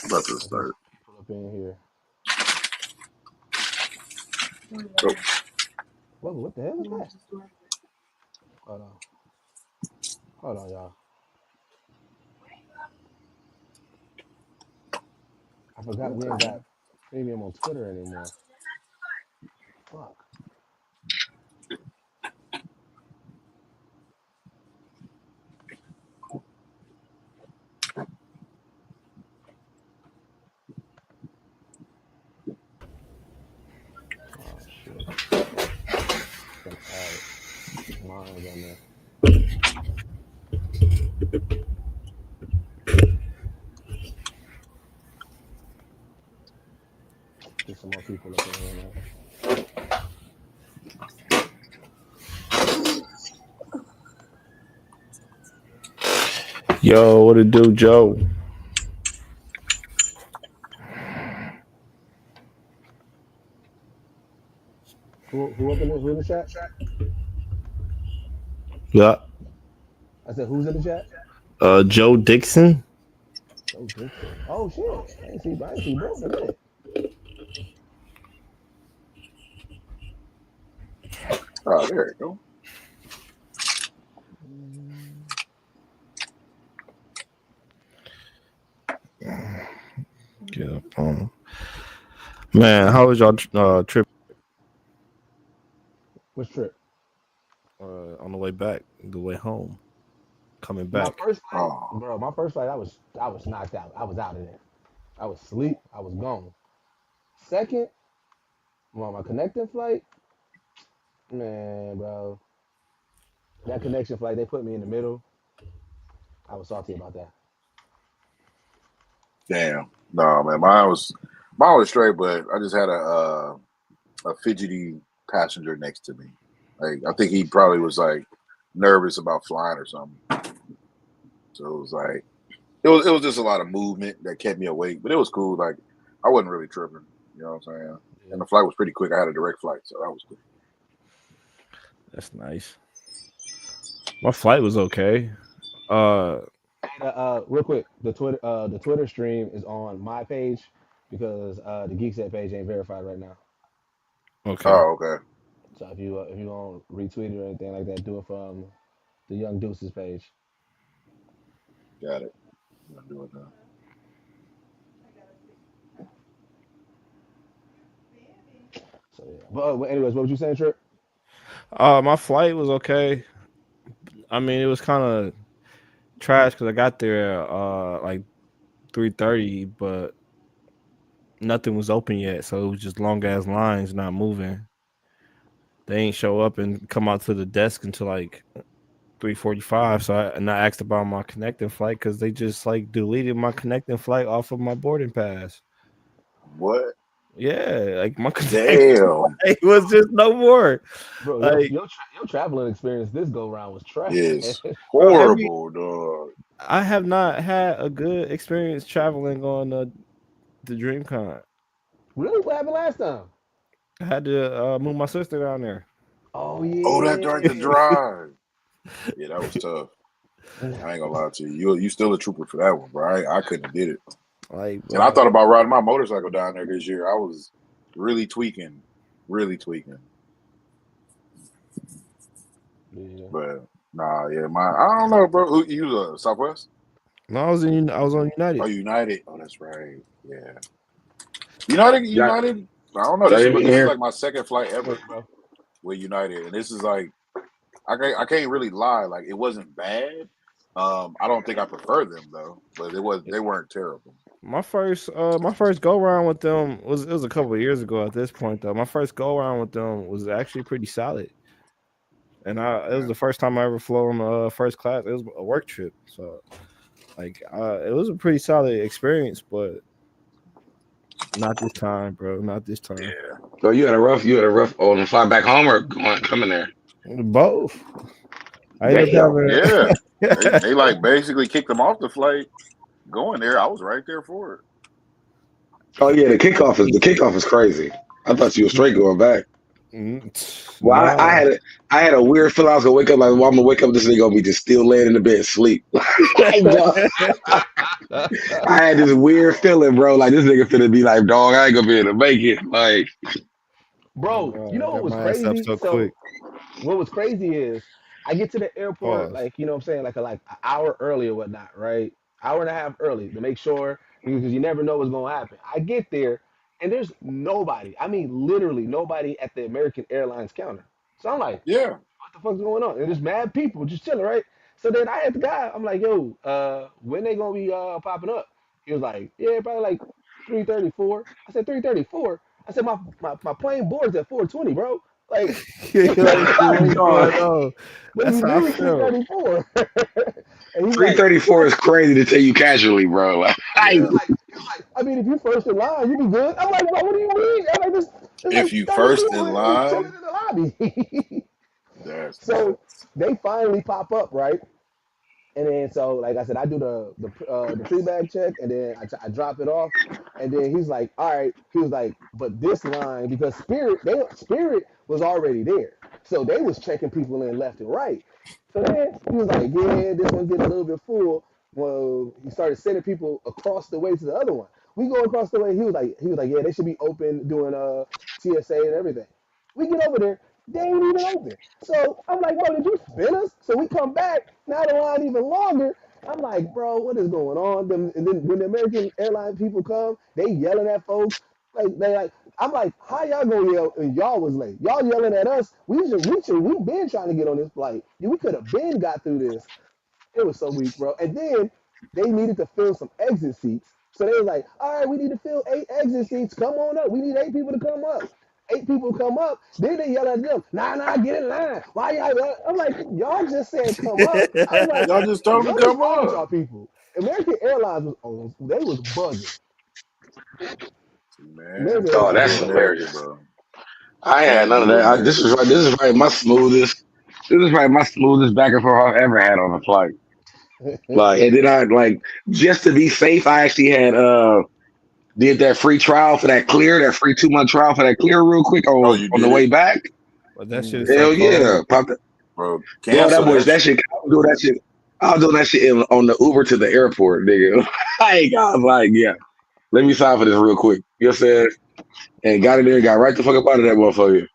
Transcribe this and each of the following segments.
About to start. Pull up in here. Oh, Whoa, what the hell is that? Hold on. Hold on, y'all. I forgot we ain't got premium on Twitter anymore. Fuck. Oh shit. Gotta add lines on there. Get some more people up in here, man. Yo, what it do, Joe? Who up in there? Who in the chat? Yeah. I said, who's in the chat? Joe Dixon. Joe Dixon. Oh shit. I ain't see bro in a minute. oh, there you go. Yeah. Man, how was y'all trip Which trip? on the way back, the way home, coming My back? first flight, Oh, bro. My first flight, I was knocked out. I was out of there. I was asleep. I was gone. Second, well, my connecting flight, man, bro. That connection flight, they put me in the middle. I was salty about that. damn. No, man. Mine was straight, but I just had a fidgety passenger next to me. Like I think he probably was like nervous about flying or something. So it was like it was just a lot of movement that kept me awake, but it was cool. Like I wasn't really tripping. You know what I'm saying? Yeah. And the flight was pretty quick. I had a direct flight, so that was cool. That's nice. My flight was okay. Uh, Real quick, the Twitter stream is on my page because the Geekset page ain't verified right now. okay. Oh, okay. So if you want retweet it or anything like that, do it from the Young Deuces page. Got it. I'm gonna do it now. So yeah. But anyways, what was you saying, Trip? My flight was okay. I mean, it was kind of trash because I got there like 3:30, but nothing was open yet, so it was just long ass lines not moving. They ain't show up and come out to the desk until like 3:45. So I asked about my connecting flight because they just like deleted my connecting flight off of my boarding pass. What? Yeah, like my connecting Damn. flight was just no more. Bro, Like, your traveling experience this go round was trash. Is bro, horrible, dog. I have not had a good experience traveling on the DreamCon. Really? What happened last time? I had to move my sister down there. Oh Oh, that during the yeah. drive. Yeah, that was tough. I ain't gonna lie to you. You still a trooper for that one, bro. I couldn't have did it. Like, And I bro, thought about riding my motorcycle down there this year. I was really tweaking, really tweaking. Yeah. But nah, yeah, I don't know, bro. Who you Southwest? no, I was on Oh, United. United. Oh, that's right. Yeah, United. Yeah, United. I don't know. y'all This is even this is here? like my second flight Hey, ever bro. with United, and this is like I can't really lie. Like it wasn't bad. I don't think I prefer them though, but they weren't terrible. My first go round with them was it was a couple of years ago at this point though. My first go round with them was actually pretty solid. And it was Yeah. the first time I ever flew on first class. It was a work trip. So like it was a pretty solid experience, but not this time, bro. Not this time. Yeah. So you had a rough on the fly back home or coming there? Both. I ended Damn. up Yeah. having They like basically kicked them off the flight going there. I was right there for it. Oh yeah, the kickoff is crazy. I thought you were straight going back. Well, No. I had a weird feeling I was gonna wake up like, well, I'm gonna wake up. This nigga gonna be just still laying in the bed asleep. Like, dog, I had this weird feeling, bro. Like this nigga finna be like, dog, I ain't gonna be able to make it. Like, Bro, you know what Got was my ass up crazy? so quick. So what was crazy is I get to the airport Pause. like you know what I'm saying like an hour early or whatnot, right? Hour and a half early to make sure because you never know what's gonna happen. I get there and there's nobody. I mean literally nobody at the American Airlines counter. So I'm like, Yeah. what the fuck's going on? And there's mad people just chilling, right? So then I asked the guy, I'm like, yo, when they gonna be popping up? He was like, yeah, probably like 3:34. I said 3:34. I said my plane boards at 4:20, bro. Like, Like, what is dog, going on? what do That's you how I mean felt. 3:34? And he's like, 334 is crazy to tell you casually, bro. Like, Yeah. I mean, if you first in line, you be good. I'm like, what do you mean? I'm like, there's If like you 30 first people in chilling line, in the lobby. that's So nuts. they finally pop up, right? And then so like I said, I do the pre-bag check, and then I drop it off, and then he's like, all right. He was like, but this line because Spirit was already there, so they was checking people in left and right. So then he was like, yeah, this one getting a little bit full. Well, he started sending people across the way to the other one. We go across the way. He was like, yeah, they should be open doing TSA and everything. We get over there, they ain't even open. So I'm like, bro, did you spin us? So we come back, now the line even longer. I'm like, bro, what is going on? And then when the American airline people come, they yelling at folks. Like they like, I'm like, how y'all gonna yell? And y'all was late. Y'all yelling at us. We been trying to get on this flight. We could have been got through this. It was so weak, bro. And then they needed to fill some exit seats. So they was like, all right, we need to fill 8 exit seats. Come on up. We need 8 people to come up. 8 people come up. Then they yell at them, nah, get in line. Why y'all? I'm like, y'all just said come up. I was like, Y'all just told them what to is come wrong with up. y'all people? American Airlines was they was bugging. See, man, American oh, Airlines this was is that's bugging. America, hilarious. bro. I ain't had Can't none of do that. America. This is right my smoothest. This is right my smoothest back and forth I've ever had on a flight. Like, and then I like just to be safe, I actually had did that free trial for that clear, that free 2 month trial for that clear real quick Oh, on you the did way it, back. But that shit is Mm. so Hell cold. yeah, pop that. bro. Well, Cancel that that shit. shit. I was doing that shit. I was doing that shit on the Uber to the airport, nigga. I was like, yeah, let me sign for this real quick. You know what I'm saying? And got in there and got right the fuck up out of that motherfucker.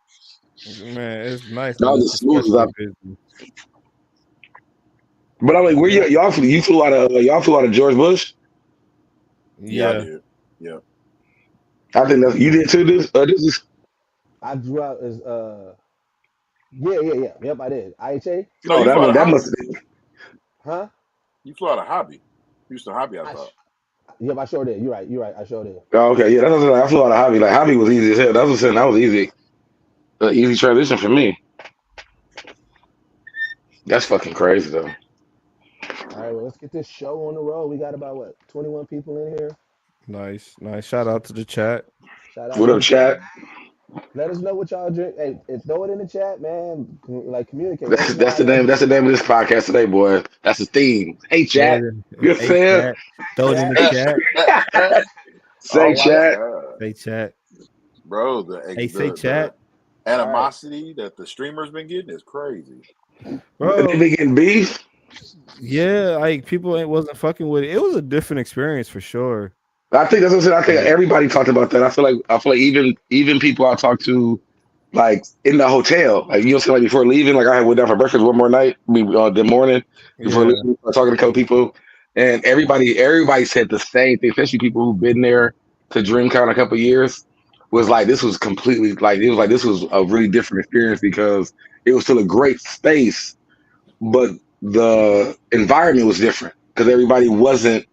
Man, it's nice That when was it's the smoothest especially I. busy. But I'm like, where Yeah. you flew out of y'all flew out of George Bush? Yeah, I Yeah. did. Yeah. I think that you did too. This is I drew out as yeah. Yep, I did. IHA, No, oh you flew out of that hobby. must have been. huh? You flew out of hobby. Houston hobby, I I thought. sh- yep, I sure did. You're right. You're right. I sure did. Oh, okay, yeah, that's what I'm saying. I flew out of hobby. Like hobby was easy as hell. That's what I'm saying. That was easy. Easy transition for me. That's fucking crazy though. All right, well, let's get this show on the road. We got about what 21 people in here. Nice. Nice. Shout out to the chat. Shout out What to up, the chat. chat? Mhm. Let us know what y'all drink. Hey, throw it in the chat, man. Like communicate. Let us know That's how the y'all name. That's drink. the name of this podcast today, boy. That's the theme. Hey, Throw chat. it in. You know what I'm Hey saying? chat. Throw it in Chat. the chat. Say, Oh Hey, my yep. chat. god, Hey chat. bro! Hey say The chat. All right. animosity that the streamers been getting is crazy. They Bro. be getting beef. Yeah, like people ain't wasn't fucking with it. It was a different experience for sure. I think that's what I'm saying. I think Like, everybody talked about that. I feel like even people I talked to like in the hotel, like you know, like before leaving, like I had went down for breakfast one more night, the morning before yeah. leaving, I was talking to a couple people, and everybody said the same thing, especially people who've been there to DreamCon a couple years, was like this was completely like it was like this was a really different experience because it was still a great space, but the environment was different because everybody wasn't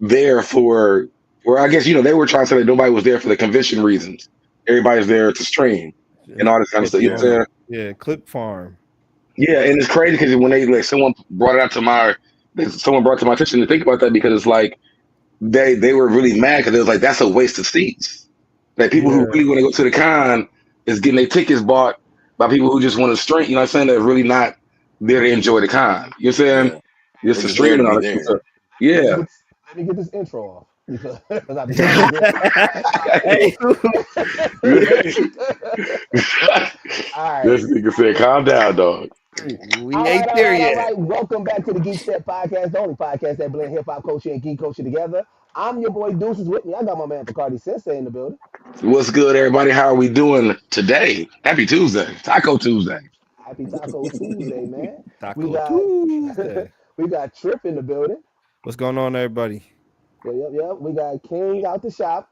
there for, or I guess they were trying to say that nobody was there for the convention reasons. Everybody's there to stream and all this kind of Clip stuff. You know what I'm Yeah, farm. saying? Yeah, clip farm. Yeah, and it's crazy because when they like someone brought it out to someone brought to my attention to think about that because it's like they were really mad because it was like that's a waste of seats. Like people who Yeah. really want to go to the con is getting their tickets bought by people who just want to stream. You know what I'm saying? They're really not there to enjoy the con. You know what I'm saying? yeah. Just They to just there stream to and all be that kind of there. stuff. Let me Yeah. get let me get this intro off. because I be having a good Hey, this All right. nigga said, "Calm down, dog." we ain't there All yet. right. Welcome back to the Geekset podcast, the only podcast that blend hip hop culture and geek culture together. I'm your boy Deuces with me. I got my man Bacardi Sensei in the building. What's good, everybody? How are we doing today? Happy Tuesday, Taco Tuesday. Happy Taco Tuesday, man. We Taco got Tuesday. we got Trip in the building. What's going on, everybody? Yep. We got King out the shop.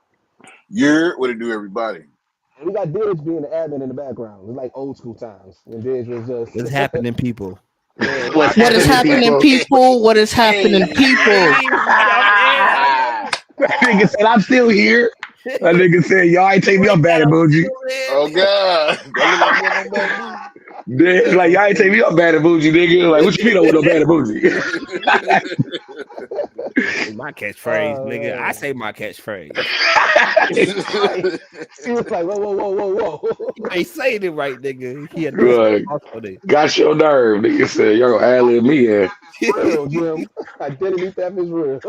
You're what it do, everybody. And we got Didge being the admin in the background. It's like old school times when Didge was just What's happening, people? yeah. What's What is happening, happening, people? people? What is happening, people? Hey, I'm here. That nigga said, "I'm still here." That nigga said, "Y'all ain't take me up bad I'm emoji." still here. Oh God, that look like one on Bad News. Then he's like, "Y'all ain't take me up bad emoji, nigga." Like, what you mean I with no bad emoji? Say my catchphrase, Oh nigga. I man. say my catchphrase. Right. He was like, whoa. You ain't saying it right, nigga. He had to put Good. sauce on it. Got your nerve, nigga said, "Y'all gonna ad lib me in." Real, Jim. Identity theft is real.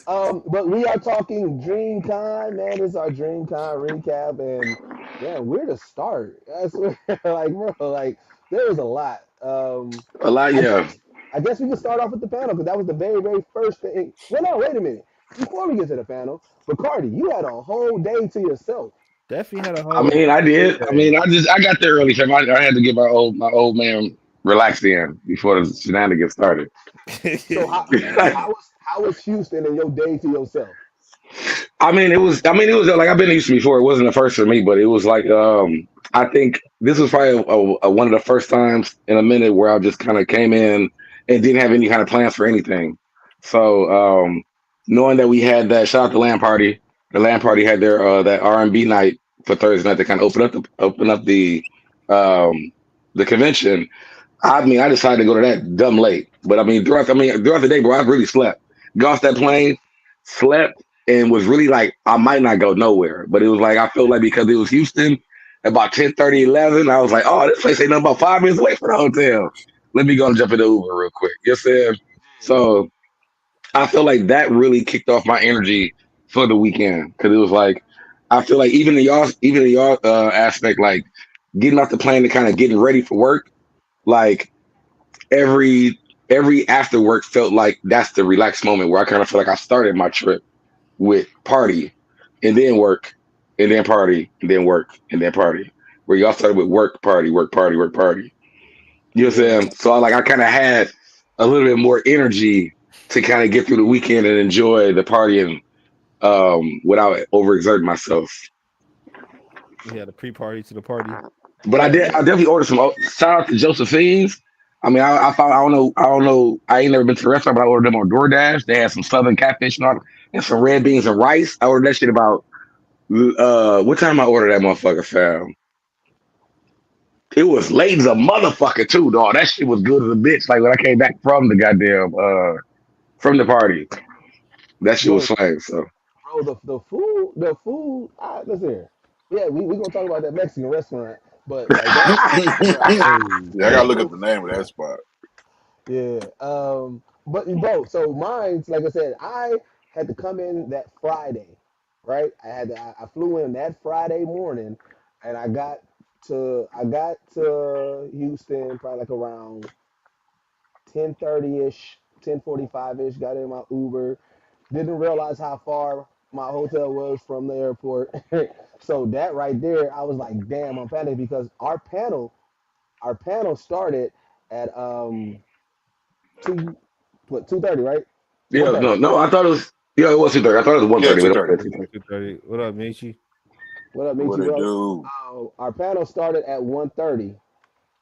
But we are talking DreamCon, man. This is our DreamCon recap, and man, where to start? That's where, like, bro, like, there was a lot. A lot, I yeah. guess, I guess we can start off with the panel because that was the very first thing. Well, no, wait a minute. Before we get to the panel, Bacardi, you had a whole day to yourself. Definitely had a I whole mean, I did. I day. mean, I got there early, fam. I had to get my old man relaxed in before the shenanigans started. So how how was Houston and your day to yourself? I mean, it was like I've been to Houston before. It wasn't the first for me, but it was like I think this was probably one of the first times in a minute where I just kind of came in and didn't have any kind of plans for anything. So knowing that we had that shout out to Land Party, the Land Party had their that R&B night for Thursday night to kind of um the convention. I mean, I decided to go to that dumb late, but throughout the day, bro, I really slept. Got off that plane, slept, and was really like, I might not go nowhere, but it was like I felt like because it was Houston, about 10:30, 11, I was like, oh, this place ain't nothing about 5 minutes away from the hotel. Let me go and jump in the Uber real quick. You know what I'm saying? So I feel like that really kicked off my energy for the weekend because it was like I feel like even in y'all aspect, like getting off the plane and kind of getting ready for work, like every after work felt like that's the relaxed moment where I kind of feel like I started my trip with party and then work and then party and then work and then party. Where y'all started with work, party, work, party, work, party. You know what I'm Yeah. saying? So I kind of had a little bit more energy to kind of get through the weekend and enjoy the partying without overexerting myself. We had a pre-party to the party. But I definitely ordered some. Shout out to Josephine's. I mean, I found I don't know. I ain't never been to the restaurant, but I ordered them on DoorDash. They had some southern catfish and some red beans and rice. I ordered that shit about what time I ordered that motherfucker, fam? It was late as a motherfucker too, dog. That shit was good as a bitch. Like when I came back from the goddamn from the party, that shit was Yo, flame. So bro, the food. Listen here. Yeah, we gonna talk about that Mexican restaurant, but like that, bro. Hey, Yeah, I gotta look up the name of that spot. Yeah. But bro, so mine's like I said, I had to come in that Friday, right? I flew in that Friday morning, and I got to Houston probably like around 10:30 ish, 10:45 ish. Got in my Uber. Didn't realize how far my hotel was from the airport. So that right there, I was like, damn, I'm panicked because our panel started at 2:30, right? yeah, 1:30. no, I thought it was it was 2:30. I thought it was one Yeah, thirty. 2:30. 2:30. What up, Michi? What up, What Michi, it bro? do? Our panel started at 1:30,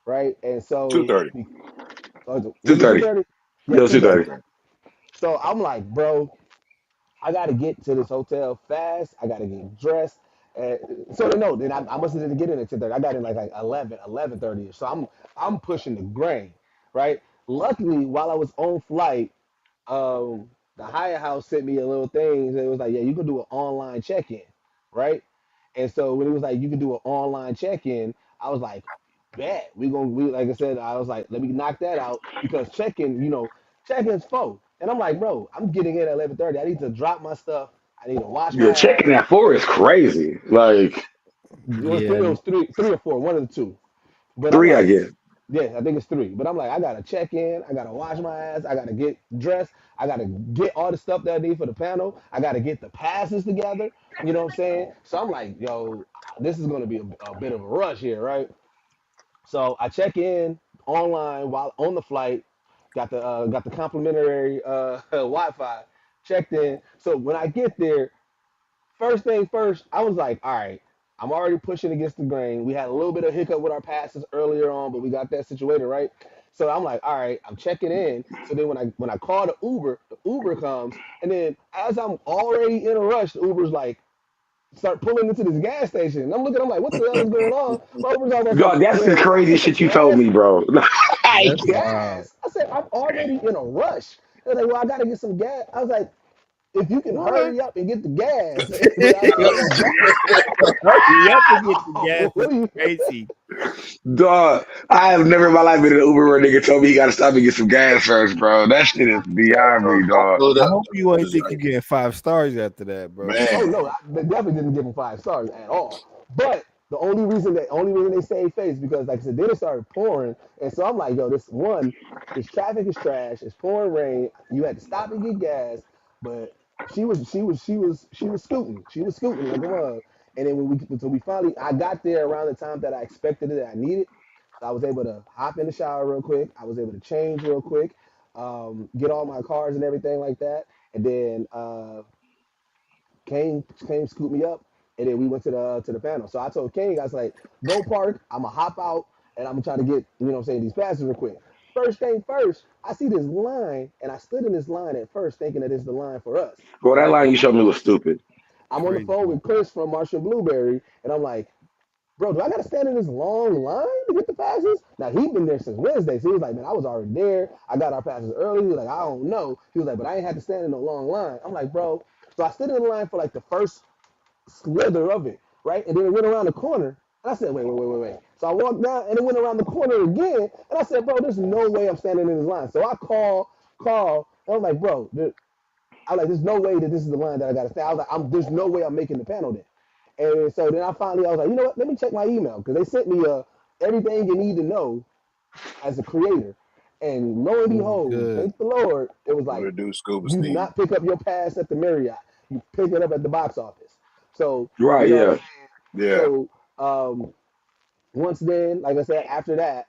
right? And Two so thirty. Two was it thirty. 2:30? Yeah, Yeah, it was two 2:30. 30. 2:30. So I'm like, bro, I gotta get to this hotel fast. I gotta get dressed. And so no, then I must have didn't get in at 10:30. I got in like 11:30. So I'm pushing the grain, right? Luckily, while I was on flight, the Hyatt House sent me a little thing. It was like, yeah, you can do an online check-in, right? And so when it was like you can do an online check-in, I was like, bet we like I said, I was like, let me knock that out because check-in, check-in's full. And I'm like, bro, I'm getting in at 11:30. I need to drop my stuff. I need to wash Yo, my checking ass. that four is crazy. Like It was Yeah, three, it was three or four, one of the two. But I'm three, I like, guess. yeah, I think it's three. But I'm like, I gotta check in. I gotta wash my ass. I gotta get dressed. I gotta get all the stuff that I need for the panel. I gotta get the passes together. You know what I'm saying? So I'm like, yo, this is gonna be a bit of a rush here, right? So I check in online while on the flight. Got the complimentary Wi-Fi. Checked in. So when I get there, first thing first, I was like, all right, I'm already pushing against the grain. We had a little bit of hiccup with our passes earlier on, but we got that situated, right? So I'm like, all right, I'm checking in. So then when I call the Uber comes, and then as I'm already in a rush, the Uber's like start pulling into this gas station. And I'm looking, I'm like, what the hell is going on? My Uber's almost like, God, that's yeah, the we gotta craziest get some shit you told gas. me, bro. Like, that's wild. Gas. I said, I'm already in a rush. They're like, well, I gotta get some gas. I was like, if you can What? hurry up and get the gas without Yo, slowing down, hurry up and get the gas is what do you? crazy. dog, I have never in my life been in an Uber where a nigga told me he got to stop and get some gas first, bro. That shit is beyond me, dog. Pulled I up. hope you ain't Just think you like, getting 5 stars after that, bro. Oh man, no, they definitely didn't give him 5 stars at all. But the only reason they saved face because like I said, then it started pouring, and so I'm like, yo, this traffic is trash. It's pouring rain. You had to stop and get gas, but she was scooting. She was scooting like a mug. And then we finally, I got there around the time that I expected it, that I needed. So I was able to hop in the shower real quick. I was able to change real quick, get all my cars and everything like that, and then Kane scooped me up, and then we went to the panel. So I told Kane, I was like, go park. I'm gonna hop out, and I'm gonna try to get what I'm saying, these passes real quick. First thing first, I see this line, and I stood in this line at first thinking that it's the line for us, Bro, that right? line you showed me was stupid. I'm on the phone Crazy. with Chris from Marshall Blueberry, and I'm like, bro, do I gotta stand in this long line to get the passes? Now he'd been there since Wednesday, so he was like, man, I was already there. I got our passes early. He was like, I don't know. He was like, but I ain't had to stand in no long line. I'm like, bro. So I stood in the line for like the first slither of it, right? And then it went around the corner. And I said, wait. So I walked down and it went around the corner again. And I said, bro, there's no way I'm standing in this line. So I call, and I'm like, bro, I was like, there's no way that this is the line that I gotta stay. I was like, there's no way I'm making the panel then. And so then I was like, you know what? Let me check my email because they sent me everything you need to know as a creator. And lo and It was behold, good. thank the Lord, it was what like, to do, scuba you do Steve. not pick up your pass at the Marriott. You pick it up at the box office. So, you Right, know what I'm yeah. saying? Yeah, So, once then, like I said, after that,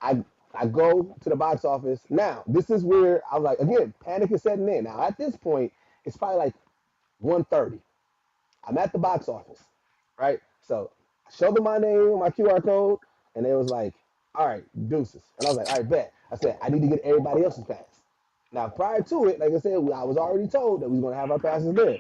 I I go to the box office. Now, this is where I was like, again, panic is setting in. Now, at this point, it's probably like 1:30. I'm at the box office, right? So I showed them my name, my QR code, and they was like, all right, deuces. And I was like, all right, bet. I said, I need to get everybody else's pass. Now, prior to it, like I said, I was already told that we was going to have our passes there.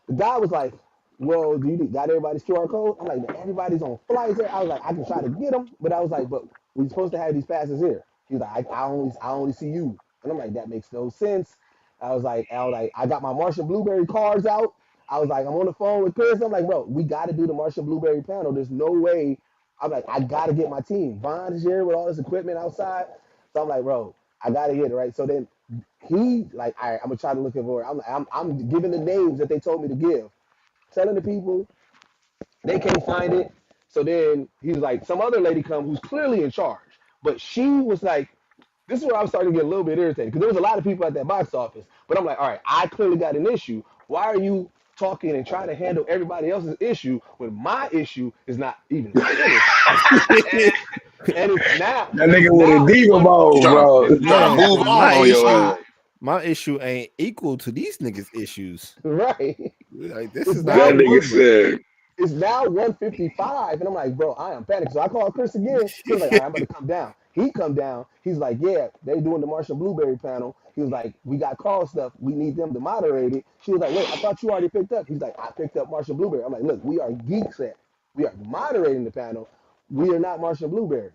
The guy was like, well, do you got everybody's QR code? I'm like, everybody's on flights here. I was like, I can try to get them, but I was like, but we supposed to have these passes here. He was like, I only see you. And I'm like, that makes no sense. I was like, I got my Martian Blueberry cards out. I was like, I'm on the phone with Chris. I'm like, bro, we got to do the Martian Blueberry panel. There's no way. I'm like, I got to get my team. Vaughn is here with all this equipment outside. So I'm like, bro, I got to get it, right? So then he like, all right, I'm gonna try to look for it. I'm giving the names that they told me to give, telling the people they can't find it. So then he's like, some other lady come who's clearly in charge, but she was like, this is where I was starting to get a little bit irritated because there was a lot of people at that box office. But I'm like, all right, I clearly got an issue. Why are you talking and trying to handle everybody else's issue when my issue is not even finished? And That nigga it's with a now diva one you mode, trying to bro. it's trying to now Yeah, move and on my on your issue, 1:55. ass. my issue ain't equal to these niggas' issues. Right. Like this It's is not That now nigga one even. said, it's now 1:55, and I'm like, bro, I am panicked. So I called Chris again. He was like, all right, I'm about to come down. He come down. He's like, yeah, they doing the Martian Blueberry panel. He was like, we got call stuff. We need them to moderate it. She was like, wait, I thought you already picked up. He's like, I picked up Martian Blueberry. I'm like, look, we are Geekset. We are moderating the panel. We are not Martian Blueberry.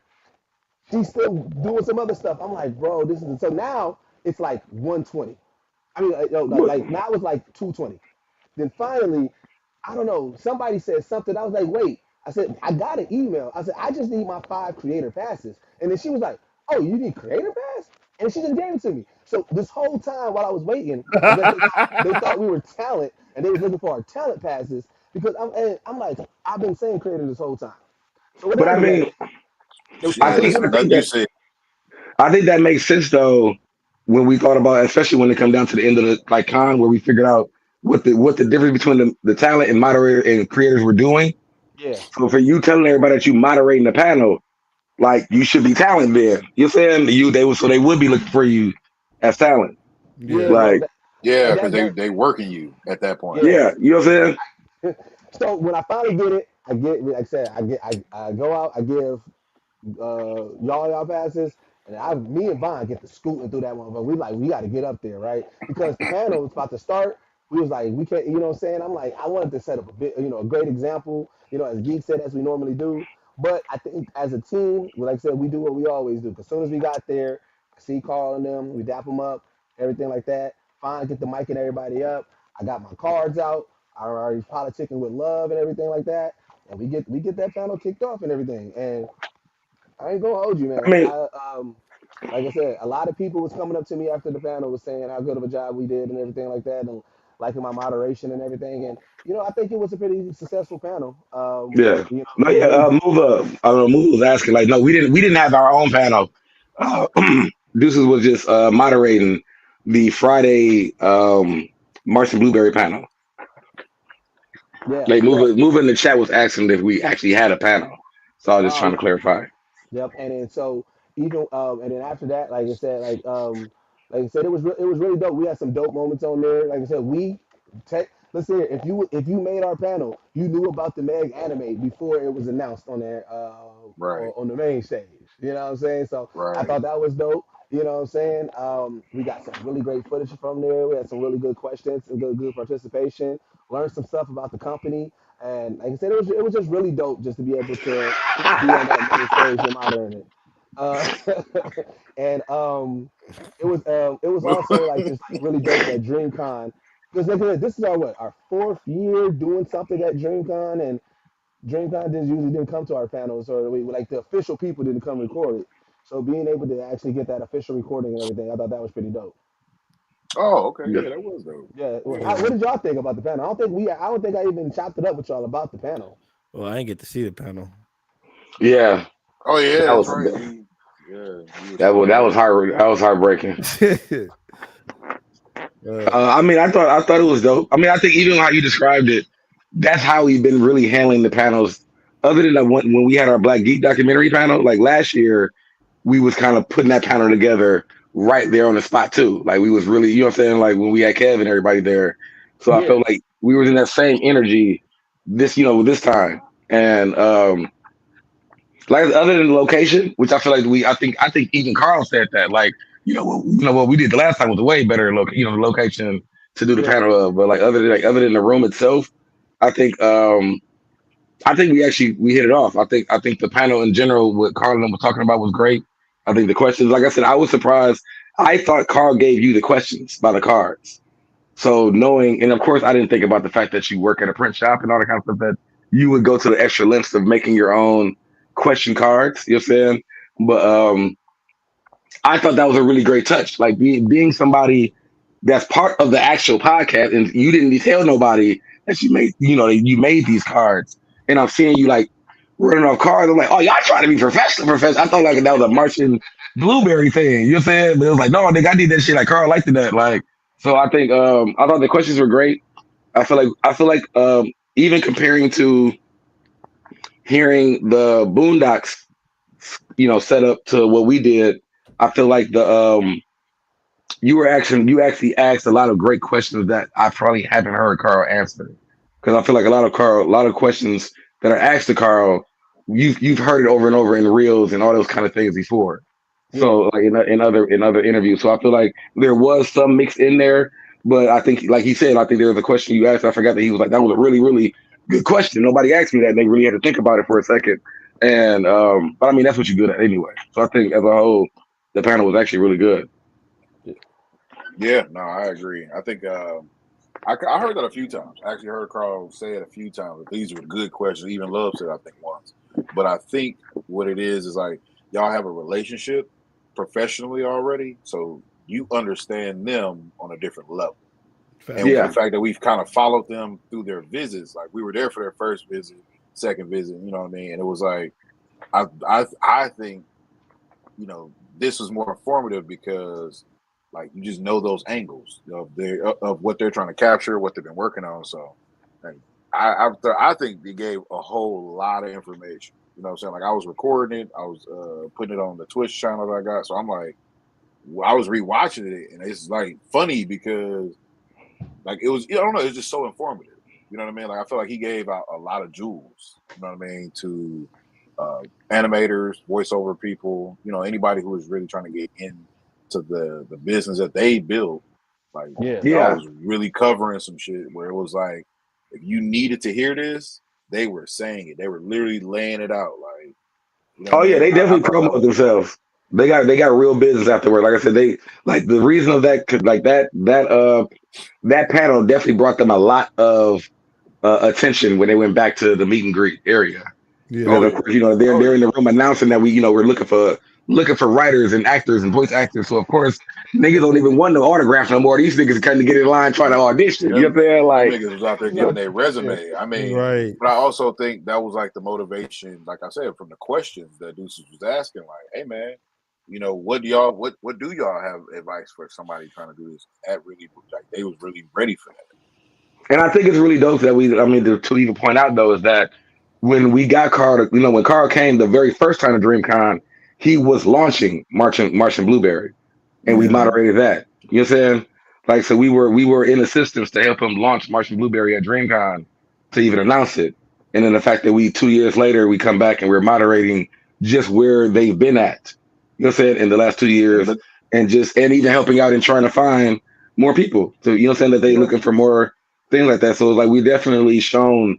She's still doing some other stuff. I'm like, bro, this is so now it's like 1:20. I mean, what? like now it's like 2:20. Then finally, I don't know, somebody said something. I was like, wait. I said, I got an email. I said, I just need my 5 creator passes. And then she was like, oh, you need creator pass? and she just gave it to me. So this whole time while I was waiting, I guess they thought we were talent, and they was looking for our talent passes because I'm like, I've been saying creator this whole time. So what But they I do, right? mean, They I Yeah, was think that's I giving. think like you that said. I think that makes sense though when we thought about, especially when it come down to the end of the like con where we figured out what the difference between the talent and moderator and creators were doing. Yeah, So for you telling everybody that you moderating the panel, like you should be talent then. You're saying they would be looking for you as talent. yeah, Yeah. bro. Like Yeah, And because that they that they working you at that point. yeah. yeah, you know what I'm saying? So when I finally get it, I get like I said, I go out, I give y'all passes, and me and Vaughn get to scooting through that motherfucker. We got to get up there, right? Because the panel was about to start. We was like, we can't, you know what I'm saying? I'm like, I wanted to set up a bit, a great example, as Geekset as we normally do. But I think as a team, like I said, we do what we always do. As soon as we got there, I see Carl and them, we dap them up, everything like that. Fine, get the mic and everybody up. I got my cards out. I already politicking with love and everything like that. And we get that panel kicked off and everything. And I ain't gonna hold you, I man. mean, Like I said, a lot of people was coming up to me after the panel was saying how good of a job we did and everything like that, and liking my moderation and everything. And I think it was a pretty successful panel. yeah. No, It was yeah, really dope. move up. I don't know, move was asking like, no, we didn't have our own panel. Uh, Deuces was just moderating the Friday Martian Blueberry panel. Yeah, Like yeah. move in the chat was asking if we actually had a panel. So I was just Oh, trying to okay. clarify. Yep. And then so even and then after that, like I said, it was really dope. We had some dope moments on there. Like I said, listen here. If you made our panel, you knew about the Meg anime before it was announced on there Right, on the main stage. You know what I'm saying? So I right. thought that was dope. You know what I'm saying? We got some really great footage from there. We had some really good questions and good participation. Learned some stuff about the company. And like I said, it was just really dope just to be able to be on that main stage and moderating it. Uh, and it was also like just like really dope that DreamCon because this is our our fourth year doing something at DreamCon and DreamCon didn't come to our panels or like the official people didn't come record it. So being able to actually get that official recording and everything, I thought that was pretty dope. Oh, okay. Yeah. Yeah, that was dope. Yeah. What Yeah. did y'all think about the panel? I don't think I even chopped it up with y'all about the panel. Well, I didn't get to see the panel. Yeah. Oh yeah, That that's was right. You was that far was away. hard. That was heartbreaking. uh, I mean, I thought it was dope. I mean, I think even how you described it, that's how we've been really handling the panels. Other than like when we had our Black Geek documentary panel, like last year, we was kind of putting that panel together right there on the spot too. Like we was really, you know what I'm saying? Like when we had Kev and everybody there. So I Yeah. felt like we was in that same energy this time. And like other than the location, which I feel like I think even Carl said that. Like, what we did the last time was a way better the location to do the Yeah. panel of. But like other than the room itself, I think we hit it off. I think the panel in general, what Carl and them were talking about was great. I think the questions, like I said, I was surprised. I thought Carl gave you the questions by the cards. So knowing, and of course, I didn't think about the fact that you work at a print shop and all that kind of stuff, that you would go to the extra lengths of making your own question cards. You know what I'm saying? But I thought that was a really great touch. Like being somebody that's part of the actual podcast, and you didn't tell nobody that you made these cards, and I'm seeing you like running off cards. I'm like, oh, y'all trying to be professional. I thought like that was a Martian blueberry thing. You know what I'm saying? But it was like, no, nigga, I did that shit. Like Carl liked that. Like, so I thought the questions were great. I feel like even comparing to hearing the Boondocks, set up to what we did, I feel like the you actually asked a lot of great questions that I probably haven't heard Carl answer. Because I feel like a lot of questions that are asked to Carl, you've heard it over and over in reels and all those kind of things before. Yeah. So like in other interviews. So I feel like there was some mix in there, but I think like he said, I think there was a question you asked. I forgot that he was like, that was a really, really good question. Nobody asked me that, and they really had to think about it for a second. And but I mean that's what you're good at anyway. So I think as a whole, the panel was actually really good. Yeah, no, I agree. I think I heard that a few times. I actually heard Carl say it a few times. That these were good questions. Even Love said I think once. But I think what it is like y'all have a relationship, professionally already, so you understand them on a different level. And Facts. the Yeah. fact that we've kind of followed them through their visits, like we were there for their first visit, second visit, you know what I mean? And it was like I think, this was more informative because like you just know those angles of what they're trying to capture, what they've been working on. So like, I think they gave a whole lot of information. You know what I'm saying? Like I was recording it, I was putting it on the Twitch channel that I got. So I'm like, I was rewatching it, and it's like funny because like it was, I don't know, it's just so informative. You know what I mean? Like I feel like he gave out a lot of jewels. You know what I mean to uh, animators, voiceover people. Anybody who was really trying to get into the business that they built. Like Yeah. y'all Yeah. was really covering some shit where it was like if you needed to hear this, they were saying it. They were literally laying it out. Like Oh what I yeah, mean? they I definitely thought that promote was themselves. They got real business afterward. Like I said, they like the reason of that could like that panel definitely brought them a lot of attention when they went back to the meet and greet area. Yeah. oh Because of yeah, course, they're oh they're in yeah, the room announcing that we're looking for writers and actors and voice actors. So of course, niggas don't even want no autographs no more. These niggas coming to get in line trying to audition. You know them what I'm saying? them Like, niggas was out there You know, getting their resume. I mean, Right. but I also think that was like the motivation, like I said, from the questions that Deuces was asking, like, hey man, what do y'all have advice for somebody trying to do this? That really like they was really ready for that. and I think it's really dope that to even point out though is that when we got Carl, when Carl came the very first time to DreamCon, he was launching Martian Blueberry, and we Yeah. moderated that. You know what I'm saying? Like, so we were in the systems to help him launch Martian Blueberry at DreamCon to even announce it. And then the fact that we 2 years later we come back and we're moderating just where they've been at. You know what I'm saying, in the last 2 years, And and even helping out and trying to find more people. So you know what I'm saying, that they yeah, looking for more things like that. So like we definitely shown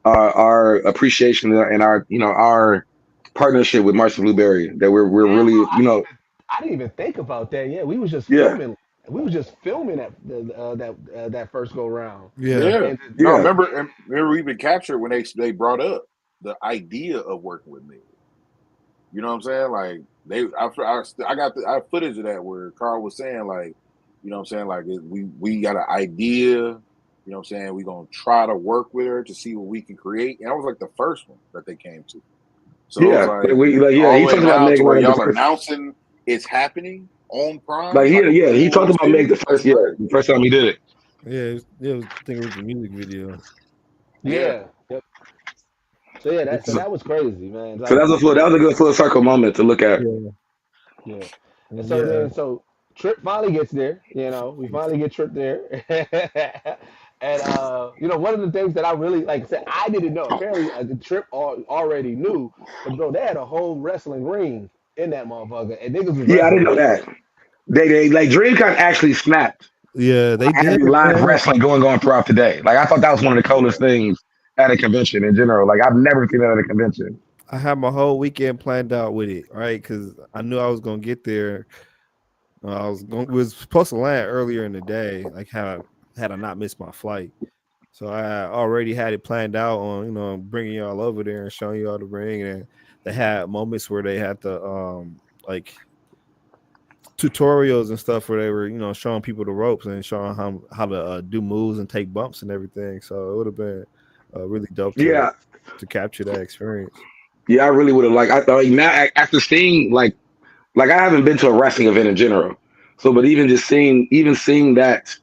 our appreciation and our partnership with Martian Blueberry, that we're yeah, really, bro. I didn't even think about that. Yeah, we was just yeah, filming. We was just filming that first go round, Yeah. yeah. and No, yeah. remember we even captured when they brought up the idea of working with me. You know what I'm saying? Like I got I have footage of that where Carl was saying like, you know what I'm saying? Like we got an idea. You know what I'm saying? We gonna try to work with her to see what we can create. And that was like the first one that they came to. So it was Yeah, like like we like yeah. all He the way talked about now to Meg where one of the y'all first. announcing it's happening on Prime, Like like a he full talked about Meg the experience. That's first, yeah, crazy. the first time he did it. Yeah. I think it was the music video. Yeah, yeah, yep. So yeah, It's so that was crazy, man. So Like, that was a good full circle moment to look at. yeah. yeah. And so Yeah. then, so Trip finally gets there. We finally get Trip there. And one of the things that I really like I said, I didn't know. Apparently, the Trip already knew, but bro, they had a whole wrestling ring in that motherfucker, and niggas was Yeah, I didn't wrestling. know that. They like DreamCon actually snapped Yeah, they by did, having live man. wrestling going on throughout the day. Like I thought that was one of the coolest yeah. things at a convention in general. Like I've never seen that at a convention. I had my whole weekend planned out with it, right? Because I knew I was gonna get there. We was supposed to land earlier in the day, like had I not missed my flight. So I already had it planned out on, bringing y'all over there and showing y'all the ring. And they had moments where they had the like tutorials and stuff where they were, showing people the ropes and showing how to do moves and take bumps and everything. So it would have been really dope Yeah, to capture that experience. yeah, I really would have like. I thought like, now after seeing like I haven't been to a wrestling event in general. So, but even seeing that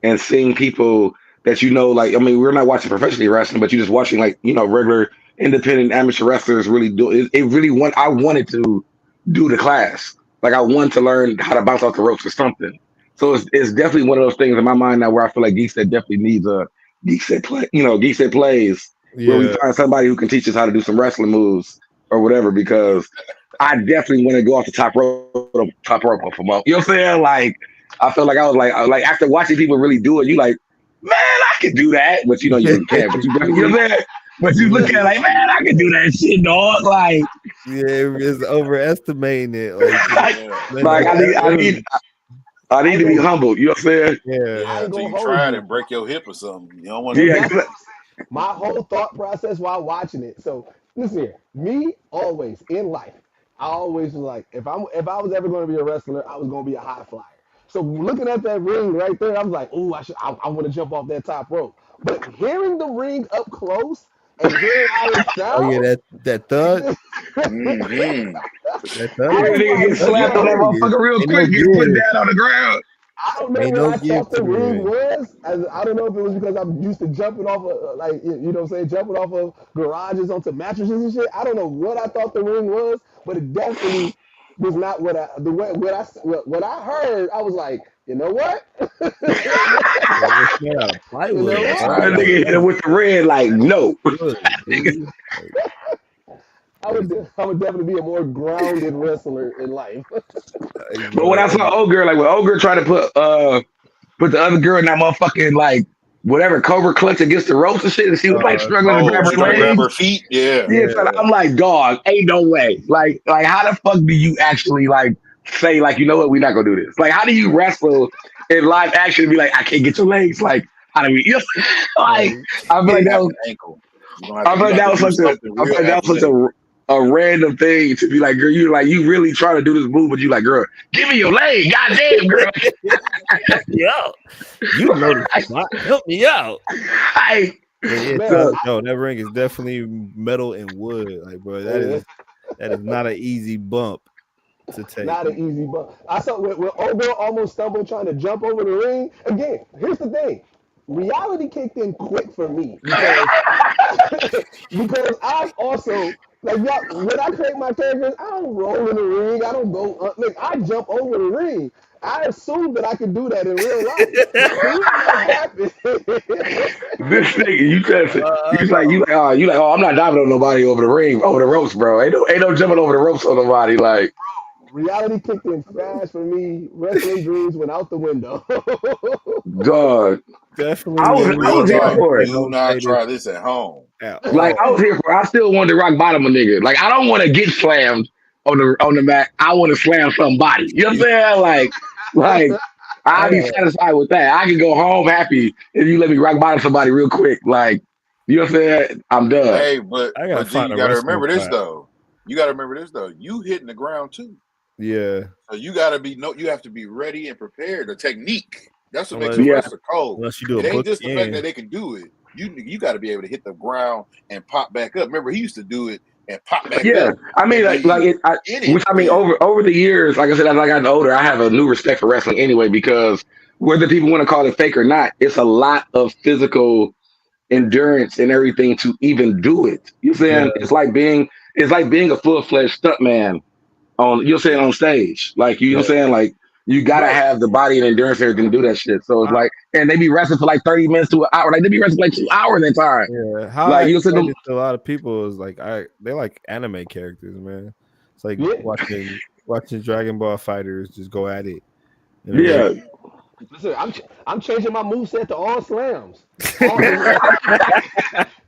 and seeing people that like I mean we're not watching professionally wrestling, but you're just watching like regular independent amateur wrestlers really do it. It really I wanted to do the class. Like I wanted to learn how to bounce off the ropes or something. So it's definitely one of those things in my mind now where I feel like Geekset definitely needs a Geekset play. Geekset plays where we Yeah, find somebody who can teach us how to do some wrestling moves or whatever because I definitely want to go off the top rope off them up. You know what I'm saying? Like I felt like I was like after watching people really do it, you like, man, I could do that. But you can't. But you know what I'm saying? But you look at it like, man, I could do that shit, dog. Like, yeah, it's overestimating it. Like, like, Yeah. like I need, I need, literally, I I need ain't to be gonna, humbled. You know what I'm saying? yeah, I Yeah. ain't Until gonna you hold try it you. and break your hip or something. You don't want to And Yeah, do that's it. what I'm saying. My whole thought process while watching it. So listen here, me always in life I always was like, if I was ever going to be a wrestler, I was going to be a high flyer. So looking at that ring right there, I was like, oh, I want to jump off that top rope. But hearing the ring up close and hearing how it Oh yeah, sounds, that thud, Mm-hmm. that I thud Yeah, is was nigga get like, that's slapped on that yo, serious. motherfucker real Ain't no quick, get put give, down on the ground. I don't know ain't what no I give thought to the the ring ring. was. I don't know if it was because I'm used to jumping off of like you know what I'm saying, jumping off of garages onto mattresses and shit. I don't know what I thought the ring was, but it definitely was not what I the way what I heard. I was like, you know what? It's made out of You know plywood, Yeah, it's bro. what? That nice. Like nigga hit that him is with the red, like, no. good, dude. Like that is I would definitely be a more grounded wrestler in life. like, But bro. when I saw old girl, like when old girl tried to put the other girl in that motherfucking like whatever Cobra clutch against the ropes and shit, and she was like struggling to Oh, grab she her trying to grab legs. her feet. Yeah. Yeah, so Yeah, I'm like, dog, ain't no way. Like how the fuck do you actually like say like, you know what, we're not gonna do this? Like, how do you wrestle in live action and be like, I can't get your legs? Like, how do we? You know, like, like I feel You're like gonna that have was, to ankle. I feel You're like gonna have that to was do such a, something I feel real like that was such athletic. a random thing to be like, girl, you really trying to do this move, but you like, girl, give me your leg, goddamn, girl. help me out. You know the spot. Help me out. I, But yeah, Man, no, no, that ring is definitely metal and wood. Like, bro, yeah, that is not an easy bump to take. not an easy bump. I saw when old girl almost stumbled trying to jump over the ring. Again, here's the thing. Reality kicked in quick for me because because I've also like y'all, when I create my characters, I don't roll in the ring. I don't go like I jump over the ring. I assume that I can do that in real life. Seeing that happen, this nigga, No. you like, oh, I'm not diving on nobody over the ring, over the ropes, bro. Ain't no jumping over the ropes on nobody. Like, reality kicked in fast for me. Wrestling dreams went out the window. God, Definitely And in I real was here life, for they it. do don't not say this try this at home. at Like, I was all. here for it. I still wanted to rock bottom a nigga. Like, I don't want to get slammed on the mat. I want to slam somebody. You know what I'm saying? Like, I'll be Uh, satisfied with that. I can go home happy if you let me rock bottom somebody real quick. Like, you know what I'm saying? I'm done. Hey, but I gotta G, find you a got to wrestling remember this class. though. You got to remember this though. You hitting the ground too, Yeah, so you got to be no. You have to be ready and prepared. The technique. That's what makes a unless Yeah. wrestler cold. unless you do a It ain't book just the fact that in. they can do it. You got to be able to hit the ground and pop back up. Remember, he used to do it and pop back Yeah. up I mean, and be in it which I mean, still. over the years, like I said, as I got older, I have a new respect for wrestling anyway, because whether people want to call it fake or not, it's a lot of physical endurance and everything to even do it. You Yeah, saying it's like being a full fledged stuntman on you're saying Yeah, on stage. Like you know yeah. what I'm saying? Like you gotta Bro, have the body and endurance and everything to do that shit. So it's How, like and they be wrestling for like 30 minutes to an hour. Like they be wrestling for like 2 hours at a time. yeah, how I Like you know explained what it to a lot of people is like they like anime characters, man. It's like yeah. watching Dragon Ball fighters just go at it in I'm a ring. saying? Listen, I'm changing my move set to all slams, all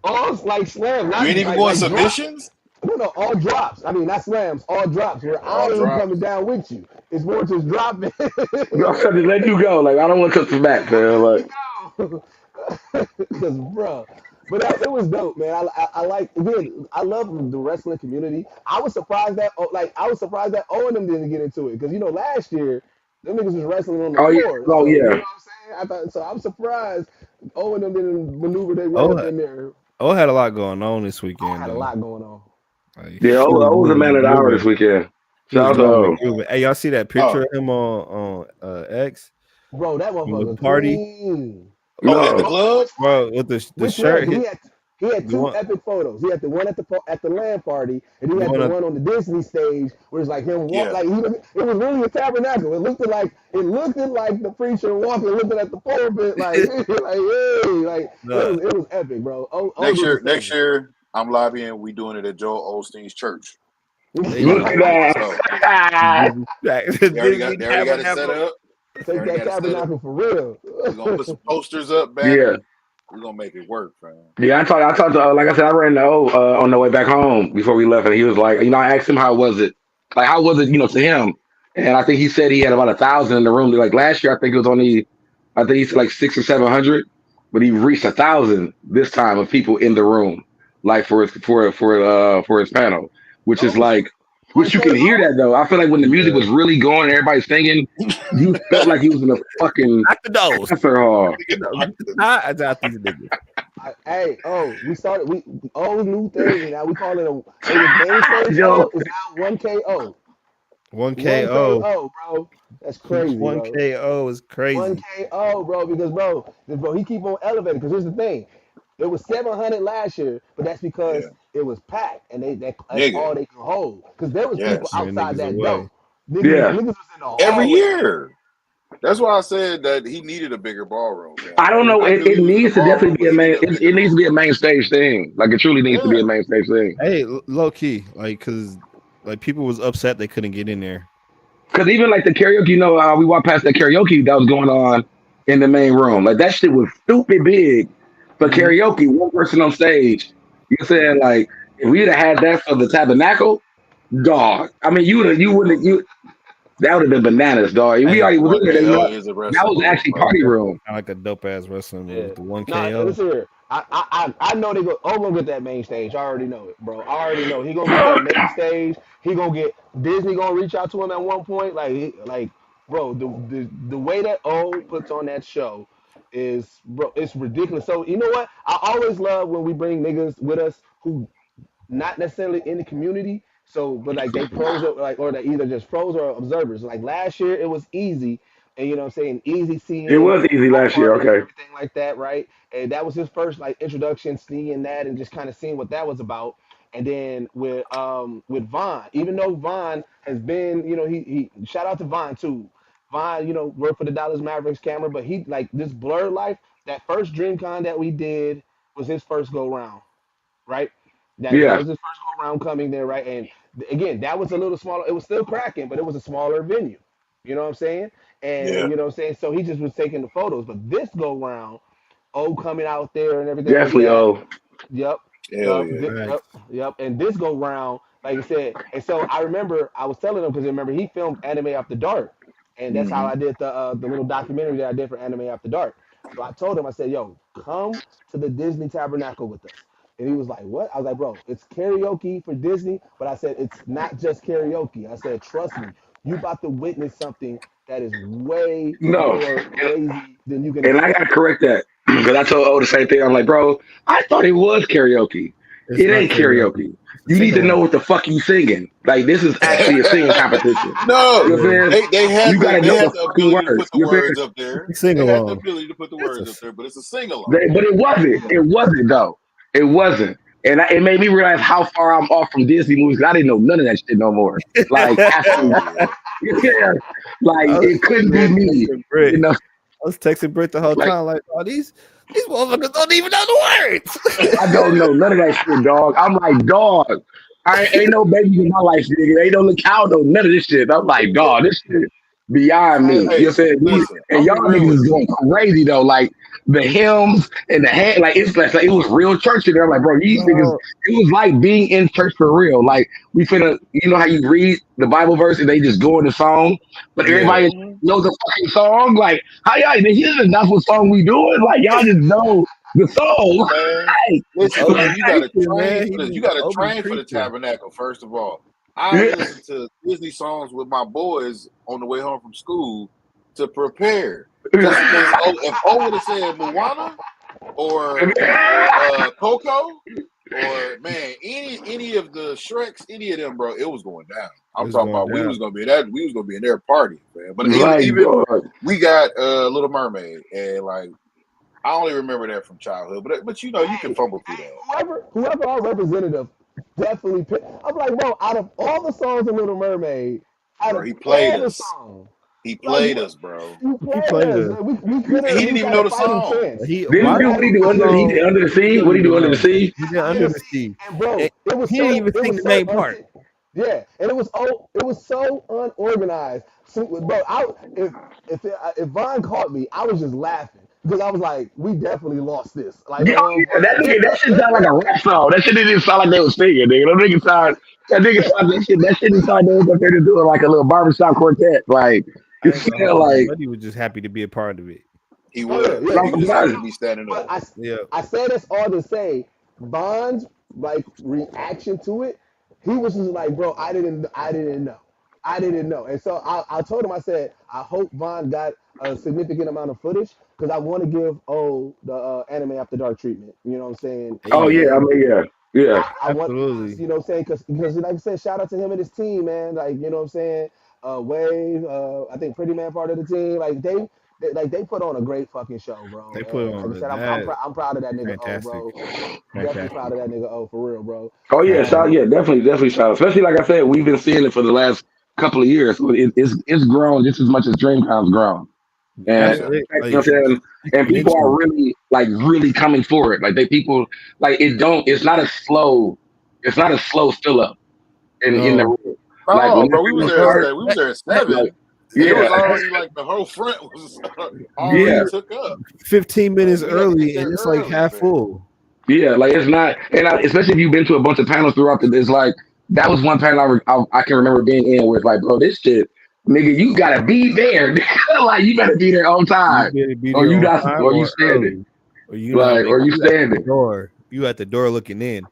all like slams, you not ain't even going like drops. submissions. No, no, all drops. I mean, not slams, all drops. Where I All ain't coming drops. down with you. It's more just dropping. Yeah. I'm trying to let you go. Like I don't want to touch the back, man. Like Because, bro, but it was dope, man. I like again. I love the wrestling community. I was surprised that I was surprised that Owen them didn't get into it because last year them niggas was wrestling on the oh yeah, floor. oh So you know yeah. what I'm saying. I thought so. I'm surprised Owen them didn't maneuver their way up Oh, in there. oh, had a lot going on this I weekend had a though. lot going on. Like Yeah, he was I was a moving man and of the hour this grooving. weekend. He was Shout out to moving and O. grooving. Hey, y'all see that picture Oh, of him on X Bro, that from the motherfucker party, clean. oh, at the No. club. bro, with the Which one? shirt Because hit he had the two one epic photos. He had the one at the land party, and he the had one the that one on the Disney stage, where it's like him walk Yeah. like it was really a tabernacle. It looked like the preacher walking, looking at the pulpit, like like hey, like nah, it was epic, bro. Oh, did his Next thing. year, I'm lobbying. We doing it at Joel Osteen's church. there you Look go. at So that. Disney they already got it set Tabernacle. up. They Take already that got it set up. tabernacle for real. We're gonna put some posters up, Yeah. banners. We're gonna make it work, fam. Yeah, I talked to, like I said, I ran to O on the way back home before we left, and he was like, I asked him how was it, like how was it, to him, and I think he said he had about 1,000 in the room. Like last year, I think it was only, I think he said like 600 or 700, but he reached 1,000 this time of people in the room, like for his panel, which is Oh like shit. Which you can hear that though. I feel like when the music was really going and everybody singing, you felt like you was in a fucking Knock the nose. concert hall. I got these niggas. We started. We old new thing. Now we call it a. It was main stage Yo, O. It's now 1KO. One 1KO, KO. bro. That's crazy, One bro. KO is crazy. 1KO, bro. Because bro, he keep on elevating. Because here's the thing. It was 700 last year, but that's because Yeah, it was packed and that's nigga. all they can hold. Because there was people Yes, Bringing outside niggas that away. door. Niggas, yeah. niggas was in the every hallway. year. That's why I said that he needed a bigger ballroom, man. I don't know. I knew It he was in the needs to definitely ballroom, be but a he main. needed a It bigger needs to be a ballroom. main stage thing. Like it truly needs to be a Yeah, main stage thing. Hey, low key, like, cause like people was upset they couldn't get in there. Because even like the karaoke, we walked past that karaoke that was going on in the main room. Like that shit was stupid big for Mm-hmm. karaoke. One person on stage. You saying like if we'd have had that for the tabernacle, dog. I mean, you wouldn't you that would have been bananas, dog. We Hey, already was in there. 1KO is a That wrestling was move, actually bro. party room. I like a dope ass wrestling Yeah. move. The one Nah, KO. listen here. I know they go. Oh, gonna get that main stage. I already know it, bro. I already know he gonna get that main stage. He gonna get Disney gonna reach out to him at one point. Bro, the way that O puts on that show is, bro, it's ridiculous. So you know what? I always love when we bring niggas with us who not necessarily in the community. So, but like they pros or like, or they either just pros or observers. Like last year, it was easy, and you know what I'm saying, easy It seeing was easy last year. Omari and Okay. everything like that, right? And that was his first like introduction, seeing that and just kind of seeing what that was about. And then with Vaughn, even though Vaughn has been, you know, he shout out to Vaughn too. Vaughn, you know, worked for the Dallas Mavericks camera, but he like this Blur Life, that first DreamCon that we did was his first go round, right? That Yeah. was his first go round coming there, right? And again, that was a little smaller. It was still cracking, but it was a smaller venue. You know what I'm saying? And Yeah, you know what I'm saying. So he just was taking the photos. But this go round, coming out there and everything like Definitely. that. Oh. Yep, hell yeah. Right. yep. And this go round, like I said, and so I remember I was telling him because remember he filmed Anime After Dark, and that's how Hmm. I did the little documentary that I did for Anime After Dark. So I told him, I said, "Yo, come to the Disney Tabernacle with us." And he was like, "What?" I was like, "Bro, it's karaoke for Disney," but I said it's not just karaoke. I said, "Trust me, you about to witness something that is way No. more crazy than you can And I expect." gotta correct that because I told O the same thing. I'm like, bro, I thought it was karaoke. It's It not ain't karaoke. karaoke. It's a You need sing to know along. what the fuck you singing. Like this is actually a singing competition. No, You know what Yeah. I'm saying? they You gotta know had the the fucking ability to words. put the You know what I'm words up there. It's a sing They had the along. ability to put the It's a words up there, but it's a sing along. saying? But it wasn't. Yeah. It wasn't though. It wasn't. And it made me realize how far I'm off from Disney movies. 'Cause I didn't know none of that shit no more. Like Oh actually, yeah. yeah, like I was it couldn't be man, me. texting You Britt. know, I was texting Britt the whole like time, like, oh, these motherfuckers don't even know the words. I don't know none of that shit, dog. I'm like, dog. I ain't no babies in my life, nigga. Ain't no little cow, no none of this shit. I'm like, dog, this shit beyond me. Hey, You know what I'm Hey, saying? listen, And I'm be y'all real niggas with is you. going crazy though. Like the hymns and the hand, like it's like it was real church in there. I'm like, bro, these niggas, No, it was like being in church for real. Like we finna, you know how you read the Bible verse and they just go in the song, but yeah. everybody Hmm. knows the fucking song. Like, how y'all, this is not what song we doing. Like y'all just know the song. Man, listen, Obi man, preaching, man. you gotta Obi train for the preaching. tabernacle, first of all. I Yeah. listen to Disney songs with my boys on the way home from school to prepare. Cause if O would have said Moana or Coco or man, any of the Shreks, any of them, bro, it was going down. I'm It's talking going about down. we was gonna be in their party, man. But Like, even dog. we got Little Mermaid and like I only remember that from childhood, but you know you can hey, fumble through that. whoever our representative definitely picked. I'm like, bro, out of all the songs in Little Mermaid, out Bro, of all the songs, He like played what us, bro. you He played played us, us. man. And he We didn't even got know a the fighting song. chance. He Didn't We why do got what a he do the under he fighting did song? chance. under the He sea? What he doesn't do under the know. sea? He He did did under under the the sea, sea. and And bro, he didn't even it sing was the so main part. yeah, and it was so unorganized. So, bro, if Vaughn caught me, I was just laughing because I was like, we definitely lost this. Like, Yeah, oh, yeah, that nigga, that shit sound like a rap song. That shit didn't sound like they was singing, nigga. That nigga yeah, sound that shit didn't sound like they was up there to doing like a little barbershop quartet. Like it I ain't gonna sound hold you. like Buddy was just happy to be a part of it. He oh yeah, was. yeah. He was just But happy somebody. to be standing but up. Yeah. I say this all to say, Bond's like reaction to it. he was just like, bro, I didn't know. And so I told him, I said, I hope Von got a significant amount of footage because I want to give the anime after dark treatment. You know what I'm saying? Oh Hey, yeah, I And mean yeah. I want because absolutely. you know what I'm saying because like I said, shout out to him and his team, man. Like you know what I'm saying. Wave, I think Pretty Man part of the team. Like they put on a great fucking show, bro. They put And like I on said, that I'm proud of that nigga. O, fantastic, bro. Definitely proud fantastic. of that nigga. O, for real, bro. Oh yeah, Nah, shout yeah, definitely shout. Especially like I said, we've been seeing it for the last couple of years. So it's grown just as much as DreamCon's grown. And that's Yeah. it. you know Like what I'm saying? And people are exponentially. really coming for it. Like they people like it don't it's not a slow fill up in the No, room. Like when Oh, that bro, we was show there. before starts, We was there at like 7, and it yeah, was already like the whole front was we already were took up. 15 Like minutes we had to get early, there and it's like early, half man. full. yeah, like it's not especially if you've been to a bunch of panels throughout it's like that was one panel I can remember being in where it's like, bro, this shit, nigga, you gotta be there. Like you gotta be there on You time. better be there on time Or you or standing. early, or you know how Like they or you you at the standing. door. You at the door looking in,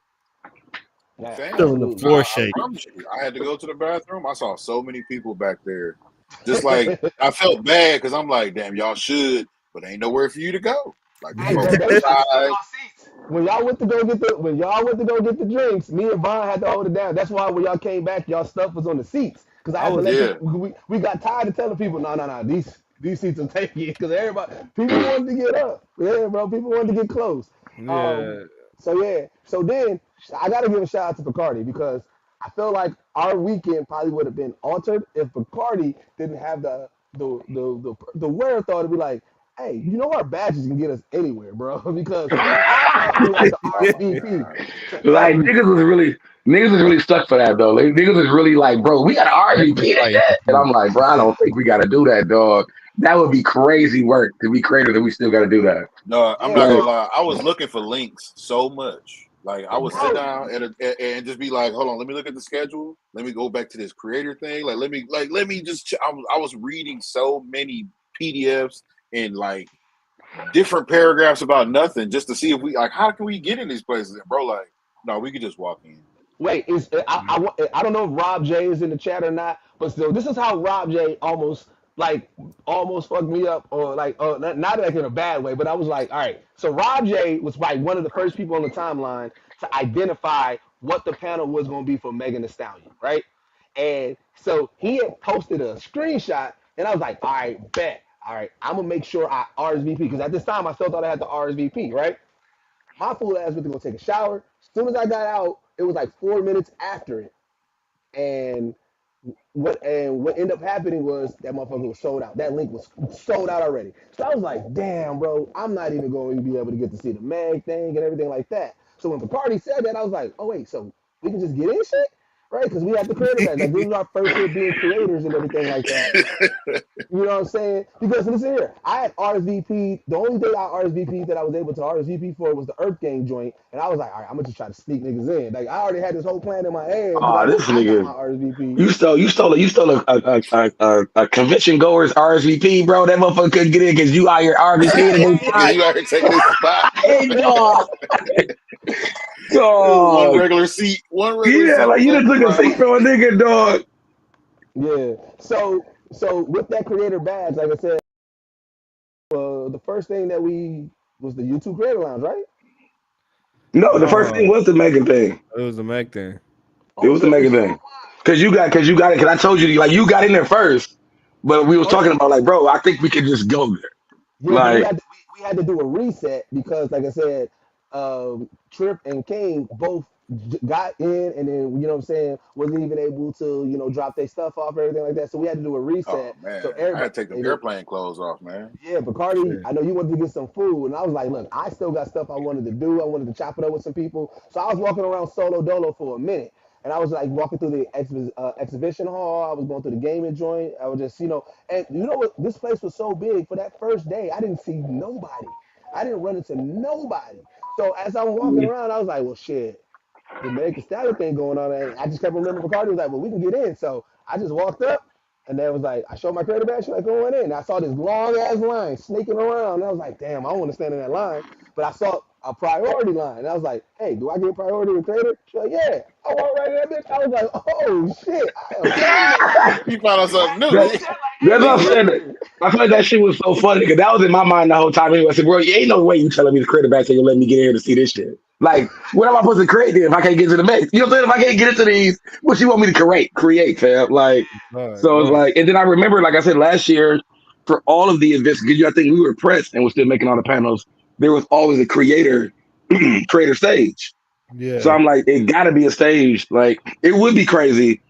Yeah, Fam, feeling the absolutely. floor I shake. promise you, I had to go to the bathroom. I saw so many people back there. Just like I felt bad because I'm like, damn, y'all should, but ain't nowhere for you to go. Like the Hey, folks they should have filled inside. y'all seats. When y'all went to go get the drinks, me and Vaughn had to hold it down. That's why when y'all came back, y'all stuff was on the seats. Cause I I had to was let Yeah, people we got tired of telling people, no, these seats are taking it. Cause everybody people wanted to get up. Yeah, bro, people wanted to get close. yeah. So yeah. So then I gotta give a shout out to Bacardi because I feel like our weekend probably would have been altered if Bacardi didn't have the wherewithal to be like, hey, you know our badges can get us anywhere, bro. Because I thought we had the RSVP nah, to Like everything. niggas was really stuck for that though. Like, niggas was really like, bro, we got to Definitely RVP that fighting for shit. And people. I'm like, bro, I don't think we got to do that, dog. That would be crazy work to be creative that we still got to do that. no, I'm Yeah, not so gonna Like, lie. I was looking for links so much. Like I would sit bro, down and just be like, hold on, let me look at the schedule. Let me go back to this creator thing. Let me just. I was reading so many PDFs and like different paragraphs about nothing just to see if we like how can we get in these places. And bro, like, no, we could just walk in. wait, I don't know if Rob J is in the chat or not, but still, this is how Rob J almost fucked me up, or like, not like in a bad way, but I was like, all right. So Rob J was like one of the first people on the timeline to identify what the panel was going to be for Megan Thee Stallion, right? And so he had posted a screenshot, and I was like, all right, bet. All right, I'm gonna make sure I RSVP because at this time I still thought I had the RSVP, right? My fool ass went to go take a shower. As soon as I got out, it was like 4 minutes after it. And what ended up happening was that motherfucker was sold out. That link was sold out already. So I was like, damn, bro, I'm not even going to be able to get to see the Meg thing and everything like that. So when Bacardi said that, I was like, oh wait, so we can just get in shit? Right? Because we had the creator badge. Like this was our first year being creators and everything like that. You know what I'm saying? Because listen here, I had RSVP. The only day I RSVP that I was able to RSVP for was the Earth Gang joint, and I was like, all right, I'm gonna just try to sneak niggas in. Like I already had this whole plan in my head because I oh, knew this I got my nigga, RSVP. you stole a convention goers RSVP, bro. That motherfucker couldn't get in because you out here RSVPing in his Because spot. you out here taking this spot. Hey, dog. One Dog. regular seat. One regular Yeah, seat like was you just took a seat occupied. from a nigga, dog. Yeah. So with that creator badge, like I said, the first thing that we was the YouTube Creator Lounge, right? No, the first thing No, was the Megan thing. it was the Mac thing. It Oh was the yeah, Megan so thing. Cause you got it. Cause I told you, like, you got in there first, but we was oh talking about like, bro, I think we could just go there. yeah, but Like, we had to do a reset because, like I said, Trip and King both got in, and then you know what I'm saying wasn't even able to drop their stuff off, everything like that. So we had to do a Oh reset. So man, I everybody, had to take them and then, airplane clothes off, man. yeah, Bacardi, Shit. I know you wanted to get some food, and I was like, look, I still got stuff I wanted to do. I wanted to chop it up with some people, so I was walking around solo dolo for a minute. And I was like walking through the exhibition hall. I was going through the gaming joint. I was just, and you know what? This place was so big. For that first day, I didn't see nobody. I didn't run into nobody. So as I'm walking around, I was like, well, shit, the Meg Thee Stallion thing going on. And I just kept remembering Bacardi was like, well, we can get in. So I just walked up And then it was like, I showed my creator badge, she's like, going in. And I saw this long ass line sneaking around. And I was like, damn, I don't want to stand in that line. But I saw a priority line. And I was like, hey, do I get priority with creator? She's like, yeah. I walked right in that bitch. I was like, oh shit, I am in there. You found out something new. That, that's what I'm saying. I feel like that shit was so funny because that was in my mind the whole time. Anyway, I said, bro, ain't no way you telling me to create a back and you let me get in here to see this shit. Like, what am I supposed to create then if I can't get to the max? You know what I'm saying? If I can't get into these, what you want me to create, fam? Like, so it's Right. like, and then I remember, like I said, last year for all of the events, because I think we were pressed and we're still making all the panels. There was always a creator stage. So Yeah. I'm like, it got to be a stage. Like, it would be crazy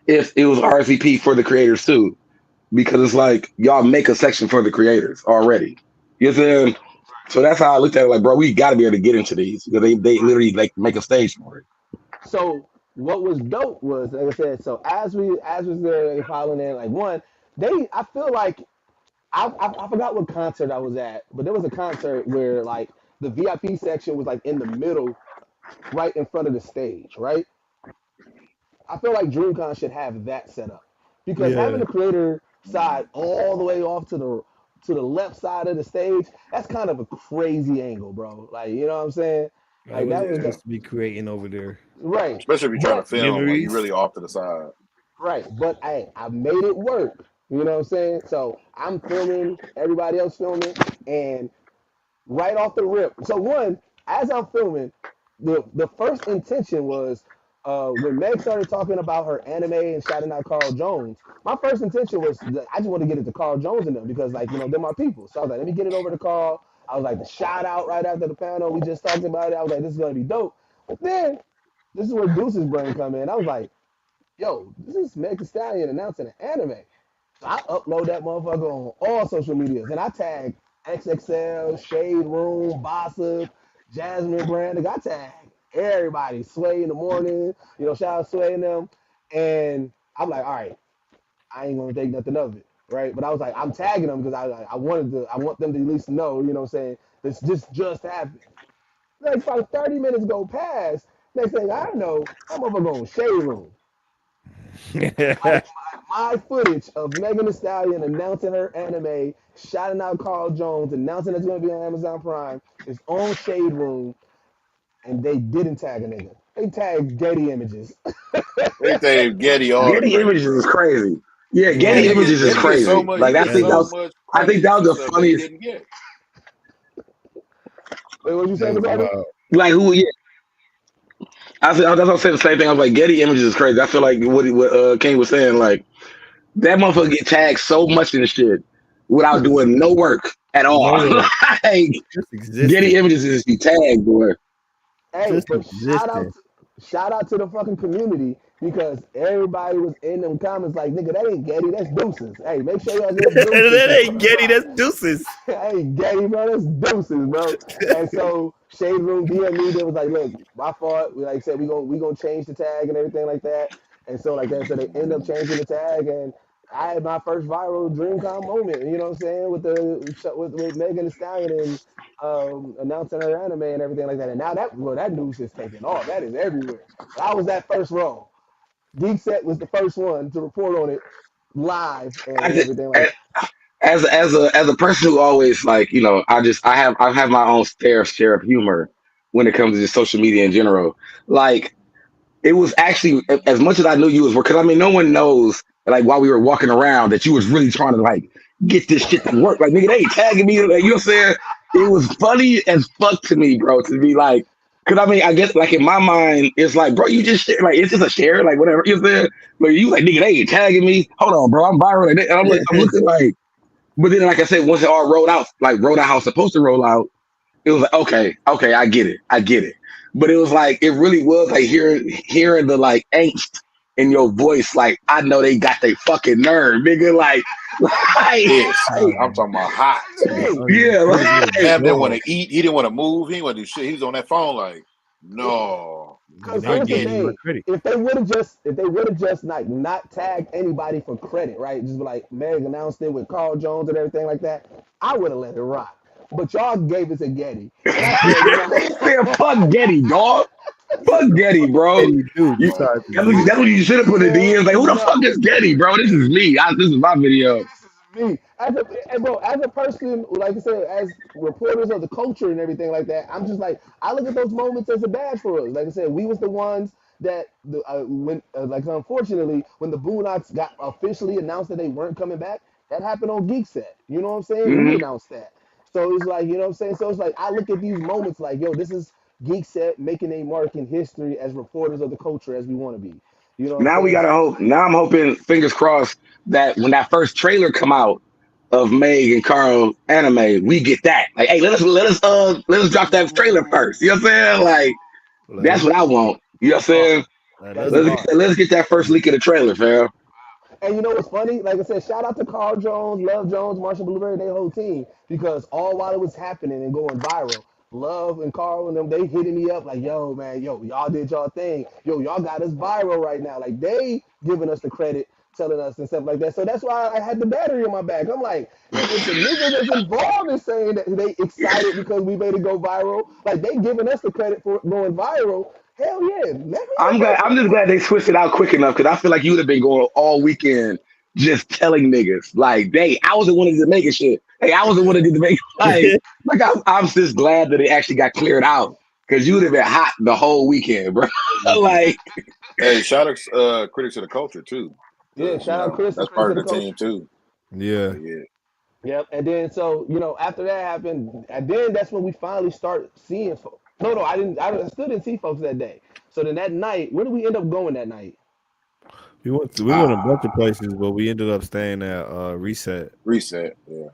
if it was RSVP for the creators too because it's like y'all make a section for the creators already. You know what I'm saying? So that's how I looked at it. Like, bro, we got to be able to get into these because they literally like make a stage for it. So what was dope was, like I said, so as was there following in, like one, I feel like I forgot what concert I was at, but there was a concert where like the VIP section was like in the middle, right in front of the stage, right? I feel like DreamCon should have that set up because having Yeah. the creator side all the way off to the left side of the stage, that's kind of a crazy angle, bro. Like, you know what I'm saying? Like Like we're that was supposed to be creating over there right. Especially if you're trying to But film, like you memories. really off to the side. right, but I made it work. You know what I'm saying? So I'm filming, everybody else filming, and right off the rip. So one, as I'm filming, the first intention was when Meg started talking about her anime and shouting out Carl Jones. My first intention was that I just want to get it to Carl Jones and them because like they're my people. So I was like, let me get it over to Carl. I was like the shout out right after the panel. We just talked about it. I was like, this is gonna be dope. But then this is where Deuce's brain come in. I was like, yo, this is Meg Thee Stallion announcing an anime. So I upload that motherfucker on all social medias and I tag XXL, Shade Room, Bossip, Jasmine Brand. Like, I tag everybody, Sway in the morning, shout out Sway and them. And I'm like, all right, I ain't gonna take nothing of it, right? But I was like, I'm tagging them because I want them to at least know, you know what I'm saying? This just happened. Like about 30 minutes go past. Next thing I know, I'm over going Shade Room. My, my footage of Megan Thee Stallion announcing her anime, shouting out Carl Jones, announcing it's going to be on Amazon Prime, is on Shade Room, and they didn't tag a nigga. They tagged Getty Images. They gave Getty all the Getty credit. Images is crazy. Yeah, Yeah, Getty Yeah. Images is Getty gets so crazy. much. Like He I gets think That that is. so was, much I think credit that for was the stuff that he funniest. didn't get. Wait, what you That saying, is brother? wild. Like who? Yeah, that's what I'm saying. The same thing. I was like, Getty Images is crazy. I feel like what King was saying. Like that motherfucker get tagged so much in the shit without doing no work at all. No work. Like Just Getty existing. Images is be tagged, boy. Hey, Just but existing. shout out to the fucking community because everybody was in them comments like, nigga, that ain't Getty, that's Deuces. Hey, make sure y'all give Deuces That some ain't Getty. subscribe. That's deuces. Hey, Getty, bro, that's Deuces, bro. And so Shade Room DM me, they was like, look, my fault. We like I said, we gonna change the tag and everything like that. And so like that, so they end up changing the tag and I had my first viral DreamCon moment, you know what I'm saying, with Megan Thee Stallion and announcing her anime and everything like that. And now that news is taking off. That is everywhere. But I was that first row. Geekset was the first one to report on it live I and just, everything like as a person who always like I have my own fair share of humor when it comes to just social media in general. Like it was actually as much as I knew you was because I mean no one knows like while we were walking around that you was really trying to like get this shit to work. Like nigga, they ain't tagging me. Like, you know what I'm saying? It was funny as fuck to me, bro, to be like. Cause I mean, I guess like in my mind, it's like, bro, you just share, like it's just a share, like whatever. You know what I'm saying? Like you like, nigga, they ain't tagging me. Hold on, bro, I'm viral. And I'm looking like, but then, like I said, once it all rolled out, like rolled out how it's supposed to roll out, it was like, okay, I get it. But it was like, it really was like hearing the like angst in your voice. Like, I know they got their fucking nerve, nigga. Pissed. Oh, I'm talking about hot. that. Hey, Yeah, ready to get Damn, didn't want gone. to eat. He didn't want to move. He didn't want to do shit. He was on that phone like, no, because Not not here's the giving me my thing: Getty. credit. if they would have just like not tagged anybody for credit, right? Just be like Meg announced it with Carl Jones and everything like that, I would have let it rock. But y'all gave it to Getty, and I said, you know, man, fuck Getty, dog. Fuck Getty, bro. Eddie do You, besides the that's music. what you should have put in the DMs. Like, who the fuck No. is Getty, bro? This is me. This is my video. This is me. As a person, like I said, as reporters of the culture and everything like that, I'm just like, I look at those moments as a badge for us. Like I said, we was the ones that like unfortunately, when the Boondocks got officially announced that they weren't coming back, that happened on Geekset. You know what I'm saying? We Hmm. announced that. So it's like, you know what I'm saying? So it's like I look at these moments like, yo, this is Geekset making a mark in history as reporters of the culture as we want to be. You know what I'm Now we saying? gotta hope. Now I'm hoping, fingers crossed, that when that first trailer come out of Meg and Carl anime, we get that. Like, hey, let us drop that trailer first. You know what I'm saying? Like, Let that's us what I want. You know what I'm That's hard. saying? let That us is Let's hard. get let's get that first leak of the trailer, fam. And you know what's funny? Like I said, shout out to Carl Jones, Love Jones, Marshall Blueberry, their whole team. Because all while it was happening and going viral, Love and Carl and them, they hitting me up like, yo, man, yo, y'all did y'all thing. Yo, y'all got us viral right now. Like they giving us the credit, telling us and stuff like that. So that's why I had the battery in my back. I'm like, if the niggas that's involved is saying that they excited because we made it go viral, like they giving us the credit for going viral. Hell yeah, let me I'm get glad. that I'm just credit. glad they switched it out quick enough because I feel like you would have been going all weekend just telling niggas like, "Hey, I was the one that did the making shit. Hey, I was the one that did the make." I'm just glad that it actually got cleared out because you would have been hot the whole weekend, bro. like, Hey, shout out critics of the culture too, Yeah, because shout out Chris and that's Chris part of of the the culture. team too. yeah. But yeah, Yep. And then so after that happened, and then that's when we finally started seeing folks. No, I didn't. I still didn't see folks that day. So then that night, where did we end up going that night? We went a bunch of ah, places, but we ended up staying at Reset. reset. Yeah.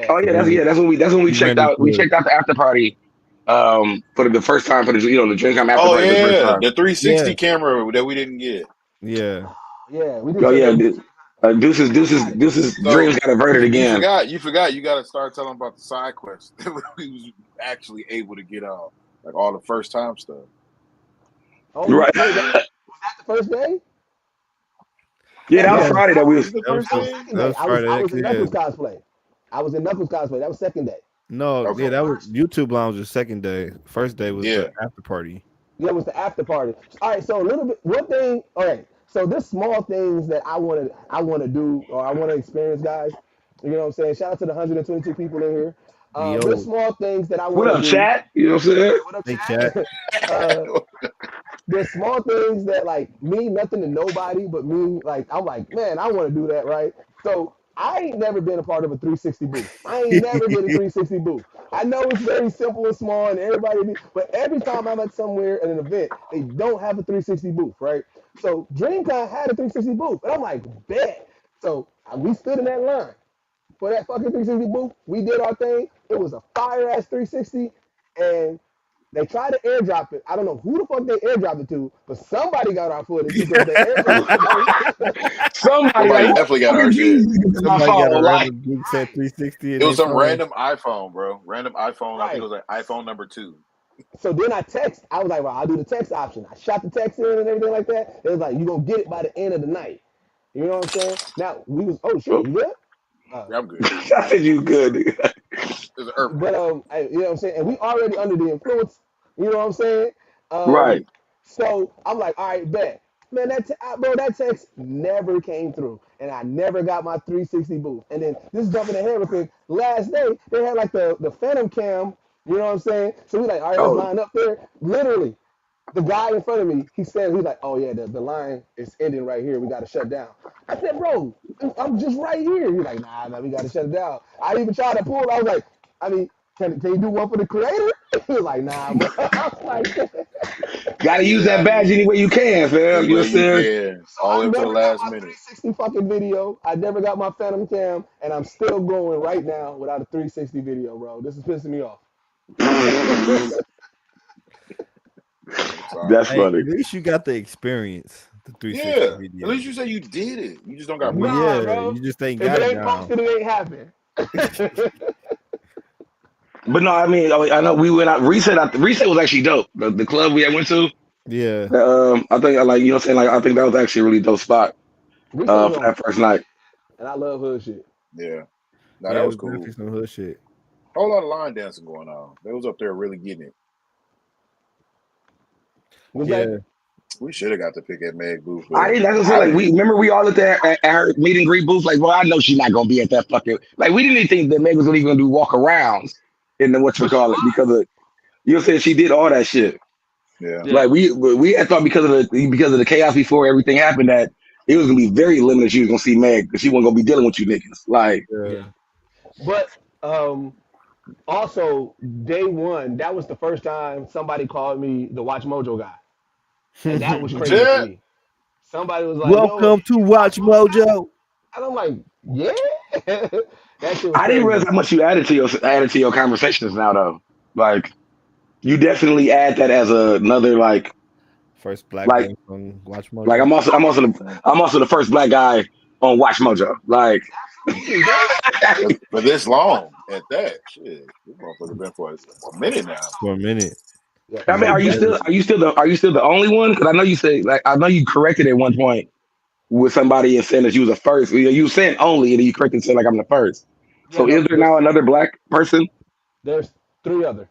oh Reset. yeah, 'Cause that's when we we ran checked out. We into checked out the after party for the first time for the drink time after Oh party for the first yeah, time. the 360 yeah, camera that we didn't get. yeah. Yeah, we did Oh check yeah, out. Deuces So dreams got averted you again. forgot. You forgot. You got to start telling about the side quests that we was actually able to get on, like all the first time stuff. Oh, Right. wait, was that the first day? Yeah, That that was Yeah, no, Friday that we Was was. the that was first that was the day? second that day. was I Friday. was in Yeah. Knuckles cosplay. I was in Knuckles cosplay. That was second day. No, Okay. yeah, So that was first, YouTube Lounge the second day. First day was the Yeah. after party. yeah, it was the after party. All right, so a little bit. One thing. All right, so this small things that I want to do or I want to experience, guys. You know what I'm saying? Shout out to the 122 people in here. There's Yo, small things that I What want to up, do. chat? You know what I'm saying? What up, hey chat. chat? uh, there's small things that like mean nothing to nobody but me. Like I'm like, man, I want to do that, right? So I ain't never been a part of a 360 booth. I ain't never been a 360 booth. I know it's very simple and small, and everybody, but every time I'm at somewhere at an event, they don't have a 360 booth, right? So DreamCon had a 360 booth, and I'm like, bet. So we stood in that line for that fucking 360 booth. We did our thing. It was a fire ass 360, and they tried to airdrop it. I don't know who the fuck they airdropped it to, but somebody got our footage because they airdropped it. Somebody like Somebody who the definitely got fuck our is shit. these niggas in my Somebody got a phone? Like, random Geek Set 360 in It was their some phone. random iPhone, bro. Random iPhone. I think it Right. was like iPhone number 2. So then I text. I was like, well, I'll do the text option. I shot the text in and everything like that. It was like, you gonna get it by the end of the night. You know what I'm saying? Now we was, oh shit, oh, you good? Uh, Yeah, I'm good. I said you good. Nigga. There's an but earthquake. you know what I'm saying? And we already under the influence. You know what I'm saying? Um, Right. so I'm like, all right, bet. Man, bro, that text never came through, and I never got my 360 booth. And then this is jumping ahead real quick. Last day they had like the Phantom Cam. You know what I'm saying? So we like, all right, let's Oh, line up there. Literally, the guy in front of me, he's like, oh yeah, the line is ending right here. We got to shut down. I said, bro, I'm just right here. He's like, nah, we got to shut it down. I even tried to pull. I was like, I mean, can you do one for the creator? He was like, nah, bro. I was like, gotta Get use it that out of badge here. any way you can, fam. Any You know way what I'm you saying? can. so All the I way up to the never got last my minute. 360 fucking video. I never got my Phantom Cam, and I'm still going right now without a 360 video, bro. This is pissing me off. It's all That's good. Hey, funny. at least you got the experience, the 360 Yeah. At video. least you say you did it. You just don't got Well, proof. Nah, yeah, bro. you just ain't If got it it ain't down. posted, it ain't happened. But no, I mean, I know we went out. Reset was actually dope. The club we had went to. Yeah, I think I like you know what I'm saying. Like I think that was actually a really dope spot. Reset was For on that some first hood night. shit, and I love hood shit. Yeah. No, yeah, that it was was definitely cool. some hood shit. Whole lot of line dancing going on. They was up there really getting it. What's Yeah. that? We should have got to pick at Meg booth, I but didn't. That's what I'm saying. I Like we didn't. remember we all looked at her meet and greet booth. Like, well, I know she's not gonna be at that fucking. Like, we didn't even think that Meg was gonna even do walk arounds in the But she whatchamacallit because was. of you know saying she did all that shit. Yeah. Yeah. Like we had thought because of the chaos before everything happened that it was gonna be very limited. She was gonna see Meg because she wasn't gonna be dealing with you niggas. Like, Yeah. Yeah. But also day one, that was the first time somebody called me the Watch Mojo guy, and that was crazy to Yeah. me. Somebody was like, "Yo, Welcome to you Watch Watch Mojo guy?" Mojo. And I'm like, "Yeah." That shit was I didn't realize crazy. how much you added to your conversations now though. Like, you definitely add that as another First black like voice on Watch like Mojo. I'm also the first black guy on Watch Mojo. Like. Absolutely, bro. For this long at that. Shit. This motherfucker been for a minute now. For a minute. Yeah. I mean, So day are you still the only one? Because I know you say like I know you corrected at one point with somebody and saying that you was the first. You said only, and then you corrected and said like I'm the first. Yeah, So no, is there now another black person? there's three other.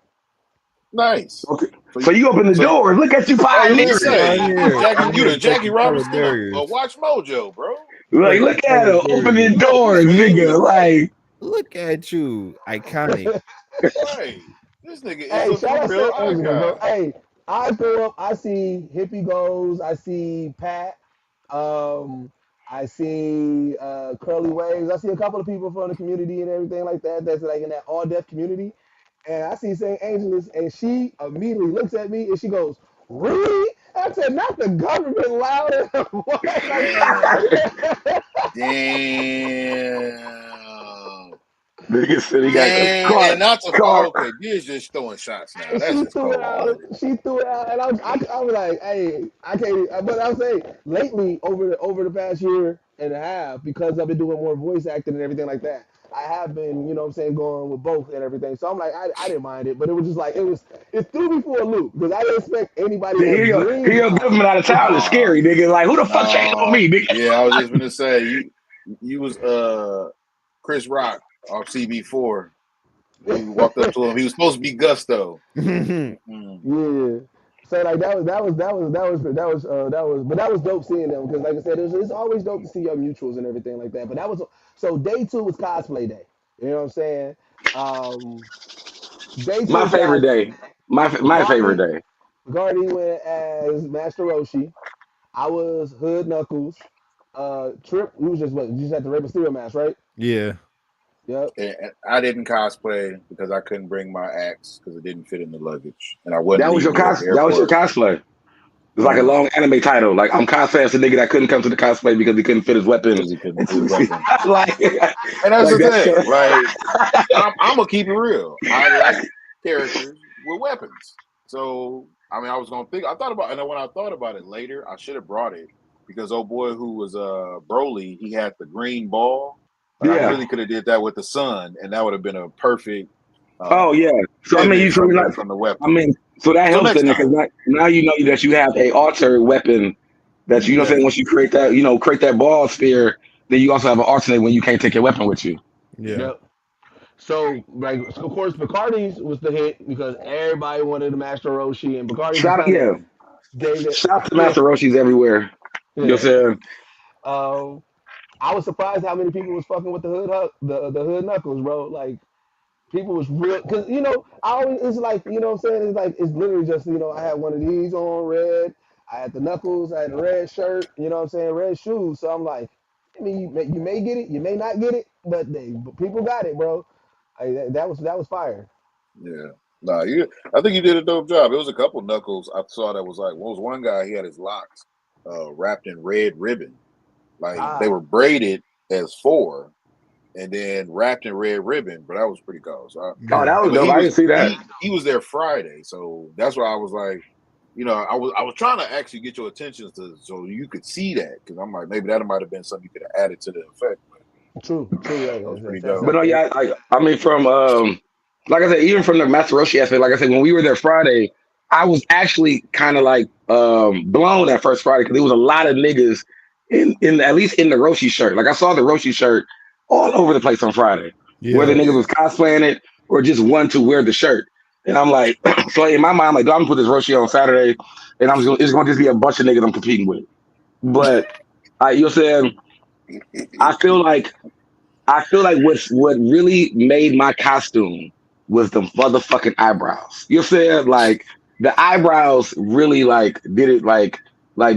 Nice. Okay. So So you open the so door. Look at you I was gonna pioneering. say Pioneer. You the Pioneer Jackie breaking Robinson of barriers. Watch Mojo, bro. Like Breaking look at him barriers. opening Right, doors, man. nigga. Like Look at you. Iconic. Right. This nigga is Hey, a shout for out real St. Angela, bro. icon. Hey, I go up, I see Hippie Goes, I see Pat, um, I see Curly Waves, I see a couple of people from the community and everything like that. That's like in that all deaf community, and I see St. Angeles, and she immediately looks at me and she goes, "Really?" I said, "Not the government louder." Damn. Damn. nigga said he got Damn. caught And not to caught. okay, Diz just throwing shots now. And That's she just threw it cold out. blooded. She threw it out, and I was like, "Hey, I can't." But I'm saying lately, over the past year and a half, because I've been doing more voice acting and everything like that, I have been, what I'm saying, going with both and everything. So I'm like, I didn't mind it, but it was just like it threw me for a loop because I didn't expect anybody Yeah, as hear green your eyed government out of to town come. is No. scary, nigga. Like who the fuck changed on No. me, nigga? Yeah, I was just gonna say you was Chris Rock off CB4. You walked up to him. He was supposed to be Gusto. Yeah. Mm. Yeah. So like but that was dope seeing them because like I said, it's always dope to see your mutuals and everything like that. But that was so day two was cosplay day. You know what I'm saying? Um, Day two My was favorite cosplay day. day. My favorite day. Bacardi went as Master Roshi. I was Hood Knuckles. Trip, we was you just had the Rey Mysterio mask, right? Yeah. Yep. And I didn't cosplay because I couldn't bring my axe because it didn't fit in the luggage, and I wasn't That was your leaving it at the that was your airport. cosplay. It's like a Uh, long anime title. Like I'm cosplaying as a nigga that couldn't come to the cosplay because he couldn't fit his weapon. because he couldn't fit his weapon. like, And that's like the that's thing. Like I'm gonna keep it real. I like characters with weapons. So I mean, I was gonna think. I thought about, and then when I thought about it later, I should have brought it because old boy who was Broly, he had the green ball. Like I yeah. really could have did that with the sun, and that would have been a perfect Oh uh, yeah. So I mean, pivot you so from not. the I weapon. mean, so that So helps next then because time, now you know that you have a alter weapon that you know what I'm saying yeah, once you create that create that ball sphere, then you also have an alternate when you can't take your weapon with you. Yeah. Yep. So, like, so of course, Bacardi's was the hit because everybody wanted the Master Roshi, and Bacardi just Shout out, kind of yeah. gave it. Shout out to Master Roshi's everywhere. You know what Yeah. I'm saying? Um, I was surprised how many people was fucking with the Hood Knuckles, bro. Like, people was real because I always it's like what I'm saying it's like it's literally just I had one of these on red, I had the knuckles, I had the red shirt, what I'm saying, red shoes. So I'm like, I mean, you may get it, you may not get it, but people got it, bro. Like, that was fire. yeah. Nah, I think you did a dope job. It was a couple knuckles I saw that was like. What was one guy? He had his locks wrapped in red ribbon, like they Ah, were braided as four, and then wrapped in red ribbon. But that was pretty cool. So, Oh, Yeah. that was but dope. I didn't see that. he was there Friday, so that's why I was like, I was trying to actually get your attention so you could see that because I'm like maybe that might have been something you could have added to the effect. But true, that was yeah, pretty that's dope. But no, something. yeah, I mean, from like I said, even from the Master Roshi aspect, like I said, when we were there Friday, I was actually kind of like blown that first Friday because there was a lot of niggas in at least in the Roshi shirt. Like I saw the Roshi shirt all over the place on Friday, whether Yeah. niggas Yeah, was cosplaying it or just wanted to wear the shirt. And I'm like, so in my mind, I'm like, I'm gonna put this Roshi on Saturday, and it's gonna just be a bunch of niggas I'm competing with. But you're saying I feel like I feel like what really made my costume was the motherfucking eyebrows. You know what I'm saying? Like the eyebrows really like did it like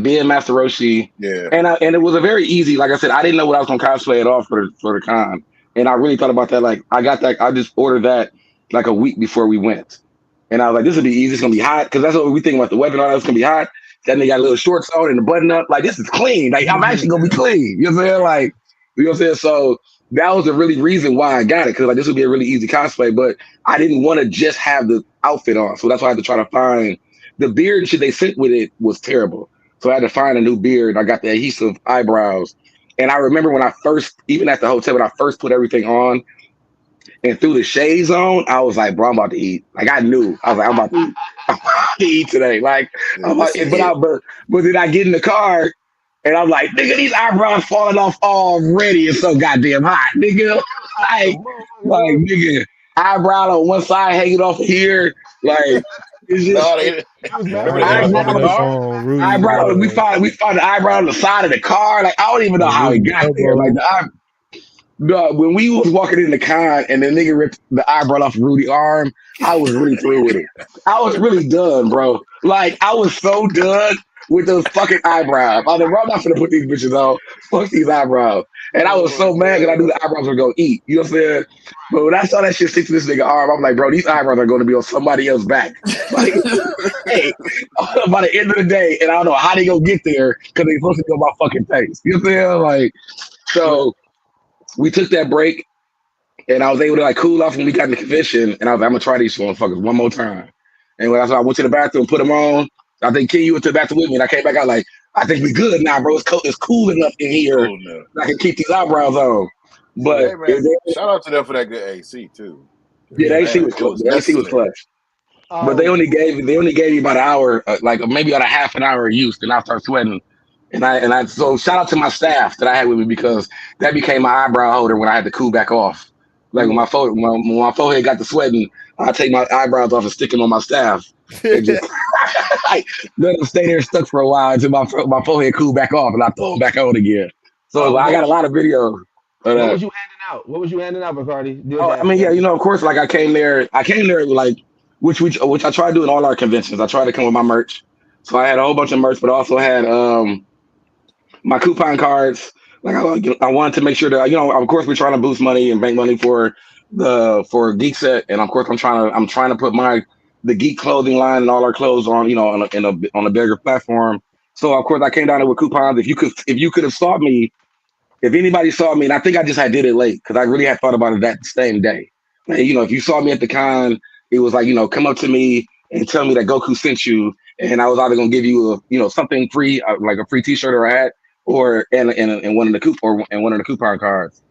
being Master Roshi. Yeah. And it was a very easy, like I said, I didn't know what I was gonna cosplay at all for the con. And I really thought about that. Like I got that I just ordered that like a week before we went. And I was like, this will be easy, it's gonna be hot, because that's what we think about the weapon, all that's gonna be hot. Then they got little shorts on and the button up. Like this is clean. Like I'm actually gonna be Yeah. clean. You know what I'm saying? Like you know what I'm saying? So that was the really reason why I got it, because like this would be a really easy cosplay. But I didn't want to just have the outfit on, so that's why I had to try to find the beard and shit they sent with it was terrible. So I had to find a new beard. I got the adhesive eyebrows, and I remember when I first, even at the hotel, when I first put everything on and threw the shades on, I was like, bro, I'm about to eat. Like I knew, I was like, I'm about to eat. I'm about to eat today. Like, Yeah, I'm like, this is but it. but then I get in the car and I'm like, nigga, these eyebrows falling off already. It's so goddamn hot, nigga. like a like, motherfucker, like dude. nigga, eyebrow on one side hanging off here. Like, it's just No, like they You was Yeah, mad I remember when they you remember got got you that in the pulling shit, up car. bro? on Rudy eyebrow. We found the eyebrow on the side of the car. Like, I don't even know on how it Rudy got there. Like elbow. when we was walking in the con and the nigga ripped the eyebrow off Rudy's arm, I was really through with it. I was really done, bro. Like I was so done with those fucking eyebrows. I was like, bro, I'm not gonna put these bitches on. Fuck these eyebrows. And I was Oh my so mad because I knew god. the eyebrows were gonna eat. You know what I'm saying? But when I saw that shit stick to this nigga arm, I'm like, bro, these eyebrows are gonna be on somebody else's back. By the end of the day, by the end of the day, and I don't know how they gonna get there because they supposed to be on my fucking face. You know what I'm saying? Like, Yeah. so we took that break and I was able to like cool off when we got in the convention. And I was like, I'm gonna try these motherfuckers one more time. And when I went to the bathroom, put them on. I think Ken, you went to the bathroom with me, and I came back out like, I think we good now, bro. It's cool enough in here Cool enough. that I can keep these eyebrows on. Yeah. But Hey man, shout out to them for that good AC too. yeah, the Yeah. AC Man, was it was the AC was necessary. clutch. But Um. they only gave you about an hour, like maybe about a half an hour of use, then I start sweating. And I so shout out to my staff that I had with me, because that became my eyebrow holder when I had to cool back off. Like when Yeah. my forehead got to sweating, I take my eyebrows off and stick them on my staff and just like let them stay there stuck for a while until my forehead cool back off and I throw them back on again. So Oh, like, I got a lot of video of what that. was you handing out? What was you handing out, Bacardi? Did Oh, I that mean, yeah, that of course, like I came there like which I try to do in all our conventions. I try to come with my merch. So I had a whole bunch of merch, but also had my coupon cards. Like I wanted to make sure that of course we're trying to boost money and bank money for Geekset, and of course I'm trying to put the geek clothing line and all our clothes on on a bigger platform. So of course I came down there with coupons. If you could have saw me, if anybody saw me, and I think I just had did it late because I really had thought about it that same day. Like, if you saw me at the con, it was like, come up to me and tell me that Goku sent you, and I was either gonna give you something free, like a free T-shirt or a hat, or and one of the one of the coupon cards.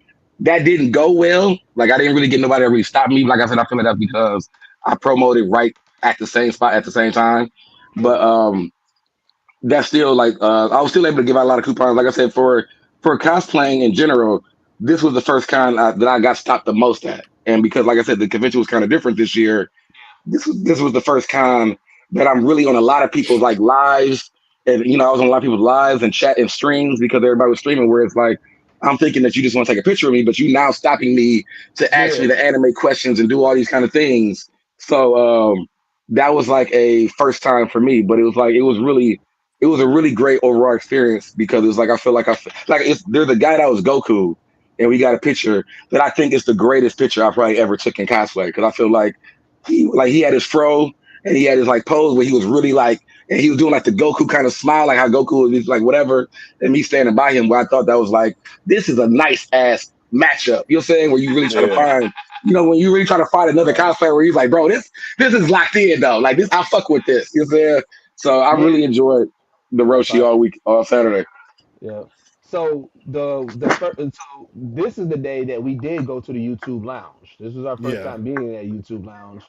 That didn't go well. Like I didn't really get nobody to really stop me. Like I said, I feel like that's because I promoted right at the same spot at the same time. But that's still like I was still able to give out a lot of coupons. Like I said, for cosplaying in general, this was the first con that I got stopped the most at. And because, like I said, the convention was kind of different this year, this was the first con that I'm really on a lot of people's like lives, and I was on a lot of people's lives and chat and streams because everybody was streaming. Where it's like I'm thinking that you just want to take a picture of me, but you now stopping me to ask yeah. me the anime questions and do all these kind of things. So that was like a first time for me, but it was a really great overall experience because it was like I feel like there's a guy that was Goku, and we got a picture that I think is the greatest picture I probably ever took in cosplay because I feel he had his fro and he had his like pose where he was really like, and he was doing like the Goku kind of smile, like how Goku would be like whatever, and me standing by him, where I thought that was like, this is a nice ass matchup. You know what I'm saying? Where you really try to Yeah. find, when you really try to find another Right. cosplayer where he's like, bro, this is locked in though. Like this, I fuck with this. You know what I'm saying? So I Yeah. really enjoyed the Roshi Right. all week, all Saturday. Yeah. So the first, so this is the day that we did go to the YouTube Lounge. This was our first Yeah. time being at YouTube Lounge.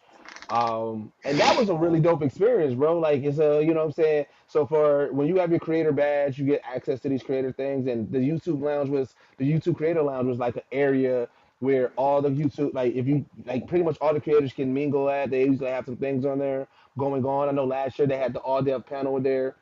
And that was a really dope experience, bro. Like it's a, you know what I'm saying? So for when you have your creator badge, you get access to these creator things, and the YouTube Creator Lounge was like an area where all the YouTube, like if you like, pretty much all the creators can mingle at. They usually have some things on there going on. I know last year they had the all dev panel there.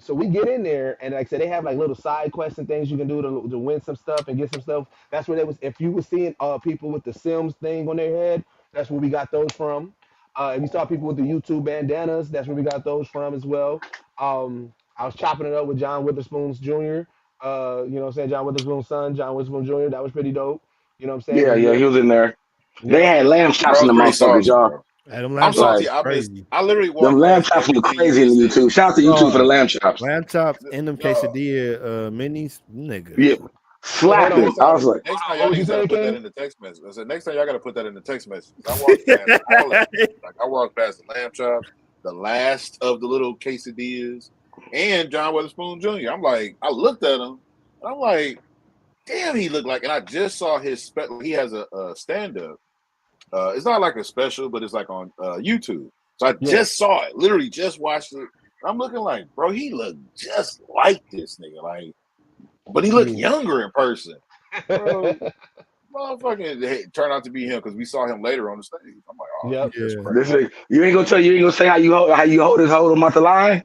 So we get in there, and like I said, they have like little side quests and things you can do to win some stuff and get some stuff. That's where they was. If you were seeing people with the Sims thing on their head, that's where we got those from. If you saw people with the YouTube bandanas, that's where we got those from as well. I was chopping it up with John Witherspoon's Jr. You know what I'm saying? John Witherspoon's son, John Witherspoon Jr. That was pretty dope. You know what I'm saying? Yeah, We yeah, met. he was in there. They Yep. had lamb chops Bro, in the it's pretty motherfuckers, saucy, y'all. bro. Hey, them lamb I'm chops salty. was I missed. crazy. I literally Them walked lamb past chops were everything you crazy in just the said. YouTube. Shout out to YouTube for the Dog, lamb chops. lamb chops in them Dog. quesadilla minis, nigga. Yeah, Wait, hold on. slapping. Next I time, was like, next time What y'all was you niggas got to saying, put that King? in the text message. I said next time y'all got to put that in the text message. I walked past all that. Like I walked past the lamb chops, the last of the little quesadillas, and John Witherspoon Jr. I'm like, I looked at him, and I'm like, damn, he looked like. And I just saw his he has a stand up. It's not like a special, but it's like on YouTube. So I Yeah. just saw it, literally just watched it. I'm looking like, bro, he looked just like this nigga, like, but he looked Yeah. younger in person, bro. Motherfucking turned out to be him because we saw him later on the stage. I'm like, oh, Yep. that's Yeah. crazy. this is, you ain't gonna say how you hold his hold him out the line.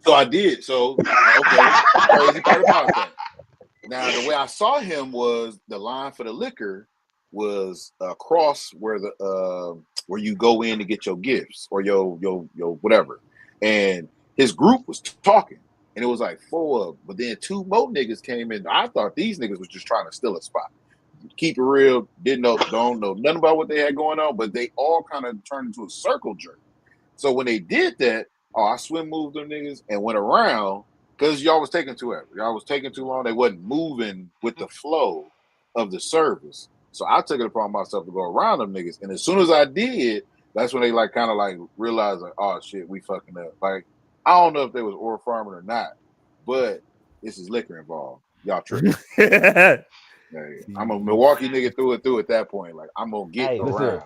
So I did. So okay, crazy part about that. Now the way I saw him was the line for the liquor was across where the where you go in to get your gifts or your whatever, and his group was talking, and it was like four of them. But then two more niggas came in. I thought these niggas was just trying to steal a spot. Keep it real. Don't know nothing about what they had going on, but they all kind of turned into a circle jerk. So when they did that, I swim moved them niggas and went around because y'all was taking too ever. Y'all was taking too long. They wasn't moving with the flow of the service. So I took it upon myself to go around them niggas. And as soon as I did, that's when they like kind of like realized like, oh shit, we fucking up. Like I don't know if they was oil farming or not, but this is liquor involved. Y'all tripping. Hey, I'm a Milwaukee nigga through and through at that point. Like I'm gonna get Hey, listen. around.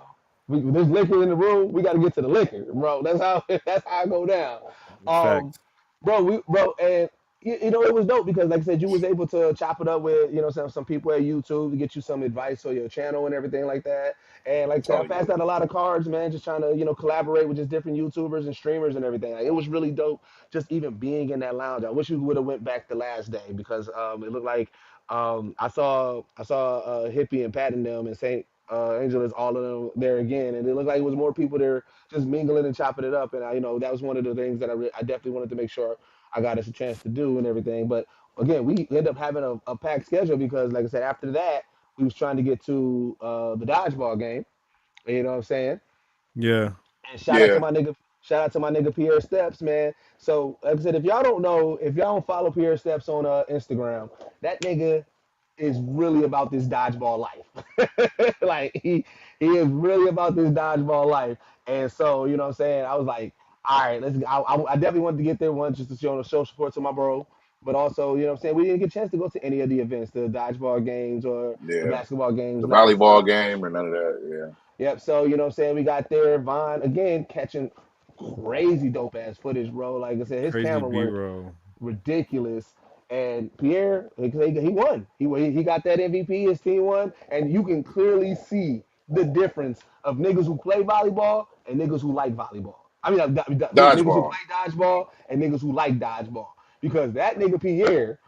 There's liquor in the room. We got to get to the liquor, bro. That's how. That's how I go down. Um, Facts. bro, and you know it was dope because, like I said, you was able to chop it up with some people at YouTube to get you some advice for your channel and everything like that. And like I said, I Oh yeah. passed out a lot of cards, man, just trying to collaborate with just different YouTubers and streamers and everything. Like, it was really dope, just even being in that lounge. I wish we would have went back the last day because it looked like I saw Hippie and Pat and them and Saint Angeles, all of them there again, and it looked like it was more people there just mingling and chopping it up. And that was one of the things that I definitely wanted to make sure I got us a chance to do and everything. But again, we ended up having a packed schedule because, like I said, after that we was trying to get to the dodgeball game. You know what I'm saying? Yeah. And Yeah. shout out to my nigga Pierre Steps, man. So like I said, if y'all don't know, if y'all don't follow Pierre Steps on Instagram, that nigga is really about this dodgeball life. Like he is really about this dodgeball life. And so, you know what I'm saying? I was like, all right, let's I definitely wanted to get there once just to show support to my bro. But also, you know what I'm saying, we didn't get a chance to go to any of the events, the dodgeball games or the Yeah. basketball games, The nothing. So volleyball game or none of that. yep. So, you know what I'm saying? We got there. Vaughn, again, catching crazy dope ass footage, bro. Like I said, his Crazy camera B work, roll. ridiculous. And Pierre, he won. He got that MVP. His team won. And you can clearly see the difference of niggas who play volleyball and niggas who like volleyball. I mean, niggas who Dodgeball. play dodgeball and niggas who like dodgeball. Because that nigga Pierre,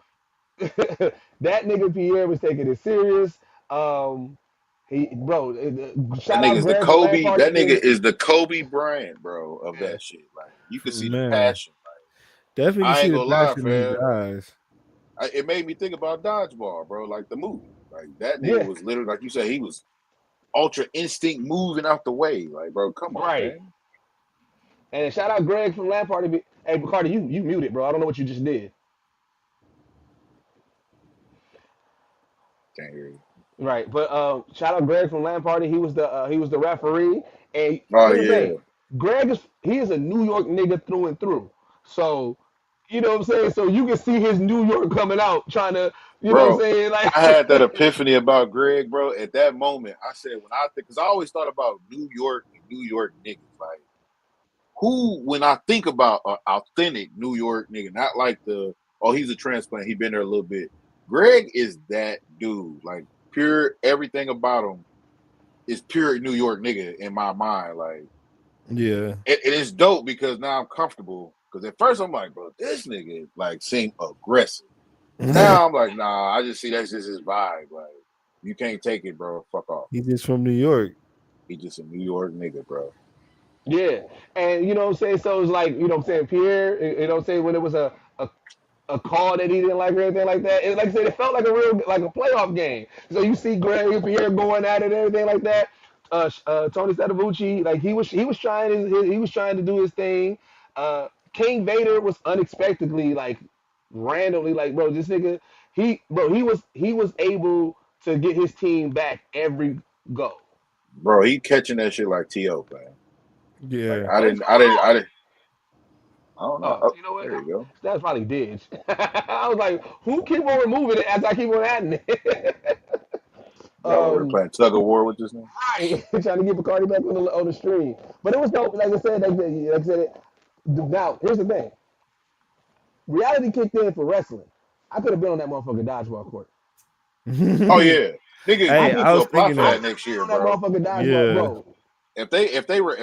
that nigga Pierre was taking it serious. Um, That shout nigga out is the Greg from Land Kobe. Party That nigga again. is the Kobe Bryant, bro, of Yeah, that shit. Like you can see the Man. passion. Definitely can I see ain't the gonna lie, passion in his fam. eyes. It made me think about dodgeball, bro. Like the movie. Like that nigga yeah, was literally like you said. He was ultra instinct moving out the way. Like, bro, come on, right. man. And shout out Greg from Land Party. Hey, Bacardi, you muted, bro. I don't know what you just did. Can't hear you. Right, but shout out Greg from Land Party. He was the referee. And Oh here's the yeah, thing, he is a New York nigga through and through. So you know what I'm saying. So you can see his New York coming out, trying to, you know what I'm bro. saying, I had that like. epiphany about Greg, bro. At that moment, I said when I think because I always thought about New York and New York niggas, like. Who, when I think about an authentic New York nigga, not like he's a transplant, he been there a little bit. Greg is that dude. Like pure everything about him is pure New York nigga in my mind. Like Yeah. it is dope because now I'm comfortable. Because at first I'm like, bro, this nigga like seem aggressive. Now I'm like, nah, I just see that's just his vibe. Like you can't take it, bro. Fuck off. He's just from New York. He just a New York nigga, bro. Yeah, and you know what I'm saying. So it's like you know what I'm saying. Pierre, you know what I'm saying. When it was a call that he didn't like or anything like that. Like I said, it felt like a real like a playoff game. So you see Greg Pierre going at it and everything like that. Tony Stadavucci, like he was trying to do his thing. King Vader was unexpectedly like randomly like bro this nigga he was able to get his team back every go. Bro, he catching that shit like T.O., man. Like Yeah. What's going on? I don't know. Oh, Oh, you know what? there you go. That's probably Didge. I was like, who keep on removing it as I keep on adding it? Y'all over there um, playing tug of war with this nigga? right, trying to get Bacardi back on the stream. But it was dope. Like I said, now here's the thing. Reality kicked in for wrestling. I could have been on that motherfucking dodgeball court. Oh yeah, nigga, I you Hey, could need I to was apply thinking for I that that. could have next been year, on that bro. motherfucking dodgeball, Yeah. bro. If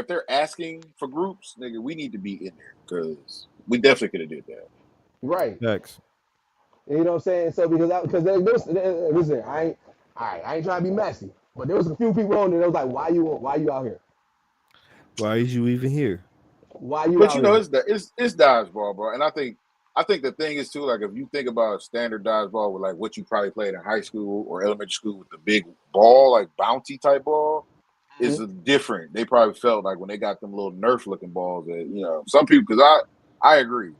they're asking for groups, nigga, we need to be in there because we definitely could have did that. Right. Facts. You know what I'm saying? So because listen, I ain't all right, I ain't trying to be messy, but there was a few people on there that was like, why you out here? Why is you even here? Why you But out you know, here? it's dodgeball, bro. And I think the thing is too, like if you think about standard dodgeball with like what you probably played in high school or elementary school with the big ball, like bouncy type ball, is Mhm. different. They probably felt like when they got them little Nerf looking balls that some people because I agree.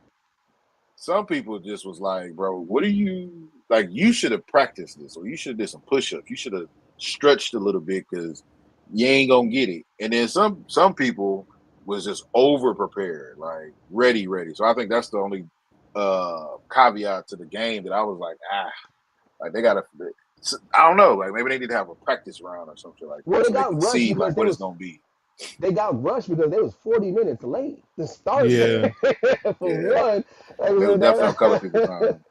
Some people just was like, bro, what are you like? You should have practiced this, or you should have did some push ups. You should have stretched a little bit because you ain't gonna get it. And then some people was just over prepared, like ready. So I think that's the only caveat to the game that I was like they gotta. I don't know, like maybe they need to have a practice round or something like Well, that they so they got can rushed see because like what it's gonna be. they got rushed because they was 40 minutes late to start. Yeah. For Yeah, one, like, I there was said, definitely a color people time.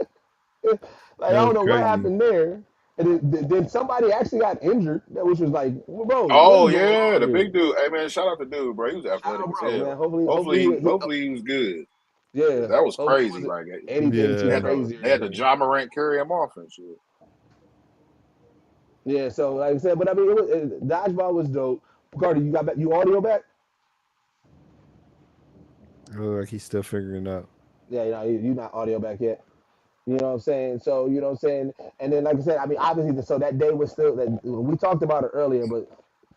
like I That was don't know what crazy. happened there. And then somebody actually got injured, which was like, well, bro, what Oh is going yeah, on the here? big dude. Hey man, shout out to dude, bro. He was Shout athletic out, as bro, man. hell. Hopefully, Hopefully he was good. yeah. That was Hopefully, it crazy. wasn't Like anything they too Yeah. had crazy or they had the anything. John Morant carry him off and shit. Yeah, so like I said, but I mean, dodgeball was dope. Cardi, you got back, you audio back? Oh, like he's still figuring it out. Yeah, you not audio back yet. You know what I'm saying? So you know what I'm saying. And then like I said, I mean, obviously, so that day was still that we talked about it earlier, but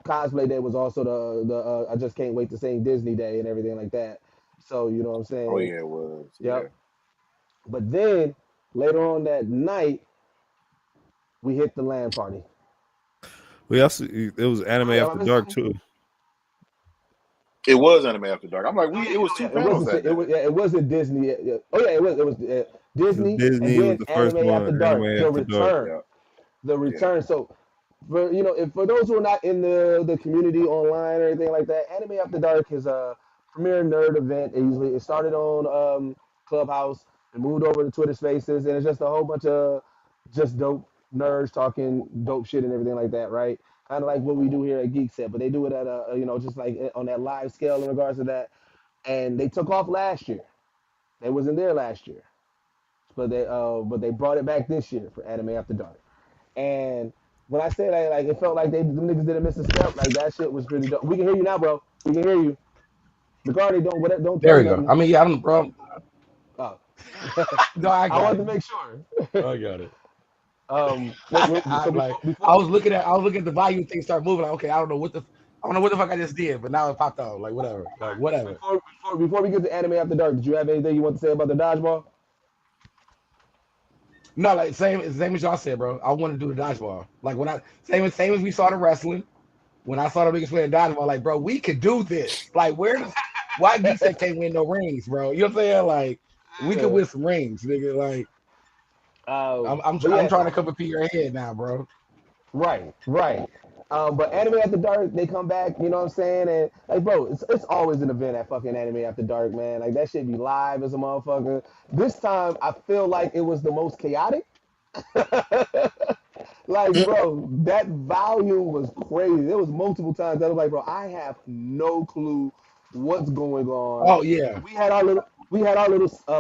cosplay day was also the I just can't wait to sing Disney day and everything like that. So you know what I'm Oh saying? yeah, it was. Yeah. Yep. But then later on that night, we hit the land party. We also it was anime Oh yeah, am I after missing dark something? too. It was Anime After Dark. I'm like, Oh it was yeah, two it was panels that it day. was yeah, it was a Disney. Oh yeah, it was The Disney and Disney was then the first Anime After one. Dark, Anime the after dark. return, Yeah, the yeah. return. So for if for those who are not in the community online or anything like that, Anime After Dark is a premier nerd event. It started on Clubhouse and moved over to Twitter Spaces, and it's just a whole bunch of just dope nerds talking dope shit and everything like that, right? Kind of like what we do here at Geekset, but they do it at just like on that live scale in regards to that. And they took off last year. They wasn't there last year, but they brought it back this year for Anime After Dark. And when I say that, like it felt like them niggas didn't miss a step. Like that shit was pretty dope. We can hear you now, bro. We can hear you. McCarty, don't There tell we go. nothing. I mean, yeah, I don't, bro. Oh, No, I I got wanted it. to make sure. I got it. So I'm like, before we I was looking at the volume thing start moving. Like, okay, I don't know what the fuck I just did, but now it popped out. Like whatever. before we get to Anime After Dark, did you have anything you want to say about the dodgeball? No, like same as y'all said, bro. I want to do the dodgeball. Like when I same as we saw the wrestling. When I saw the niggas playing dodgeball, like, bro, we could do this. Like, why Geekset can't win no rings, bro? You know what I'm saying? Like, we could Yeah. win some rings, nigga. Like, But I'm yeah, trying to so come up in your head now, bro. right. But Anime After Dark, they come back, you know what I'm saying? And like, bro, it's always an event at fucking Anime After Dark, man. Like that shit be live as a motherfucker. This time, I feel like it was the most chaotic. Like, bro, that volume was crazy. There was multiple times I was like, bro, I have no clue what's going on. Oh yeah. We had our little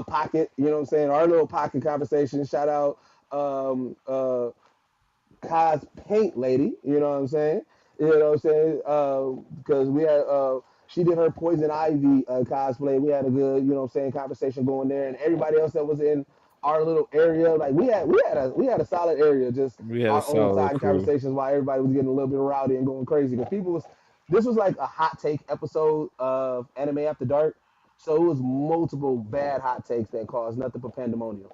pocket, you know what I'm saying? Our little pocket conversation. Shout out um uh Kai's paint lady, you know what I'm saying? You know what I'm saying? Because we had she did her Poison Ivy cosplay. We had a good, you know what I'm saying, conversation going there, and everybody else that was in our little area, like we had a solid area, just We had a our own solid side crew. conversations while everybody was getting a little bit rowdy and going crazy. Because people was this was like a hot take episode of Anime After Dark, so it was multiple bad hot takes that caused nothing but pandemonium.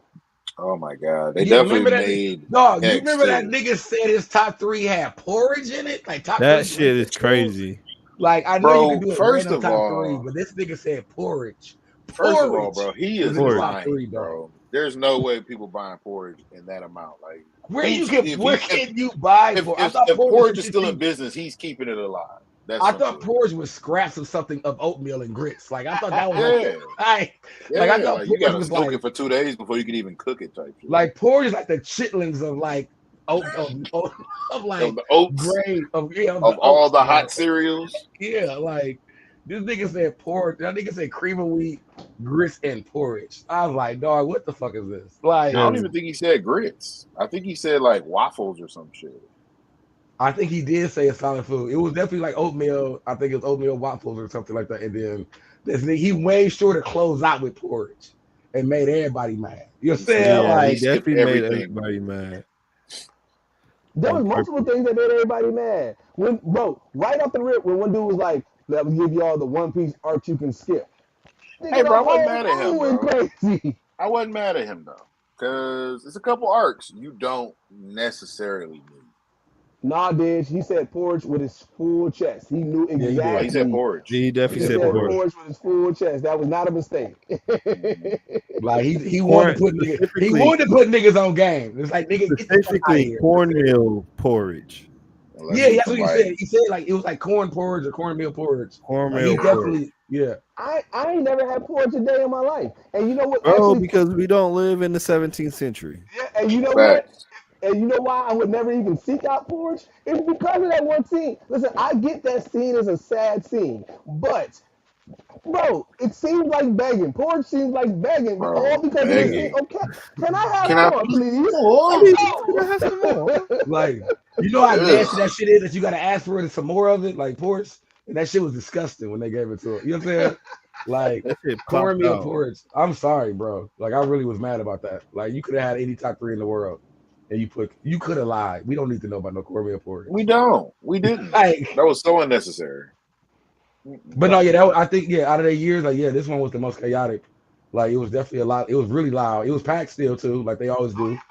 Oh my god, they Yeah, remember definitely that? made No, you Hex remember that too. nigga said his top three had porridge in it, like top three That shit drink is rituals. crazy. Like I know you can Bro, do a random top three, but this nigga said porridge. bro, Porridge he was is in the Porridge. top lying, three, dog. bro. There's no way people buying porridge in that amount. Like if Where he can you buy if porridge? I if, thought if porridge porridge was is just still in you. business, he's keeping it alive. That's I thought simply it. porridge was scraps of something of oatmeal and grits. Like I thought that was like Yeah, like I yeah. thought Like you porridge gotta was soak it for 2 days before you can even cook it, type shit. porridge is like the chitlins of like of Of like the oats, grain of of of the all oats, the bro. hot cereals. Yeah, like this nigga said porridge. That nigga said cream of wheat, grits, and porridge. I was like, dog, what the fuck is this? I Like, don't Yeah, even think he said grits. I think he said like waffles or some shit. I think he did say a solid food. It was definitely like oatmeal. I think it was oatmeal waffles or something like that. And then he made sure to close out with porridge and made everybody mad. You know what I'm He saying? said yeah, he he Like, skipped definitely made everything. everybody mad There on was multiple purpose. things that made everybody mad. When bro, right off the rip, when one dude was like, "Let me give y'all the One Piece arc you can skip," Hey, nigga, the bro, I wasn't whole mad at him, room went bro. crazy. I wasn't mad at him though, because it's a couple arcs you don't necessarily need. Nah, dude, he said porridge with his full chest. He knew yeah, he Oh, did. he said exactly. porridge. He Oh, he definitely He said said said porridge. porridge. porridge with his full chest. That was not a mistake. Mhm. Like he wanted to Corn put specifically niggas on game. It's like niggas get the fuck out of specifically here. cornmeal porridge. Unless Yeah, he that's what from he said. like, He said like it was like corn porridge or cornmeal porridge. Like he Cornmeal porridge. definitely, yeah. I ain't never had porridge a day in my life. And you know what? Bro, Actually, because we don't live in the 17th century. yeah, and you know what? facts. And you know why I would never even seek out porridge? It's because of that one scene. Listen, I get that scene is a sad scene, but bro, it seems like begging. Porridge seems like begging, but all Bro, because of this scene. begging. Okay, can I have Can I more, please please? I more? mean, can I have some more? No. Like, you know how nasty Ugh. that shit is that you gotta ask for it and some more of it, like porridge? And that shit was disgusting when they gave it to it. You know what I'm saying? Like That shit popped cornmeal out. porridge. I'm sorry, bro. Like I really was mad about that. Like you could have had any top three in the world and you could have lied. We don't need to know about no cornmeal We porridge. don't. We didn't. Like, That was so unnecessary. but no, yeah, I think yeah, out of the years, like yeah, this one was the most chaotic. Like it was definitely a lot. It was really loud. It was packed still too, like they always do,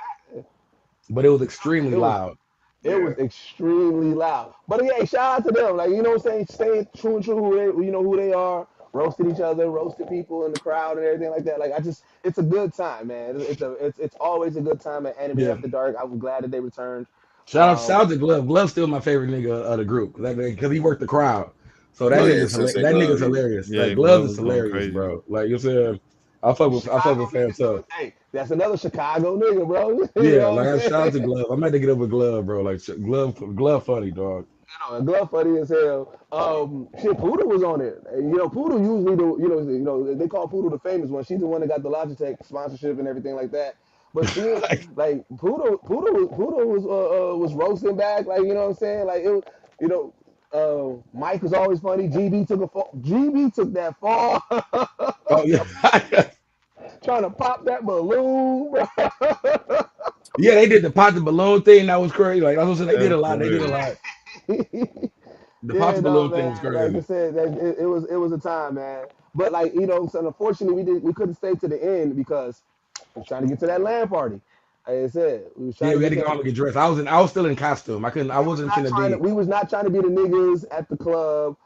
but it was extremely It was loud. it Yeah. was extremely loud. But yeah, shout out to them. Like you know what I'm saying, staying true and true who they you know who they are. Roasted each other, roasted people in the crowd and everything like that. Like I just, it's a good time, man. It's always a good time at Anime Yeah. After Dark. I was glad that they returned. Shout Um, out to Glove. Glove's still my favorite nigga of the group because he worked the crowd. So Oh that yeah, nigga's Sensei that nigga's Glove. hilarious. Yeah, Like Glove Glove is was going hilarious, crazy. bro. Like you said, I fuck Chicago with Fam niggas do tough. it. Hey, that's another Chicago nigga, bro. You Yeah, know like what I I'm shout out saying? to Glove. I'm about to get up with Glove, bro. Like Glove funny dog. And Glove funny as hell. Shit, Poodle was on it. And, you know, Poodle usually the they call Poodle the famous one. She's the one that got the Logitech sponsorship and everything like that. But seeing Like, like Poodle was roasting back, like you know what I'm saying. Like it, was, you know, Mike was always funny. GB took a fall. GB took that fall, oh yeah, trying to pop that balloon, bro. yeah. They did the pop the balloon thing. That was crazy. Like I was saying, they That did was a lot. They did a hilarious. lot. The pop Yeah, the no, balloon thing man. was Like I crazy. said, it was a time, man. But like you know, so unfortunately we couldn't stay to the end because we was trying to get to that land party. Like I said, we was trying Yeah, to we had get to to get that. home and get dressed. I was still in costume. I couldn't. I wasn't finna be. We was not trying to be the niggas at the club,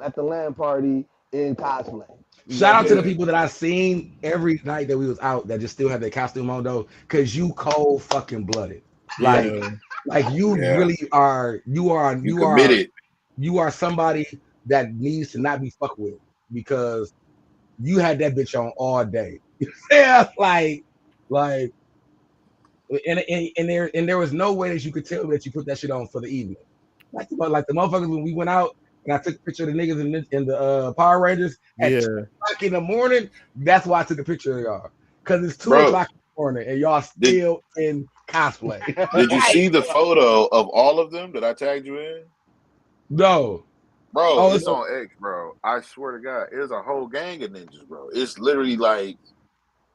at the land party in cosplay. Shout Like out to the Yeah. people that I seen every night that we was out that just still had their costume on though, cause you cold fucking blooded. Like, Yeah. like you Yeah. really are. You committed. You are somebody that needs to not be fucked with because you had that bitch on all day. Yeah, like, and there was no way that you could tell me that you put that shit on for the evening. Like the motherfuckers when we went out and I took a picture of the niggas in the Power Rangers at Yeah. 2 o'clock in the morning. That's why I took a picture of y'all because it's 2 o'clock Bro, in the morning and y'all did still in cosplay. did you Like, see the photo of all of them that I tagged you in? no. Bro, Oh, it's on X, bro. I swear to God, it's a whole gang of ninjas, bro. It's literally like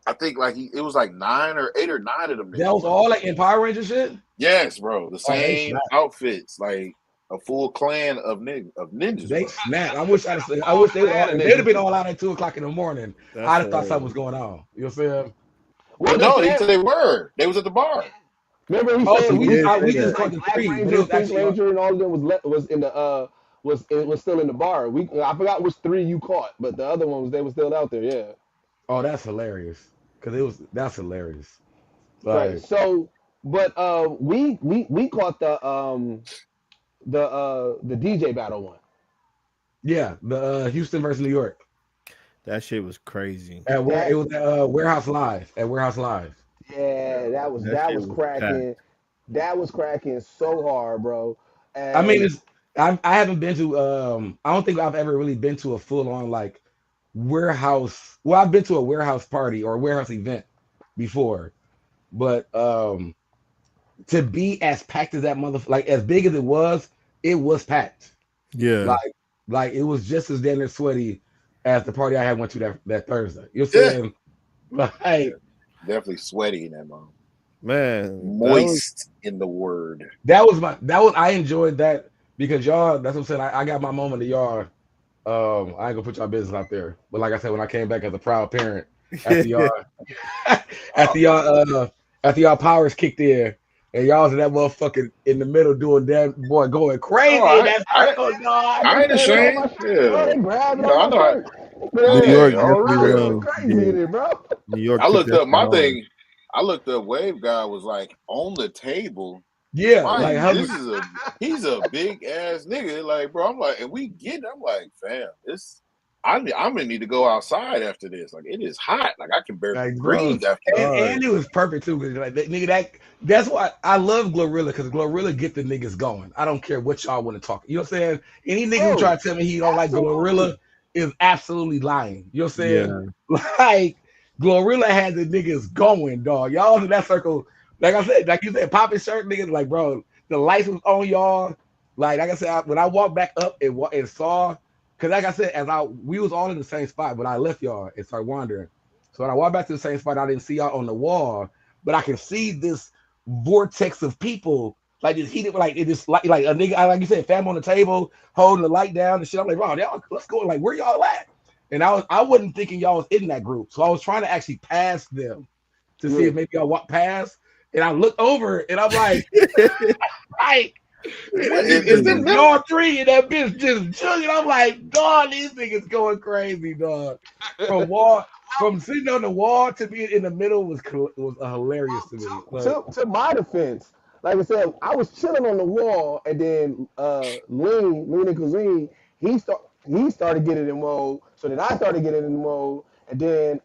I think like it was like 8 or 9 of them that niggas, was bro. all like in Power Ranger shit. Yes, bro. The Oh, they same snap. outfits, like a full clan of ninjas, They bro. snap. I All wish they would all. mad at If they'd have been niggas. all out at 2 o'clock in the morning, That's I'd have thought something was hilarious. going on. You know what I'm saying? Well, But they no, said. they were. They was at the bar. Remember, he Oh, said so He we did say we just that. caught like the Black three, but it Ranger, was Pink actually Ranger, and all of them was in the was still in the bar. I forgot which three you caught, but the other ones they were still out there. Yeah. oh, that's hilarious. Cause that's hilarious. Right. Like, So, but we caught the DJ battle one. yeah, the Houston versus New York That shit was crazy. at where it That was Warehouse Live at Warehouse Live. yeah, that was That that shit was was packed. cracking. That was cracking so hard, bro. I mean, And I haven't been to I don't think I've ever really been to a full on like warehouse. Well, I've been to a warehouse party or a warehouse event before, but to be as packed as that like as big as it was packed. Yeah. Like like it was just as damn near sweaty as the party I had went to that Thursday. You know what Yeah. I'm saying? Yeah. Like Definitely sweaty in that moment. Man, that was Moist in the word. that was I enjoyed that because y'all. That's what I'm saying. I got my moment of y'all. I ain't gonna put y'all business out there, but like I said, when I came back as a proud parent after y'all, Oh, after y'all, after y'all powers kicked in, and y'all was in that motherfucker in the middle doing that boy going oh crazy in that circle, I dog. I just ain't had it on my ashamed. shirt, bro. Yeah. They grabbed You it know, on I my know how, shirt. New Man, York yeah, definitely I was already. going won. crazy Yeah. in it, bro. New York I took looked that up shit my hard. thing. I looked up Wave Guy was like on the table. Yeah, Mind like you, how he's a big ass nigga. Like, bro, I'm like, and we get. I'm like, fam, I'm gonna need to go outside after this. Like, it is hot. Like, I can barely like bro, breathe after this. and it was perfect too. 'Cause, like that nigga, that's why I love Glorilla because Glorilla get the niggas going. I don't care what y'all want to talk. You know what I'm saying? Any nigga who Bro, try to tell me he don't like absolutely. Glorilla is absolutely lying. You know what I'm saying? Yeah. Like Glorilla had the niggas going, dog. Y'all was in that circle. Like I said, like you said, popping shirt niggas. Like bro, the lights was on y'all. Like I said, when I walked back up and saw, because like I said, we was all in the same spot, but I left y'all and started wandering. So when I walked back to the same spot, I didn't see y'all on the wall, but I can see this vortex of people like just heated, like it just like a nigga, like you said, fam on the table, holding the light down and shit. I'm like, bro, y'all, let's go. Like, where y'all at? And I wasn't thinking y'all was in that group, so I was trying to actually pass them to see Yeah. if maybe y'all walk past. And I look over and I'm like, What is it's this just them? y'all three and that bitch just chugging. I'm like, dog, these niggas going crazy, dog. From sitting on the wall to being in the middle was hilarious to me. Like, To my defense, like I said, I was chilling on the wall, and then Lean and Cuisine, he started getting in mode. So then I started getting in mode, and then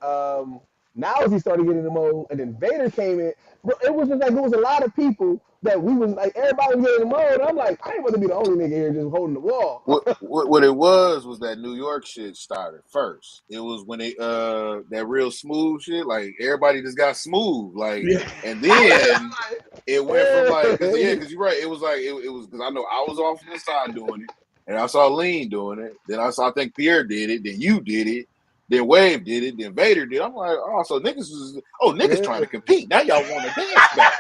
now he started getting in mode, and then Vader came in. Bro, it was just like there was a lot of people that we was like everybody was getting in mode. And I'm like, I ain't want to be the only nigga here just holding the wall. What it was that New York shit started first. It was when they that real smooth shit, like everybody just got smooth, like, yeah, and then it went from like, cause Hey. you're right. It was like it was because I know I was off to the side doing it, and I saw Lean doing it. Then I think Pierre did it. Then you did it. Then Wave did it. Then Vader did. I'm like, oh, so niggas trying to compete. Now y'all want to dance back.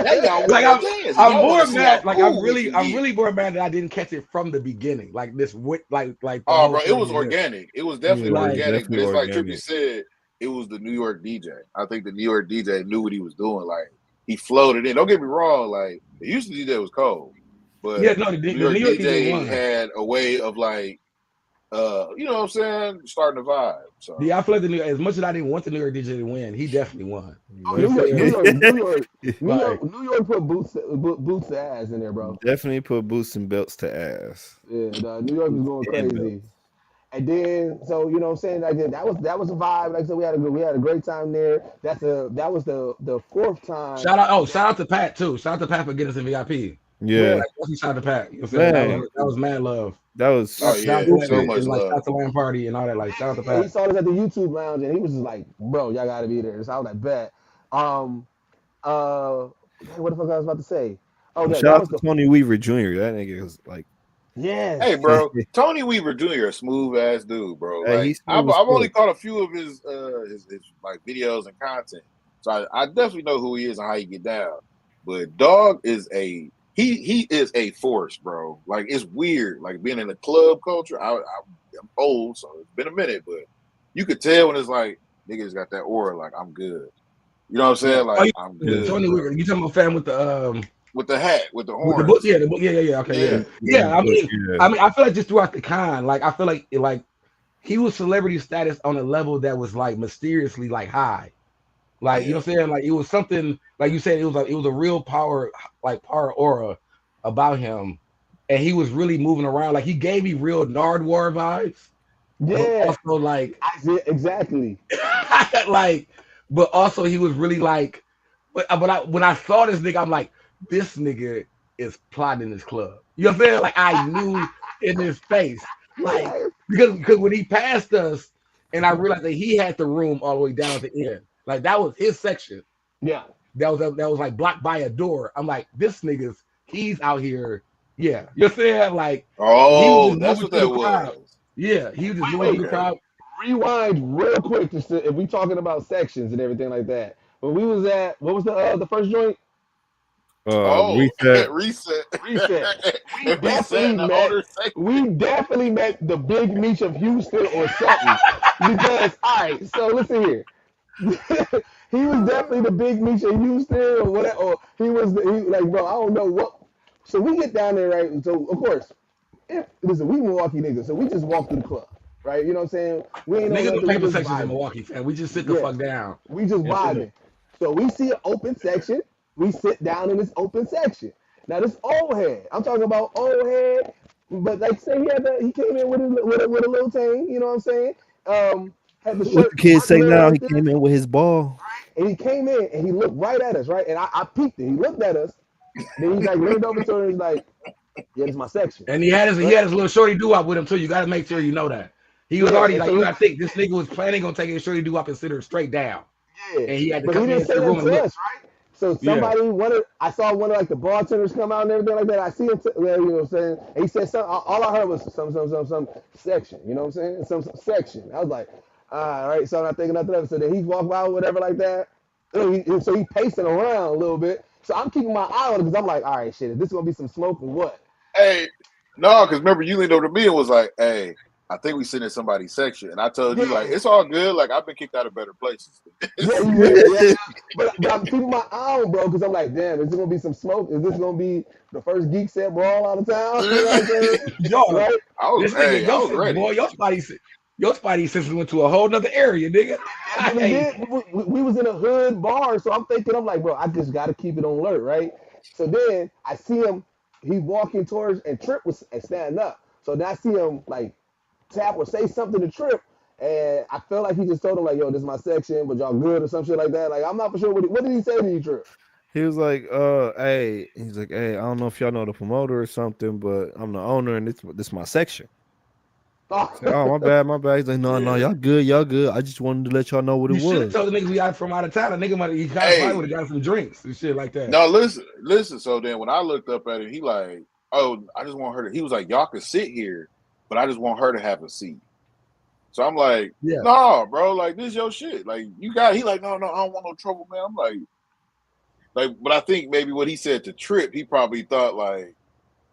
Now y'all like want to dance. And I'm y'all want more to see how mad. Like cool we can I'm get. really more mad that I didn't catch it from the beginning. Like this, like the Oh, whole bro, it 30 was minutes. organic. It was Yeah, definitely it was Like, organic. But definitely it's like Trippy organic. said, it was the New York DJ. I think the New York DJ knew what he was doing. Like he floated in. Don't get me wrong. Like the Houston DJ was cold, yeah, but no, the New the New York York DJ DJ won. had a way of like, you know what I'm saying, starting the vibe. So Yeah, I feel like as much as I didn't want the New York DJ to win, he definitely won. Oh, You know But New what I'm York, New saying? York, New York, New Like, York, New York put boots to ass in there, bro. definitely put boots and belts to ass. Yeah, New York was going And belts. crazy. And then, so you know what I'm saying, like that was a vibe. Like I said, we had a great time there. That was the fourth time. Shout out to Pat too. Shout out to Pat for getting us in VIP. Yeah, Where Like, definitely shout out to Pat. You know what I'm saying? man, That was mad love. that was Oh Shout out yeah, to so him stupid. much and like shout love. out to Land Party and all that. Like shout out to yeah, he Pat. saw us at the YouTube lounge, and he was just like, "Bro, y'all got to be there." So I was like, "Bet." Um, what the fuck I was about to say? Oh, Shout that out was to the Tony Weaver Jr. That nigga was like, Hey, yes, bro, Tony Weaver Jr. a smooth ass dude, bro. hey, Like he's I've smooth as only fuck. caught a few of his like videos and content, so I definitely know who he is and how he get down. But dog is he is a force, bro. Like it's weird, like being in the club culture. I'm old, so it's been a minute, but you could tell when it's like niggas got that aura, like I'm good. You know what I'm Yeah. saying? Oh Like I'm yeah. good, Tony bro. Wicker. You talking about fan With the hat, with the with the book? horns. Yeah, the book. Yeah, yeah, yeah. Okay, Yeah, yeah, Yeah, yeah. I but mean, yeah, I feel like just throughout the con, like I feel like he was celebrity status on a level that was like mysteriously like high. Like you know yeah, what I'm saying? Like it was something like you said. It was a real power like power aura about him, and he was really moving around. Like he gave me real Nardwar vibes, but yeah, also like I see exactly. like, but also he was really like, when I saw this nigga, I'm like, this nigga is plotting this club. You know what I'm saying? Like I knew in his face, like Yes. because when he passed us, and I realized that he had the room all the way down at the end, like that was his section. Yeah, That was like blocked by a door. I'm like, this nigga's he's out here. Yeah, you know what I'm saying? Like he was Oh, just that's moving what through the that crowd. was. Yeah, he was just moving through wait, the Okay. crowd. rewind real quick to see, if we talking about sections and everything like that. When we was at what was the first joint? Oh, reset. reset. Reset. We And we sat definitely in the met. older section. We definitely met the Big Meech of Houston or something. Because all right, so listen here. He was definitely the Big Meech of Houston or whatever. Or he like, bro, I don't know what. So we get down there, right? So of course, listen, we Milwaukee niggas, so we just walk through the club, right? You know what I'm saying? We ain't on Niggas don't nothing. pay We for just sections in vibing. Milwaukee, fam. We just sit the Yeah, fuck down we just and chill. vibing. So we see an open section. We sit down in this open section. Now this old head, I'm talking about old head, but like say he came in with a little thing, you know what I'm saying? Had the What shirt the kids say buttoned now? like He this, came in with his ball. and he came in and he looked right at us, right? And I peeked it. He looked at us. Then he like leaned over to her and he's like, "Yeah, this is my section." And he Right? had his little shorty doo wop with him too. You got to make sure you know that he was Yeah, already and like so you he, got to think this nigga was planning on taking his shorty doo wop and sit her straight down, yeah, and he had to but he come didn't into say the nothing room to and look. us, right? So Yeah, I saw one of like the bartenders come out and everything like that. I see him, well, you know what I'm saying? And he said something. All I heard was some section. You know what I'm saying? Some section. I was like, all right. So I'm not thinking nothing of it. So then he walked by, whatever like that. So he pacing around a little bit. So I'm keeping my eye on him because I'm like, all right, shit. Is this gonna be some smoke or what? Hey, no, because remember you leaned over to me and was like, "Hey, I think we sit in somebody's section," and I told you like, Yeah, "It's all good. Like I've been kicked out of better places." yeah. But I'm keeping my eye on, bro, because I'm like, damn, is this gonna be some smoke? Is this gonna be the first Geekset brawl out of town? You know what I'm saying? dog. Right? This nigga, I was boy, ready. your spidey senses went to a whole nother area, nigga. Definitely Hey, did. We was in a hood bar, so I'm thinking, I'm like, bro, I just got to keep it on alert, right? So then I see him, he walking towards, and Trip was standing up. So then I see him like tap or say something to Trip, and I felt like he just told him like, yo, this is my section, but y'all good or some shit like that. Like I'm not for sure what did he say to you, Trip? He was like, hey, he's like, hey, I don't know if y'all know the promoter or something, but I'm the owner and this my section. I said, oh, my bad, my bad. He's like, no, no, Yeah. y'all good, y'all good. I just wanted to let y'all know what it you should have was. told the nigga we out from out of town. The nigga might he probably Hey, would have got some drinks and shit like that. no, listen. So then when I looked up at him, he like, "Oh, I just want her to." He was like, "Y'all can sit here, but I just want her to have a seat." So I'm like, Yeah, "No, bro. Like this your shit. Like you got." He like, "No, no, I don't want no trouble, man." I'm like, but I think maybe what he said to Trip, he probably thought like,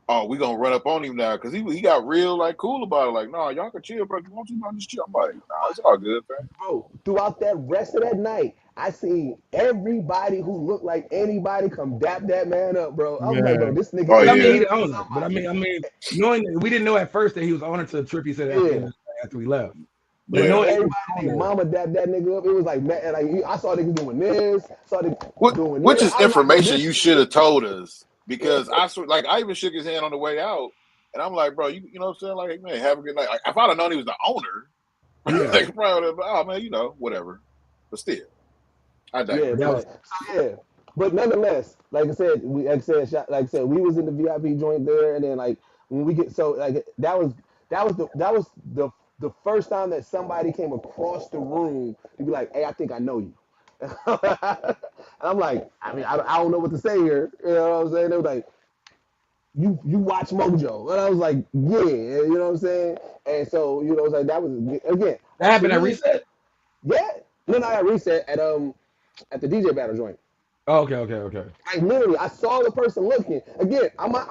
"Oh, we gonna run up on him now," because he got real like cool about it. Like, "No, y'all can chill, bro. If you want to, just chill." I'm like, "Nah, it's all good, man." Bro, throughout that rest of that night, I seen everybody who looked like anybody come dap that man up, bro. I was like, bro, Man, this nigga Oh but I is mean yeah, he the literally owner. But somebody. knowing that we didn't know at first that he was owner to the trip. He said at the end Yeah. of the night after we left. But Yeah, yeah. knowing he everybody was named owner, Mama dap that nigga up. It was like, man, like I saw niggas doing this, saw niggas doing Which this. is I was like, bro, information this you nigga, should have told us yeah, because I even shook his hand on the way out, And I'm like, bro, you know what I'm saying? Like, man, have a good night. Like, if I'd have known he was the owner, Yeah. like, bro, oh man, whatever. But still, I Yeah, digress. but like, so yeah, but nonetheless, like I said, we was in the VIP joint there, and then like when we get so like that was the first time that somebody came across the room to be like, hey, I think I know you. And I'm like, I mean, I don't know what to say here. You know what I'm saying? They were like, you watch Mojo, and I was like, yeah, you know what I'm saying? And so you know, it's like that was again That to happened at me, reset. yeah. No, I reset at the DJ battle joint. Oh, okay. Like literally, I saw the person looking. Again, I'm like,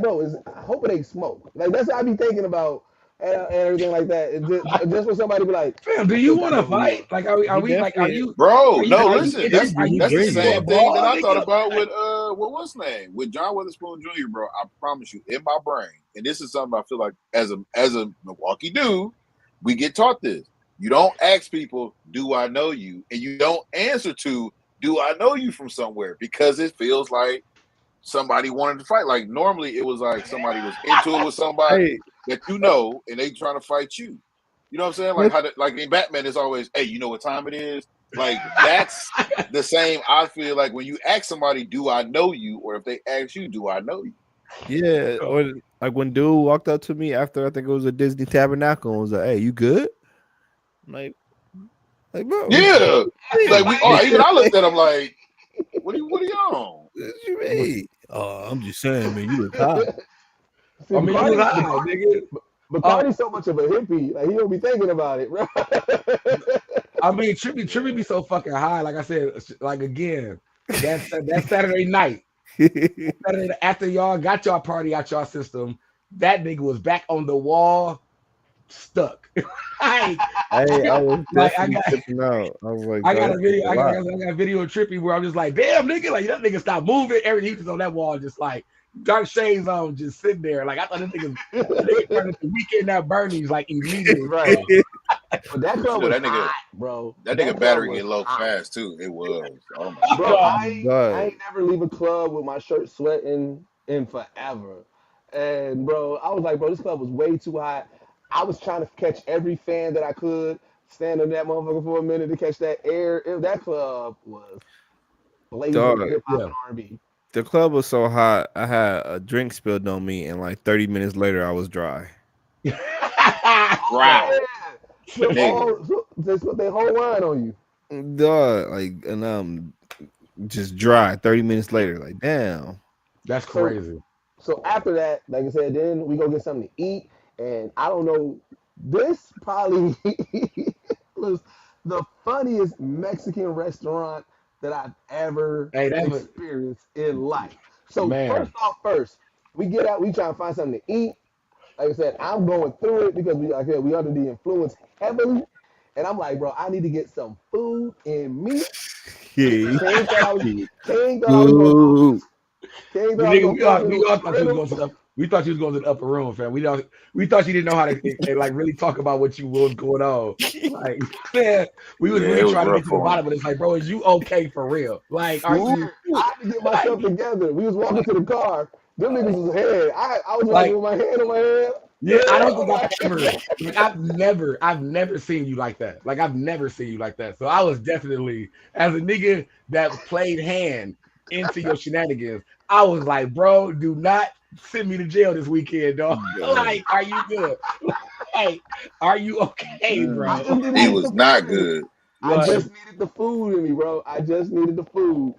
bro, I hope it ain't smoke. Like that's what I be thinking about and everything like that. Just for somebody to be like, Fam, do I you think I want to know who you fight? are. Like, are He we like, definitely, Bro, no, are you listen, itching? Are you that's the itching for a same thing that ball, I thought nigga? about with what's his name? With John Witherspoon Jr., bro. I promise you, in my brain, and this is something I feel like as a Milwaukee dude, we get taught this. You don't ask people, do I know you? And you don't answer to, do I know you from somewhere? Because it feels like somebody wanted to fight. Like normally it was like somebody was into it with somebody hey, that you know, and they trying to fight you. You know what I'm saying? Like what? how like in Batman, it's always, hey, you know what time it is? Like that's the same. I feel like when you ask somebody, do I know you? Or if they ask you, do I know you? Yeah, or like when dude walked up to me after I think it was a Disney Tabernacle and was like, "Hey, you good?" I'm like, bro, what Yeah. you Like mean? even I looked at him like, what are you on? What you mean? Oh, I'm just saying, man, you look hot. See, I mean, you was Bacardi, high, nigga. Bacardi's so much of a hippie, like he don't be thinking about it, bro. I mean, Trippy be so fucking high. Like I said, like again, that Saturday night, Saturday after y'all got y'all party out y'all system, that nigga was back on the wall, stuck. I, Hey, I was I definitely got tripping out. I was like, I dog, got a that's video. a I got, lot. I got a video of Trippy where I'm just like, damn nigga, like that nigga stopped moving. Everything he was on that wall, just like dark shades on, just sitting there. Like I thought this nigga turned into Weekend at Bernie's like immediately. Right. But that But you club know was that nigga hot, bro. that That nigga club battery was get low hot. fast too. It was. Oh my Bro, god. I God, ain't never leave a club with my shirt sweating in forever. And bro, I was like, bro, this club was way too hot. I was trying to catch every fan that I could, stand in that motherfucker for a minute to catch that air. That club was blazing dog. with hip hop Yeah. and R&B. The club was so hot. I had a drink spilled on me, and like 30 minutes later, I was dry. Oh Wow. yeah, so Nigga. they put their whole wine on you. Dog, like, and just dry. 30 minutes later, like, damn. That's So crazy. so after that, like I said, then we go get something to eat, and I don't know. This probably was the funniest Mexican restaurant that I've ever Hey, that was experienced in life. So man. first, we get out, we try to find something to eat. Like I said, I'm going through it because we under the influence heavily, and I'm like, bro, I need to get some food in me. Yeah. King thought I was King thought I was gonna throw Ooh. King thought I was Nigga, gonna throw me we with all some thought you was rhythm. going to the we thought you was going to the upper room, fam. We thought you didn't know how to like really talk about what was going on. Like, man, we was Yeah, it really was trying to get rough to the for him. bottom of it. It's like, bro, is you okay for real? Like, are Yeah, you I had to get like, myself together. We was walking to the car. Them niggas was ahead. I was walking like with my hand on my head. yeah, I don't think I'm I've like, ever like I've never seen you like that. Like I've never seen you like that. So I was definitely as a nigga that played hand into your shenanigans, I was like, bro, do not send me to jail this weekend, dog. God. Like, are you good? Like, are you okay, I bro? just needed to He get was the not food. good. I Like, just needed the food in me, bro. I just needed the food.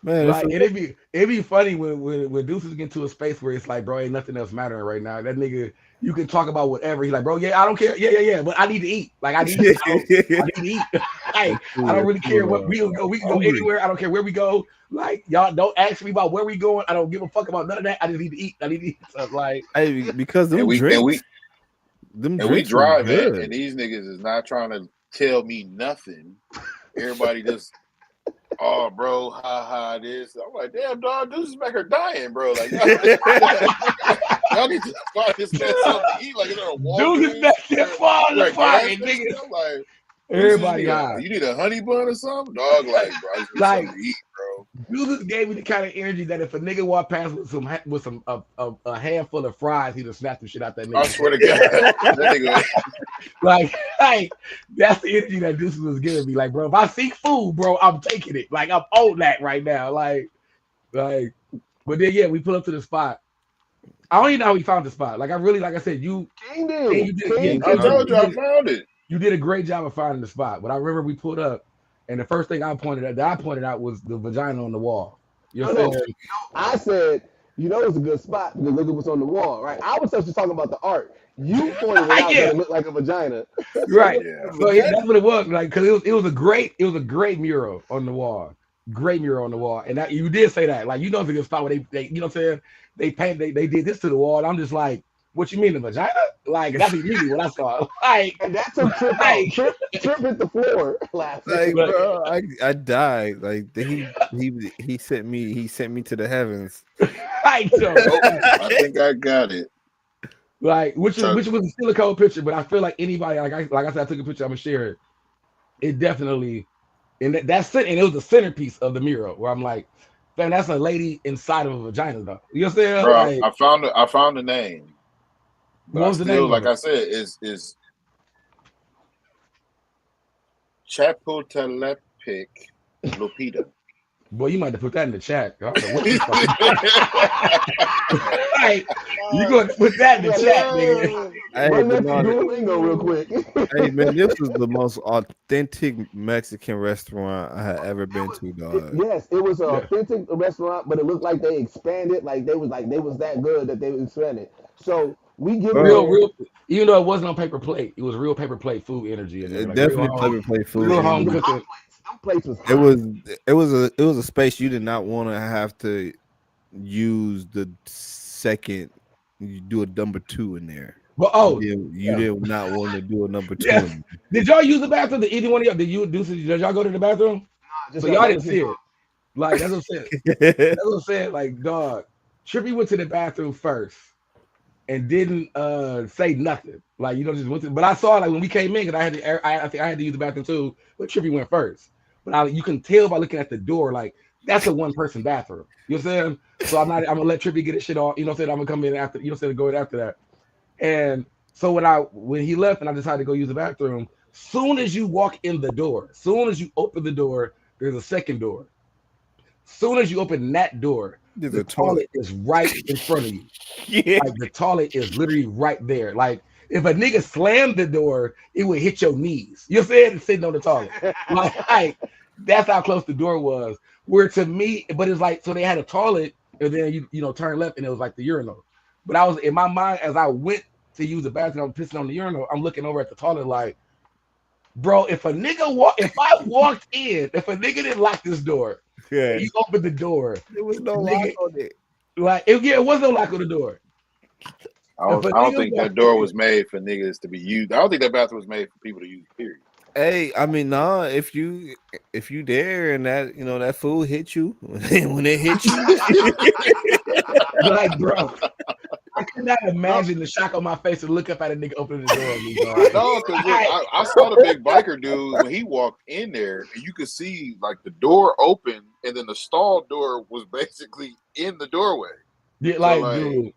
Man, it's right. a, And it'd be funny when Deuces get to a space where it's like, bro, ain't nothing else mattering right now. That nigga, you can talk about whatever. He's like, bro, yeah, I don't care. Yeah. But I need to eat. Like I need to eat. Like, that's I true. don't That's really care what true. we can go. We can go Hungry. anywhere. I don't care where we go. Like, y'all don't ask me about where we going. I don't give a fuck about none of that. I just need to eat. I need to eat. So, like, Hey, because And we them and we drinks was driving, good. and these niggas is not trying to tell me nothing. Everybody just, oh, bro, ha this. I'm like, damn, dog, this is back here dying, bro. Like, y'all need to find this man something to eat. Like, is there a Deuces Walgreens? back there falling There a gas apart, station? nigga. I'm like, Deuces, Everybody high. you need a honey bun or something? Dog, like, bro, I just need Like, something to eat, bro. you just gave me the kind of energy that if a nigga walked past with a handful of fries, he'd have snapped the shit out that I nigga. swear to God, that nigga. Like that's the energy that Deuces was giving me. Like, bro, if I see food, bro, I'm taking it. Like, I'm on that right now. Like, but then yeah, we pull up to the spot. I don't even know how we found the spot. Like, I really, like I said, King King, did. you did, yeah, King I King, found told it. you I found it. you did a great job of finding the spot. But I remember we pulled up, and the first thing I pointed out was the vagina on the wall. You know No, what I'm no. saying? I said, it's a good spot because look at what's on the wall, right? I was just talking about the art. You pointed it out that Yeah, it looked like a vagina. right. Yeah. So yeah, that's what it was. Like, cause it was a great mural on the wall. Great mural on the wall. And that you did say that. Like, it's a good spot where they you know what I'm saying? They did this to the wall. And I'm just like, what you mean the vagina? Like, that's immediately what I saw. Like, And that took Trip out. like, Trip hit the floor laughing. Like, like, bro, I died. Like he sent me to the heavens. like, so Nope. I think I got it. like So which was a silicone picture, but I feel like anybody like I said, I took a picture, I'm gonna share it. It definitely and and it was the centerpiece of the mural where I'm like, man, that's a lady inside of a vagina though. You know what I'm saying? bro, Like, I found the name, but what I was the still, name of like I it? said, is Chapultepec Lupita. Boy, you might have put that in the chat. I don't know what the fuck. Like, you gonna put that in the Yeah, chat, nigga. Hey, run but that through no, Duolingo real quick. hey man, this was the most authentic Mexican restaurant I had ever been to, dog. Yes, it was an Yeah. authentic restaurant, but it looked like they expanded, like they was that good that they expanded. So we get in Bro, Real, there. real. Even though it wasn't on paper plate, it was real paper plate food energy in there, it like real definitely home, flavor play food real home energy. cooking. Them plates was It hot. was it was a space you did not want to have to use the second you do a number two in there. But You yeah, did not want to do a number two yes. in Did y'all use the bathroom? Did either one of y'all? Did y'all go to the bathroom? Just So got y'all done didn't with you. see it. Like, that's what I'm saying. there. That's what I'm saying. Like, dog, Trippy went to the bathroom first and didn't say nothing. Like, just went to. But I saw, like, when we came in, because I think I had to use the bathroom too. But Trippy went first. But you can tell by looking at the door, like, that's a one person bathroom. You know what I'm saying? So I'm gonna let Trippy get his shit off. You know what I'm saying? I'm gonna come in after. You know what I'm saying? Go in after that. And so when he left and I decided to go use the bathroom, soon as you walk in the door, soon as you open the door, there's a second door. Soon as you open that door, There's the a toilet. toilet is right in front of you. Yeah. Like, the toilet is literally right there. Like, if a nigga slammed the door, it would hit your knees. You know what I'm saying? Sitting on the toilet. Like, that's how close the door was. Where to me, but it's like, so they had a toilet, and then you turn left and it was like the urinal. But I was in my mind as I went to use the bathroom, I'm pissing on the urinal. I'm looking over at the toilet like, bro, if I walked in, if a nigga didn't lock this door, Yeah. and you opened the door, There was no the lock nigga, on it. like, it was no lock on the door. If a I don't nigga think that walked door in, was made for niggas to be used. I don't think that bathroom was made for people to use. Period. Hey, I mean, nah. If you there and that that food hit you when it hit you, like, bro, I could not No, imagine the shock on my face to look up at a nigga opening the door on me, dog. no, because look, Like, I saw the big biker dude when he walked in there, and you could see like the door open, and then the stall door was basically in the doorway. yeah, So like, like, dude,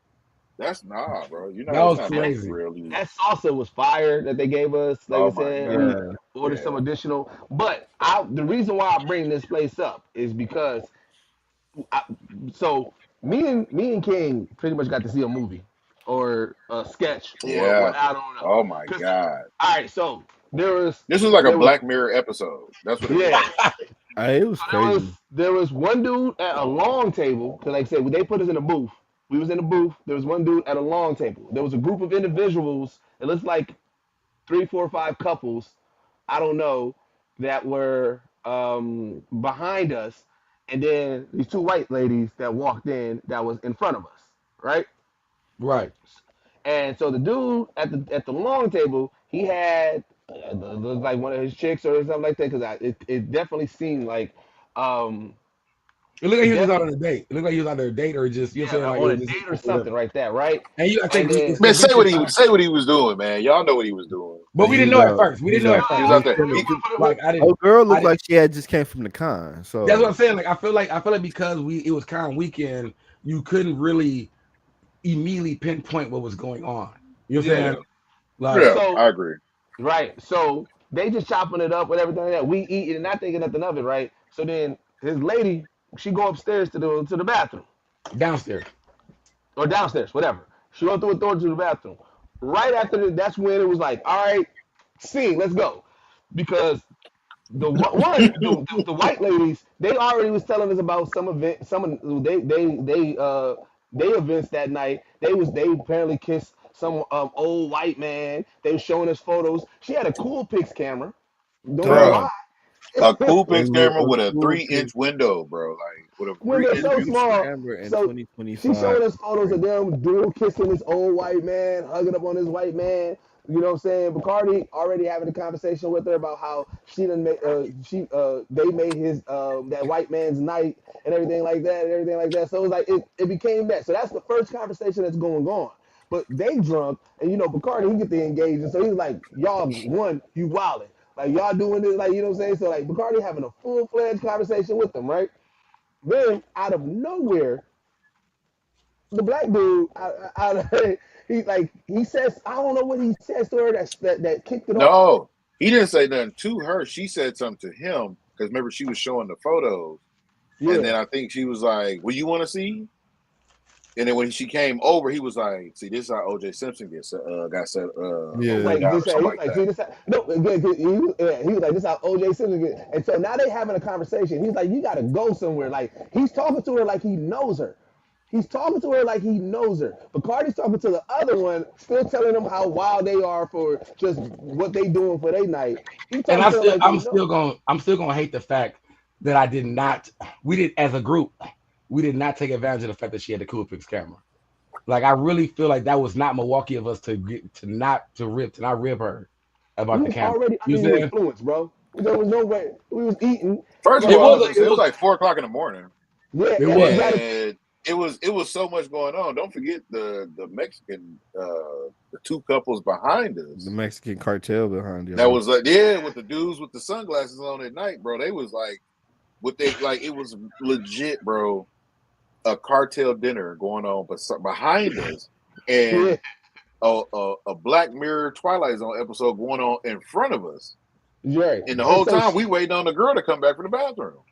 that's nah, bro. that It's was not made for crazy. real use. That salsa was fire that they gave us. Like I Oh my said, we god, yeah. ordered some yeah. additional. But the reason why I bring this place up is because I, so me and King pretty much got to see a movie or a sketch or Yeah. what, I don't know. Oh my Cause god. all right, so there was This was like a there was Black Mirror episode. That's what it was. yeah. It was crazy. There was one dude at a long table. Cause like I said, they put us in a booth. We was in a booth. There was one dude at a long table. There was a group of individuals. It looks like three, four, five couples. I don't know that were behind us, and then these two white ladies that walked in that was in front of us, right? Right. And so the dude at the long table, he had looked like one of his chicks or something like that, because it definitely seemed like um, It looked like he was just out on a date. It looked like he was out on a date or just you know what I'm saying like it on a was just date or something like that, right? And I think And then Man, we should say what he was doing, man. Y'all know what he was doing. but we He didn't was know at out. first. We He didn't was know out. at He first. was out there. Chilling. He, Like Old girl I looked like she had just came from the con. that's what So I'm saying. Like I feel like because it was kind of weekend, you couldn't really immediately pinpoint what was going on. You know what I'm yeah, saying? Like yeah, so I agree. right, so they just chopping it up with everything like that. We eating and not thinking nothing of it, right? So then his lady, she go upstairs to the bathroom downstairs. or downstairs, whatever. She went through a door to the bathroom. Right after that's when it was like, all right, scene, let's go, because the white ladies they already was telling us about some event they events that night they apparently kissed some old white man. They were showing us photos. She had a cool pics camera, don't know Bro, why. a cool a, pix camera a with a cool pic 3-inch window, bro. Like with a Window 3-inch so view. small. camera in So she 2025. showed us photos of them dual kissing this old white man, hugging up on this white man. You know what I'm saying? Bacardi already having a conversation with her about how she done made they made his that white man's night and everything like that and everything like that. So it was like it became that. So that's the first conversation that's going on. But they drunk and Bacardi he get the engagement. So he's like, y'all you wildin'. Like y'all doing this, like you know what I'm saying? So like Bacardi having a full fledged conversation with them, right? Then out of nowhere, the black dude, he says, I don't know what he says to her that kicked it off. No, he didn't say nothing to her. She said something to him because remember she was showing the photos, and Yeah, then I think she was like, "Well, you want to see?" And then when she came over, he was like, "See, this is how O.J. Simpson got set or went Yeah. like down or this. something He like like that." see this. No, again, he was like this how OJ Simpson get. And so now they having a conversation. He's like, you got to go somewhere. Like he's talking to her like he knows her. He's talking to her like he knows her. But Cardi's talking to the other one, still telling them how wild they are for just what they doing for their night. He And talking to them like they know. I'm still gonna hate the fact that we did as a group, we did not take advantage of the fact that she had the cool pics camera. Like I really feel like that was not Milwaukee of us to get to not rib her We about the was camera. already You under know the what I'm influence, bro. There was no way. We was eating, First of saying? bro. all, I'm it thinking, was like 4 o'clock in the morning, yeah, It and we was. got to and it was so much going on. Don't forget the Mexican the two couples behind The us. Mexican cartel behind That y'all. was like with the dudes with the sunglasses on at night, bro. They was like what they like. It was legit, bro. A cartel dinner going on, but behind us, and yeah, a Black Mirror Twilight Zone episode going on in front of us. right. And the And whole so time we waiting on the girl to come back from the bathroom.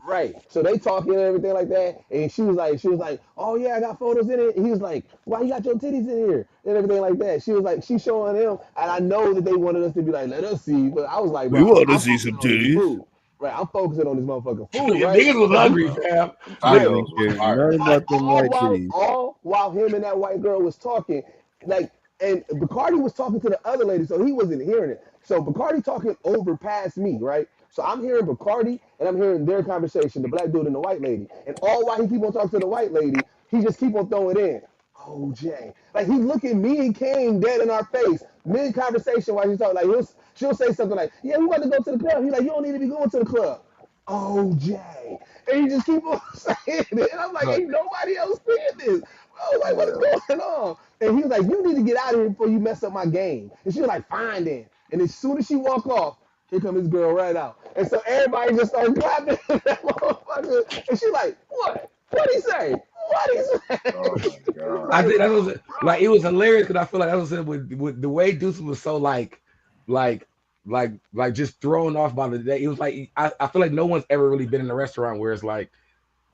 right. So they talking and everything like that. And she was like, oh yeah, I got photos in it. And he was like, why you got your titties in here? And everything like that. She was like, she's showing them. And I know that they wanted us to be like, let us see. But I was like, We bro, want to I'm see focusing some on this titties. food. Right. I'm focusing on this motherfucking food, right? Niggas was So hungry, Bro, fam. them Niggas right. tacos ain't was care fire. nothing about them white titties. All while him and that white girl was talking, like, and Bacardi was talking to the other lady, so he wasn't hearing it. So Bacardi talking over past me, right? So I'm hearing Bacardi and I'm hearing their conversation, the black dude and the white lady, and all while he keep on talking to the white lady, he just keep on throwing in. OJ, like he looking me and Kane dead in our face mid conversation while he's talking. Like she'll say something like, "Yeah, we want to go to the club." He's like, "You don't need to be going to the club." OJ. And he just keep on saying it. And I'm like, Look, ain't nobody else saying this. I was like, what Yeah. is going on? And he was like, you need to get out of here before you mess up my game. And she was like, fine then. And as soon as she walk off, here comes this girl right out. And so everybody just started clapping at that motherfucker. And she like, what? What'd he say? What'd he Oh say? my It's god. I like, think that was like bro. it was hilarious because I feel like that was with the way Deuce was so like like just thrown off by the day. It was like I feel like no one's ever really been in a restaurant where it's like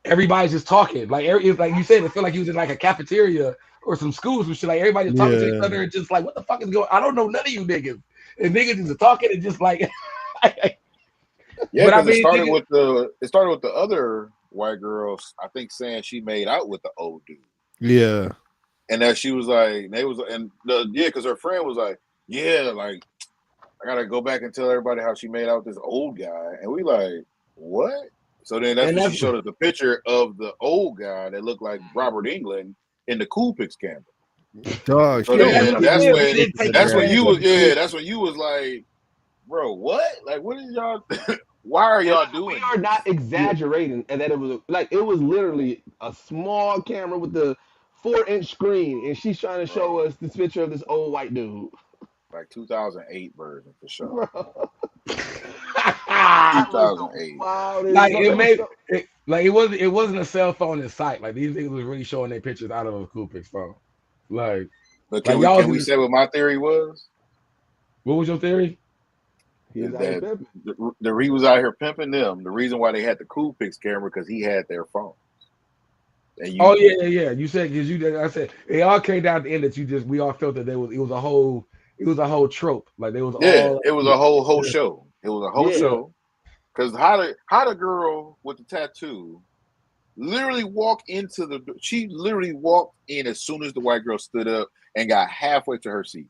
everybody's just talking. Like it's like you said, it felt like he was in like a cafeteria or some schools and shit. Like everybody's talking to each Yeah. other and just like, what the fuck is going? I don't know none of you niggas. And niggas just talking and just like, Yeah, but I because mean, niggas, it started with the other white girl, I think, saying she made out with the old dude. Yeah. And that she was like, because her friend was like, yeah, like I gotta go back and tell everybody how she made out with this old guy. And we like, what? So then that's and when she that's showed us the picture of the old guy that looked like Robert England in the Cool Pix camera. Dog, So she and that's almost then what I'm gave me saying. the We didn't pictures take of the that's when guy. advantage you of was the shit. that's when you was like, bro, what? Like what is y'all Why are And y'all we doing are not this? Yeah. exaggerating, and that it was like it was literally a small camera with the 4-inch screen, and she's trying to show Bro, us this picture of this old white dude. like 2008 version for sure. Bro, that was the 2008. wildest, Like bro. it It was made so. it like it wasn't a cell phone in sight. Like these niggas was really showing their pictures out of a Coopix phone. Like But like can we y'all was can in we the, say what my theory was? what was your theory? He was Is out here that pimping. he was out here pimping them. The reason why they had the Cool Pix camera because he had their phone and Oh used yeah, it. yeah, yeah. You said because you did. I said it all came down at the end that you just we all felt that it was a whole trope. Like they was Yeah, all it was a whole show. It was a whole Yeah, yeah. show. Because how the girl with the tattoo literally walked into she literally walked in as soon as the white girl stood up and got halfway to her seat.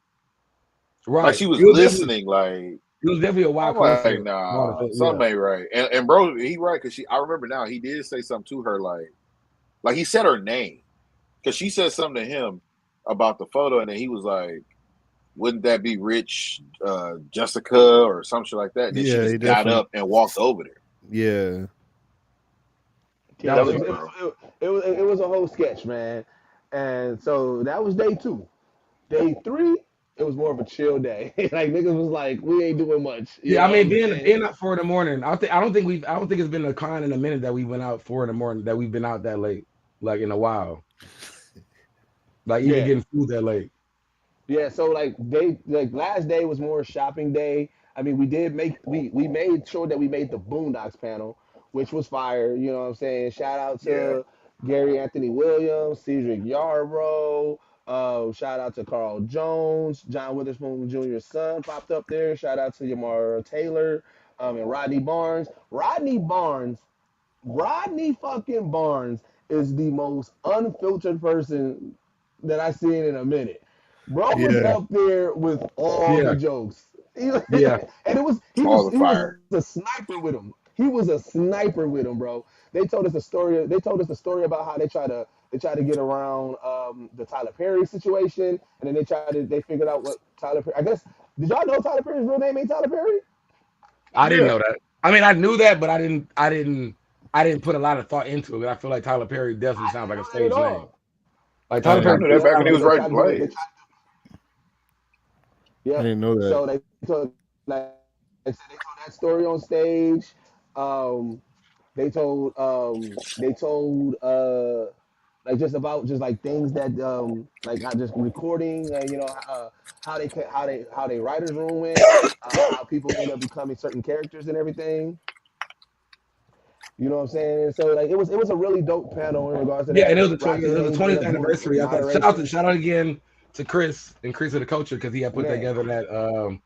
Like Right. she It was was definitely listening. Like it was definitely a I'm wild like, coincidence. A lot of nah, things. Yeah. something ain't right. And bro, he right because I remember now he did say something to her like he said her name because she said something to him about the photo and then he was like, wouldn't that be Rich Jessica or some shit like that? And then she Yeah, he just got definitely. up and walked over there. Yeah, That yeah. was Hey, funny. bro. It was a whole sketch, man. And so that was day two. Day three, it was more of a chill day. Like niggas was like, we ain't doing much. You Yeah, I know what mean, I'm being saying? being up 4 in the morning. I don't think it's been a con in a minute that we went out 4 in the morning. That we've been out that late, like in a while. Like even Yeah. getting food that late. Yeah, so like last day was more shopping day. I mean, we made sure that we made the Boondocks panel, which was fire. You know what I'm saying? Shout out Yeah. to Gary Anthony Williams, Cedric Yarbrough. Shout out to Carl Jones, John Witherspoon Jr.'s son popped up there. Shout out to Yamar Taylor, and Rodney Barnes. Rodney fucking Barnes is the most unfiltered person that I seen in a minute. Bro was yeah, up there with all the Yeah, jokes. yeah. And it was All the he was a fire. sniper with him. He was a sniper with him, bro. They told us the story about how they try to get around the Tyler Perry situation, and then they figured out what Tyler Perry. I guess did y'all know Tyler Perry's real name ain't Tyler Perry? I didn't Yeah. know that. I mean, I knew that, but I didn't put a lot of thought into it. I feel like Tyler Perry definitely I sounds like a didn't know that at stage name. all. Like I Tyler I Perry didn't. knew does that back Yep, when he sound was like they writing tried to get it. They plays. tried Yep. I didn't know that. So they told that story on stage. Um, they told like just like things that like not just recording. How they writers room went. How people end up becoming certain characters and everything. You know what I'm saying? So like it was a really dope panel in regards to Yeah, and that. it was the 20th, Roxy it was the Haynes ended 20th up doing anniversary. I thought moderation. shout out again to Chris and Chris of the culture because he had put Man, together that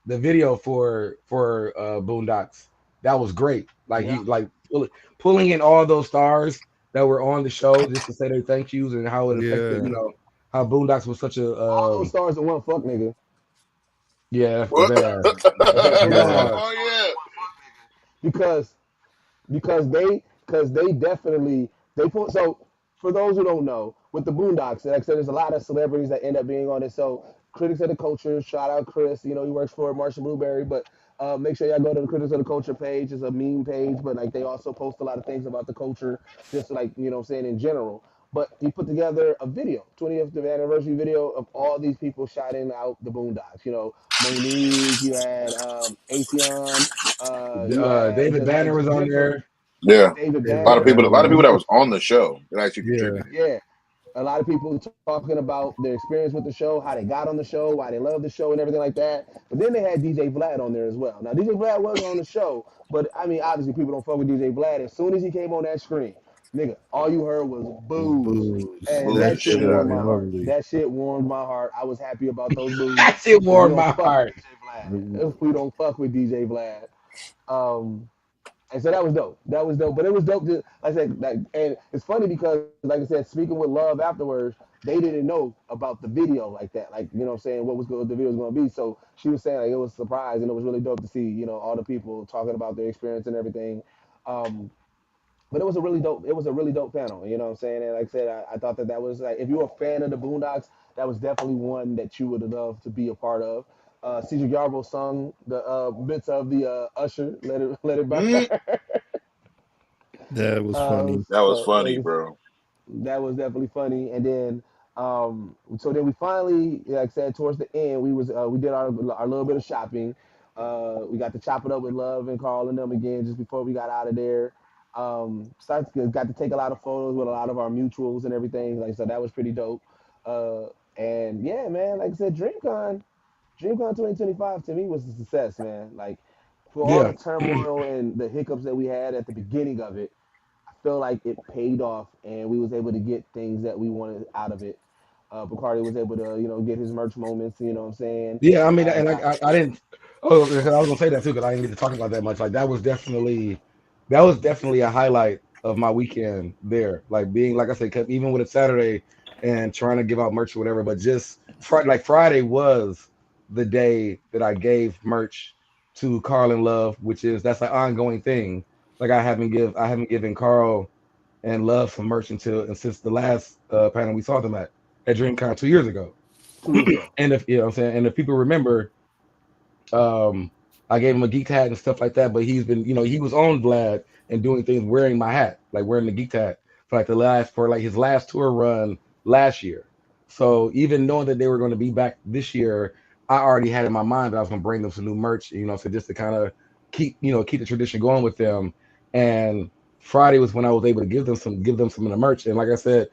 the video for Boondocks. That was great. Like yeah. he like pulling in all those stars that were on the show just to say their thank yous and how it affected, Yeah, how Boondocks was such a All those stars in one fuck nigga. yeah, the What? bad. All yeah, Yeah. those Oh stars yeah. in one fuck nigga. Because they definitely they put so for those who don't know with the Boondocks, like I said, there's a lot of celebrities that end up being on it. So critics of the culture, shout out Chris, he works for Marshall Blueberry, but make sure y'all go to the critics of the culture page. It's a meme page, but like they also post a lot of things about the culture, just like what I'm saying in general. But he put together a video, 20th anniversary video of all these people shouting out the Boondocks. Monique, you had Atheon, you had David just Banner like was on different there. Yeah. David David Banner. A lot of Banner. people that was on the show that actually Yeah, contributed. Yeah, a lot of people talking about their experience with the show, how they got on the show, why they love the show, and everything like that. But then they had DJ Vlad on there as well. Now DJ Vlad was on the show, but I mean, obviously people don't fuck with DJ Vlad. As soon as he came on that screen, nigga, all you heard was boos, booze. and Booed That the that shit shit shit was out warmed of my him. heart. lovely. That shit warmed my heart. I was happy about those boos That shit because we warmed don't my fuck with heart. DJ Vlad. We don't fuck with DJ Vlad. Um, and so that was dope. That was dope. But it was dope. Like I said, and it's funny because, like I said, speaking with Love afterwards, they didn't know about the video like that. Like, what I'm saying, what the video was going to be. So she was saying like it was a surprise, and it was really dope to see, all the people talking about their experience and everything. Um, but it was a really dope. It was a really dope panel. You know what I'm saying? And like I said, I thought that was like if you're a fan of the Boondocks, that was definitely one that you would love to be a part of. Cedric Yarbo sung the bits of the Usher Let It Burn. Mm, That was funny. that was So funny, like bro. that was definitely funny. And then so then we finally, like I said, towards the end, we did our little bit of shopping. We got to chop it up with Love and Carl and them again just before we got out of there. Got to take a lot of photos with a lot of our mutuals and everything. Like so that was pretty dope. Uh, and yeah, man, like I said, DreamCon 2025 to me was a success, man. Like for all Yeah, the turmoil and the hiccups that we had at the beginning of it, I feel like it paid off, and we was able to get things that we wanted out of it. Bacardi was able to, get his merch moments. You know what I'm saying? yeah. I mean, and Got I didn't. Oh, because I was gonna say that too, because I didn't get to talk about that much. Like that was definitely a highlight of my weekend there. Like being, like I said, kept, even with a Saturday and trying to give out merch or whatever, but just Friday was the day that I gave merch to Carl and Love, which is that's an ongoing thing. Like I haven't given Carl and Love some merch until and since the last panel we saw them at DreamCon 2 years ago. 2 years ago. And if you know what I'm saying, and if people remember, um, I gave him a geek hat and stuff like that. But he's been, he was on Vlad and doing things, wearing my hat, like wearing the geek hat for like his last tour run last year. So even knowing that they were going to be back this year, I already had in my mind that I was going to bring them some new merch. So just to kind of keep the tradition going with them. And Friday was when I was able to give them some of the merch. And like I said,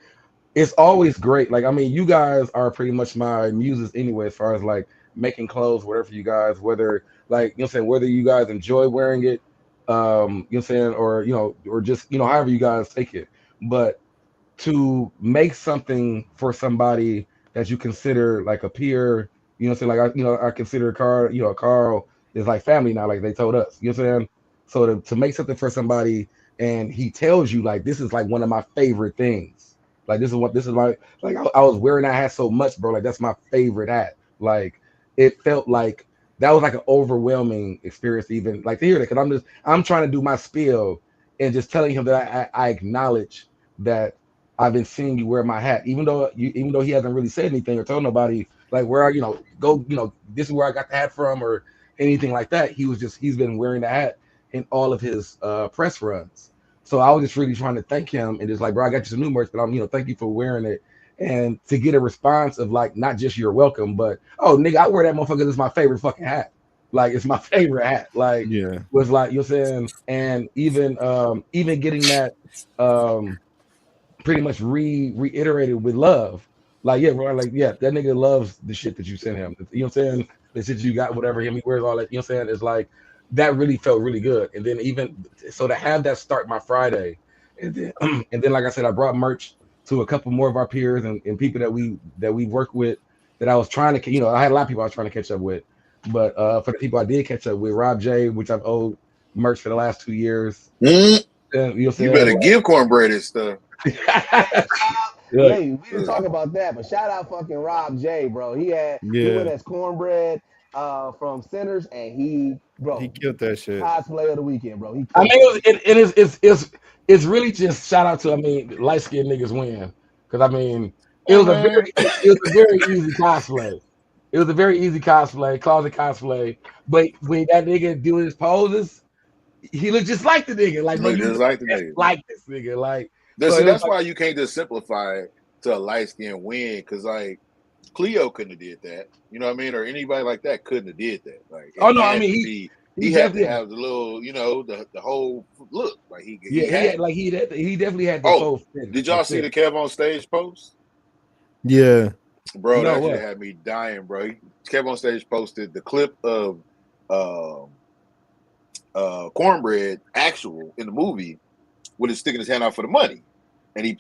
it's always great. Like, I mean, you guys are pretty much my muses anyway, as far as like making clothes, whatever you guys, whether like, saying, whether you guys enjoy wearing it, saying, or, or just, however you guys take it. But to make something for somebody that you consider like a peer, saying, like, I consider Carl is like family now, like they told us, saying? So to make something for somebody and he tells you like, this is like one of my favorite things. Like this is my, like I was wearing that hat so much, bro. Like that's my favorite hat. Like it felt like that was like an overwhelming experience to even like to hear that, because I'm trying to do my spiel and just telling him that I acknowledge that I've been seeing you wear my hat, even though he hasn't really said anything or told nobody like where I, go, this is where I got the hat from or anything like that. He's been wearing the hat in all of his press runs. So I was just really trying to thank him and just like, bro, I got you some new merch, but I'm, thank you for wearing it. And to get a response of like, not just you're welcome, but oh nigga, I wear that motherfucker. It's my favorite fucking hat. Like it's my favorite hat. Like Yeah. was like you're saying, and even getting that pretty much reiterated with Love. Like, yeah, bro, like, yeah, that nigga loves the shit that you sent him. You know what I'm saying? The shit you got, whatever him, he wears all that, you know what I'm saying? It's like that really felt really good. And then even so to have that start my Friday, and then and then like I said, I brought merch to a couple more of our peers and people that we work with that I was trying to, I had a lot of people I was trying to catch up with. But for the people I did catch up with, Rob J, which I've owed merch for the last 2 years. Mm, And, you know what you I'm better saying? give cornbread and stuff. Like, Wait, we didn't talk about that, but shout out fucking Rob J, bro. He went Yeah. as cornbread from Sinners, and He bro, killed that shit. cosplay of the weekend, bro. He I mean, killed that shit. it's really just shout out to, I mean, light skinned niggas win, because I mean it Yeah, was a man. very easy cosplay. It was a very easy cosplay, closet cosplay. But when that nigga do his poses, he looked just like the nigga. Like, You bro, look you just look like the just nigga. like this nigga. Like, so See, it was that's like, why you can't just simplify it to a light skin win, because like Cleo couldn't have did that. You know what I mean? Or anybody like that couldn't have did that. Like it oh no, I had mean to be. he He had to definitely have the little, the whole look. Like yeah, he had. he definitely had the Oh, full did fit. y'all see the Kev on stage post? Yeah. Bro, No, that shit what? had me dying, bro. Kev on stage posted the clip of um cornbread actual in the movie with his sticking his hand out for the money. He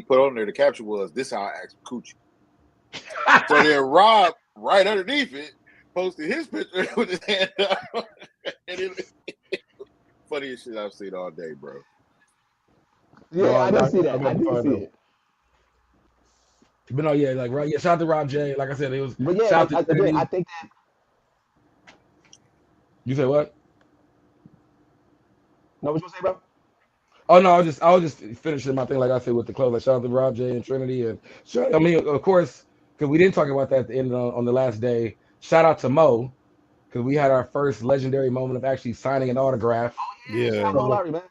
put on there the caption was, "This how I asked for coochie." So then Rob, right underneath it, posted his picture with his hand up. And funniest shit I've seen all day, bro. Yeah, No, I did no, see that. no, I did see no. it. But no, yeah, like right, yeah. Shout out to Rob J. Like I said, it was But yeah, shout out like to again, I Trinity. think You said what? no, what you gonna say, bro? Oh no, I was just finishing my thing, like I said, with the close. Like shout out to Rob J and Trinity, and I mean, of course, because we didn't talk about that at the end on the last day. shout out to Mo because we had our first legendary moment of actually signing an autograph. Yeah, shout out Yeah. Mo So Lowry, man.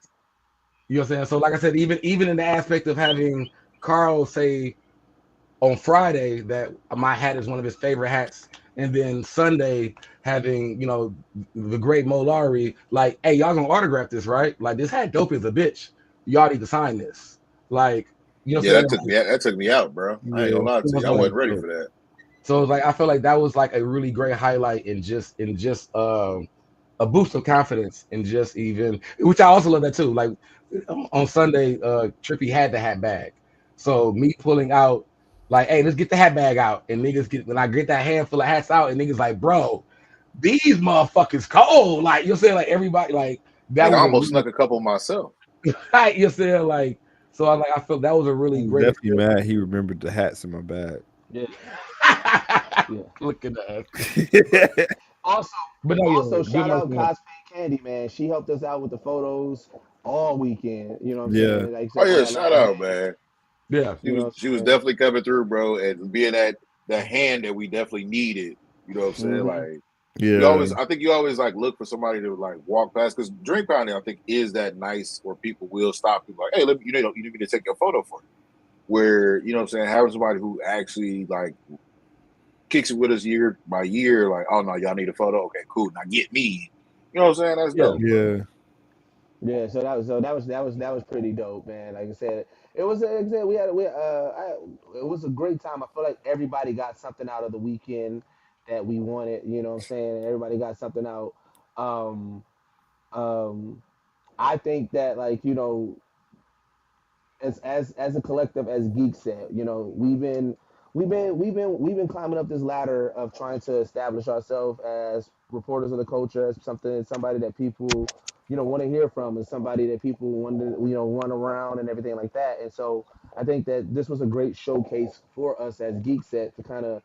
you know what I'm saying. So like I said, even in the aspect of having Carl say on Friday that my hat is one of his favorite hats, and then Sunday having the great Mo Lowry like, hey, y'all gonna autograph this, right? Like this hat dope as a bitch. Y'all need to sign this. Like you know what Yeah, I'm saying? that took me out, bro. I ain't Yeah. gonna lie It to was you. I like wasn't ready dope. for that. So it's like I feel like that was like a really great highlight in just a boost of confidence and just even which I also love that too. Like on Sunday, Trippy had the hat bag. So me pulling out like, hey, let's get the hat bag out. And niggas get when I get that handful of hats out, and niggas like, bro, these motherfuckers cold. Like you're saying, like everybody like that Nigga, I was a almost really snuck a couple myself. like you're saying like so I felt that was a really I'm great definitely experience. mad he remembered the hats in my bag. Yeah, yeah. Look at that. Also, But no, yeah, also good shout merch, out man. Cosplay Candy, man. She helped us out with the photos all weekend. You know what I'm Yeah. saying? Like I Oh said, on yeah, that shout last out, day. man. Yeah. You know what She was I'm definitely coming through, bro, and being that hand that we definitely needed. You know what I'm saying? saying? Hmm. Like Yeah. I think you always like look for somebody to like walk past because drink pounding, I think, is that nice where people will stop you like, hey, let me, you need me to take your photo for you. Where you know what I'm saying, having somebody who actually like kicks it with us year by year, like, oh no, y'all need a photo. Okay, cool. Now get me. You know what I'm saying? That's Yeah. dope, bro. Yeah. Yeah, so that was pretty dope, man. Like I said, it was like I said, it was a great time. I feel like everybody got something out of the weekend that we wanted. You know what I'm saying? And everybody got something out. Um, um, I think that like as a collective as Geekset, we've been climbing up this ladder of trying to establish ourselves as reporters of the culture, as somebody that people want to hear from, and somebody that people want to run around and everything like that. And so I think that this was a great showcase for us as Geekset to kind of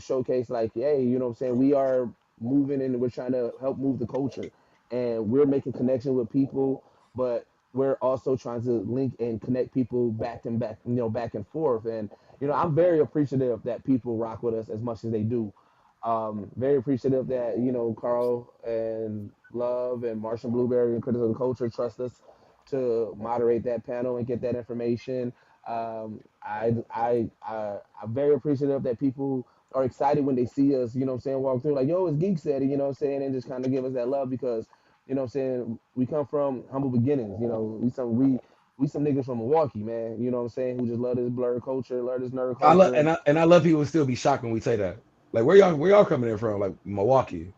showcase like, hey, what I'm saying, we are moving and we're trying to help move the culture, and we're making connection with people, but we're also trying to link and connect people back and back, back and forth. And I'm very appreciative that people rock with us as much as they do. Very appreciative that Carl and Love and Martian Blueberry and Critics of the Culture trust us to moderate that panel and get that information. I'm very appreciative that people are excited when they see us, what I'm saying, walk through like, yo, it's Geek Set, what I'm saying, and just kind of give us that love because what I'm saying, we come from humble beginnings. We some niggas from Milwaukee, man. You know what I'm saying? Who just love this blur culture, love this nerd I love culture. and I love people still be shocked when we say that. Like where y'all coming in from? Like Milwaukee.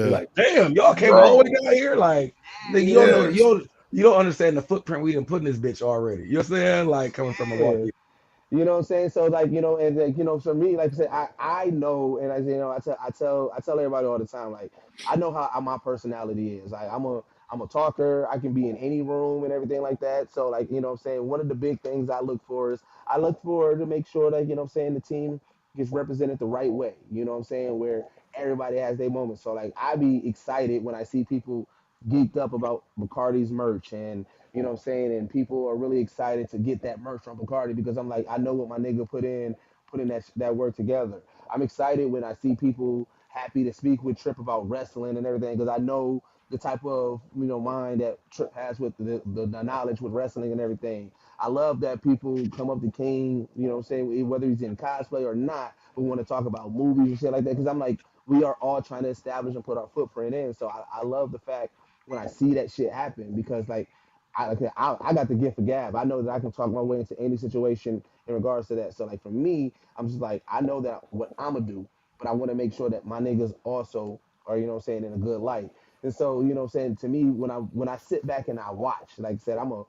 They're Yeah. like, damn, y'all came all the way Bro. down here. Like, nigga, you don't know Yes. you don't understand the footprint we didn't put in this bitch already. You know what I'm saying? Like coming from Yeah. Milwaukee. You know what I'm saying? So like, and like, for me, like I said, I know, and I tell everybody all the time, like I know how my personality is. Like I'm a talker. I can be in any room and everything like that. So like, what I'm saying, one of the big things I look for is I look for to make sure that, what I'm saying, the team gets represented the right way. You know what I'm saying? Where everybody has their moments. So like I be excited when I see people geeked up about McCarty's merch, and what I'm saying, and people are really excited to get that merch from Bacardi because I'm like, I know what my nigga put in that work together. I'm excited when I see people happy to speak with Trip about wrestling and everything because I know the type of mind that Trip has with the knowledge with wrestling and everything. I love that people come up to King, what I'm saying, whether he's in cosplay or not, but want to talk about movies and shit like that because I'm like, we are all trying to establish and put our footprint in. So I love the fact when I see that shit happen because like I got the gift of gab. I know that I can talk my way into any situation in regards to that. So like for me, I'm just like I know that what I'm gonna do, but I want to make sure that my niggas also are what I'm saying in a good light. And so what I'm saying, to me, when I sit back and I watch, like I said, I'm a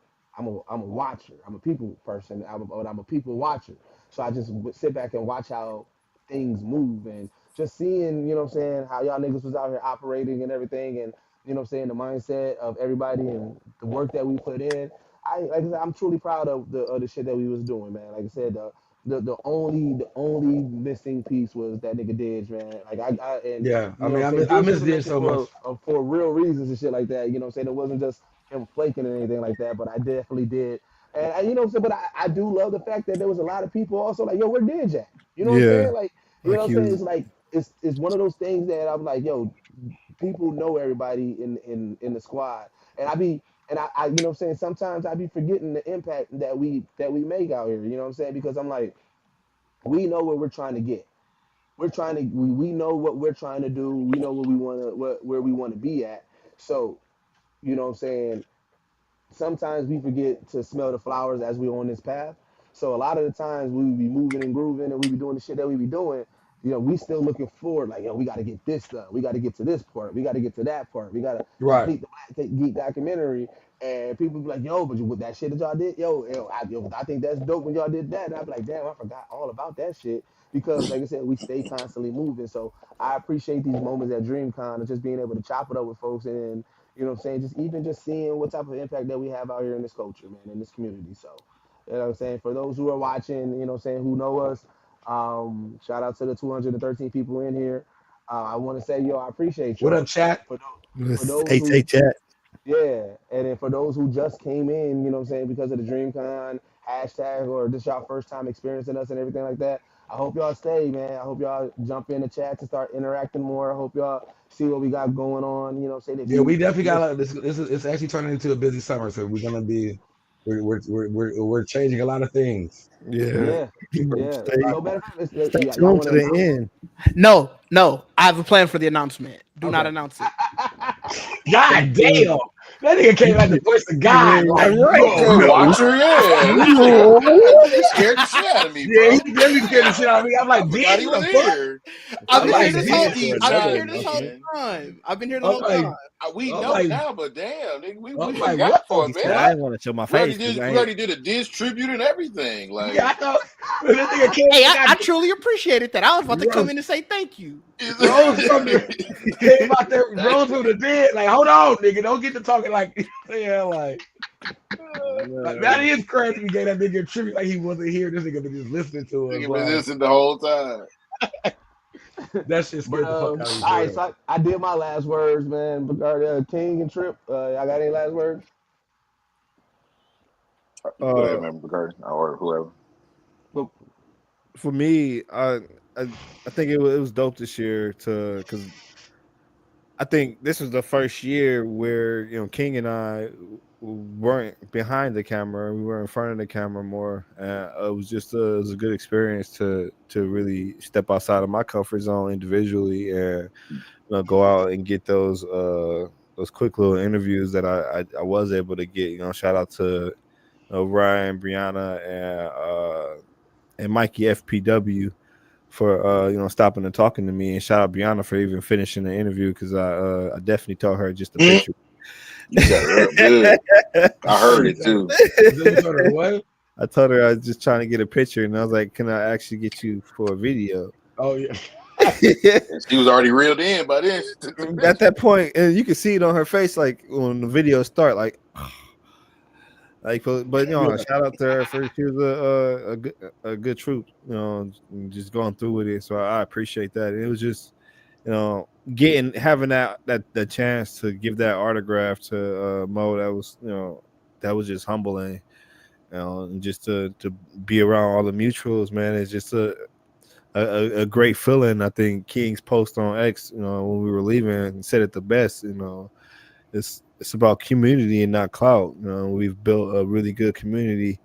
watcher. I'm a people person. I'm a people watcher. So I just would sit back and watch how things move and just seeing, what I'm saying, how y'all niggas was out here operating and everything, and what I'm saying, the mindset of everybody and the work that we put in. Like I said, I'm truly proud of the shit that we was doing, man. Like I said, the only missing piece was that nigga Didge, man. Like and Yeah. I what mean, I'm I saying, miss I Didge miss was this missing so much. for real reasons and shit like that. You know what I'm saying? It wasn't just him flaking or anything like that, but I definitely did. And you know what I'm saying, but I do love the fact that there was a lot of people also like, yo, where Didge at? You know what I'm Yeah. saying? Like, you know Like what I'm he saying? was. It's like it's one of those things that I'm like, yo, people know everybody in the squad, and I you know what I'm saying, sometimes I be forgetting the impact that we make out here. You know what I'm saying? Because I'm like, we know what we're trying to get. We know what we're trying to do. We know what we want to where we want to be at. So you know what I'm saying, sometimes we forget to smell the flowers as we're on this path. So a lot of the times we be moving and grooving and we be doing the shit that we be doing. We still looking forward, like, yo, we got to get this done. We got to get to this part. We got to get to that part. We got to Right. complete the Black Geek documentary. And people be like, yo, but with that shit that y'all did, I think that's dope when y'all did that. And I be like, damn, I forgot all about that shit. Because, like I said, we stay constantly moving. So I appreciate these moments at DreamCon and just being able to chop it up with folks and you know what I'm saying? Just seeing what type of impact that we have out here in this culture, man, in this community. So, you know what I'm saying? For those who are watching, you know what I'm saying, who know us, shout out to the 213 people in here. I want to say, yo, I appreciate What up, y'all. chat? For those Hey, who chat. yeah, and then for those who just came in, you know what I'm saying, because of the DreamCon hashtag or this y'all first time experiencing us and everything like that, I hope y'all stay, man. I hope y'all jump in the chat to start interacting more. I hope y'all see what we got going on. You know what I'm saying? If Yeah, you we definitely got miss, this. This is it's actually turning into a busy summer, so we're gonna be we're changing a lot of things. Yeah. yeah, yeah. Stay So matter of fact, stay y'all tuned want to to the announce end. No, I have a plan for the announcement. Do not it? announce it. God damn, that nigga came out the voice of God. Yeah, Like, right. Okay, no. watcher, yeah. No. That nigga scared the shit out of me, Yeah, bro. he definitely scared the shit out of me. I'm I like, forgot he did was the fuck? here. I've I'm Like, been here like, this this is whole. did. For I've been another here this whole announcement. eavesdropping. time. I've been here the I'm whole like, time. We I'm know like, now, but damn, nigga, we I'm like, forgot what the for He a said minute. I fuck? didn't want to show my We already face because did. I We ain't. already did a diss tribute and everything. Yeah, Like, I know. But this nigga came Hey, and I got truly appreciated that. I was about to come rose, in and say thank you. rose from the came out there, rose from the dead. Like, hold on, nigga, don't get to talking like, yeah, like that Man. is crazy. We gave that nigga a tribute like he wasn't here. This nigga been just listening to us. nigga been Like, listening the whole time. that shit But scared the fuck out of me all for right, real. so I did my last words, man. King and Trip, y'all got any last words? You can go ahead, Uh, man, McCarthy, or whoever. But for me, I, I think it was dope this year to because I think this was the first year where King and I weren't behind the camera; we were in front of the camera more. It was just it was a good experience to really step outside of my comfort zone individually and go out and get those quick little interviews that I was able to get. Shout out to Ryan, Brianna, and Mikey FPW for stopping and talking to me, and shout out Brianna for even finishing the interview because I definitely told her just a picture. You set her up good. I heard it too. So you told her what? I told her I was just trying to get a picture, and I was like, "Can I actually get you for a video?" Oh yeah. And she was already reeled in by then. She took the At picture. that point, and you can see it on her face, like when the video start, like, but Yeah. shout out to her for she was a good troop, just going through with it. So I appreciate that. It was just having that the chance to give that autograph to Mo. That was just humbling. And just to be around all the mutuals, man, it's just a great feeling. I think King's post on X, when we were leaving, said it the best. It's about community and not clout. We've built a really good community.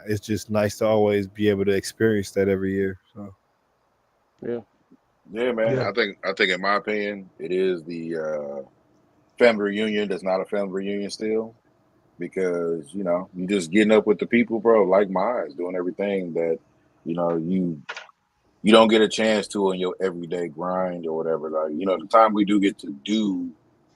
It's just nice to always be able to experience that every year. So yeah, Yeah, man. Yeah. I think in my opinion, it is the family reunion that's not a family reunion still. Because, you just getting up with the people, bro, like mine, doing everything that, you don't get a chance to in your everyday grind or whatever. Like, the time we do get to do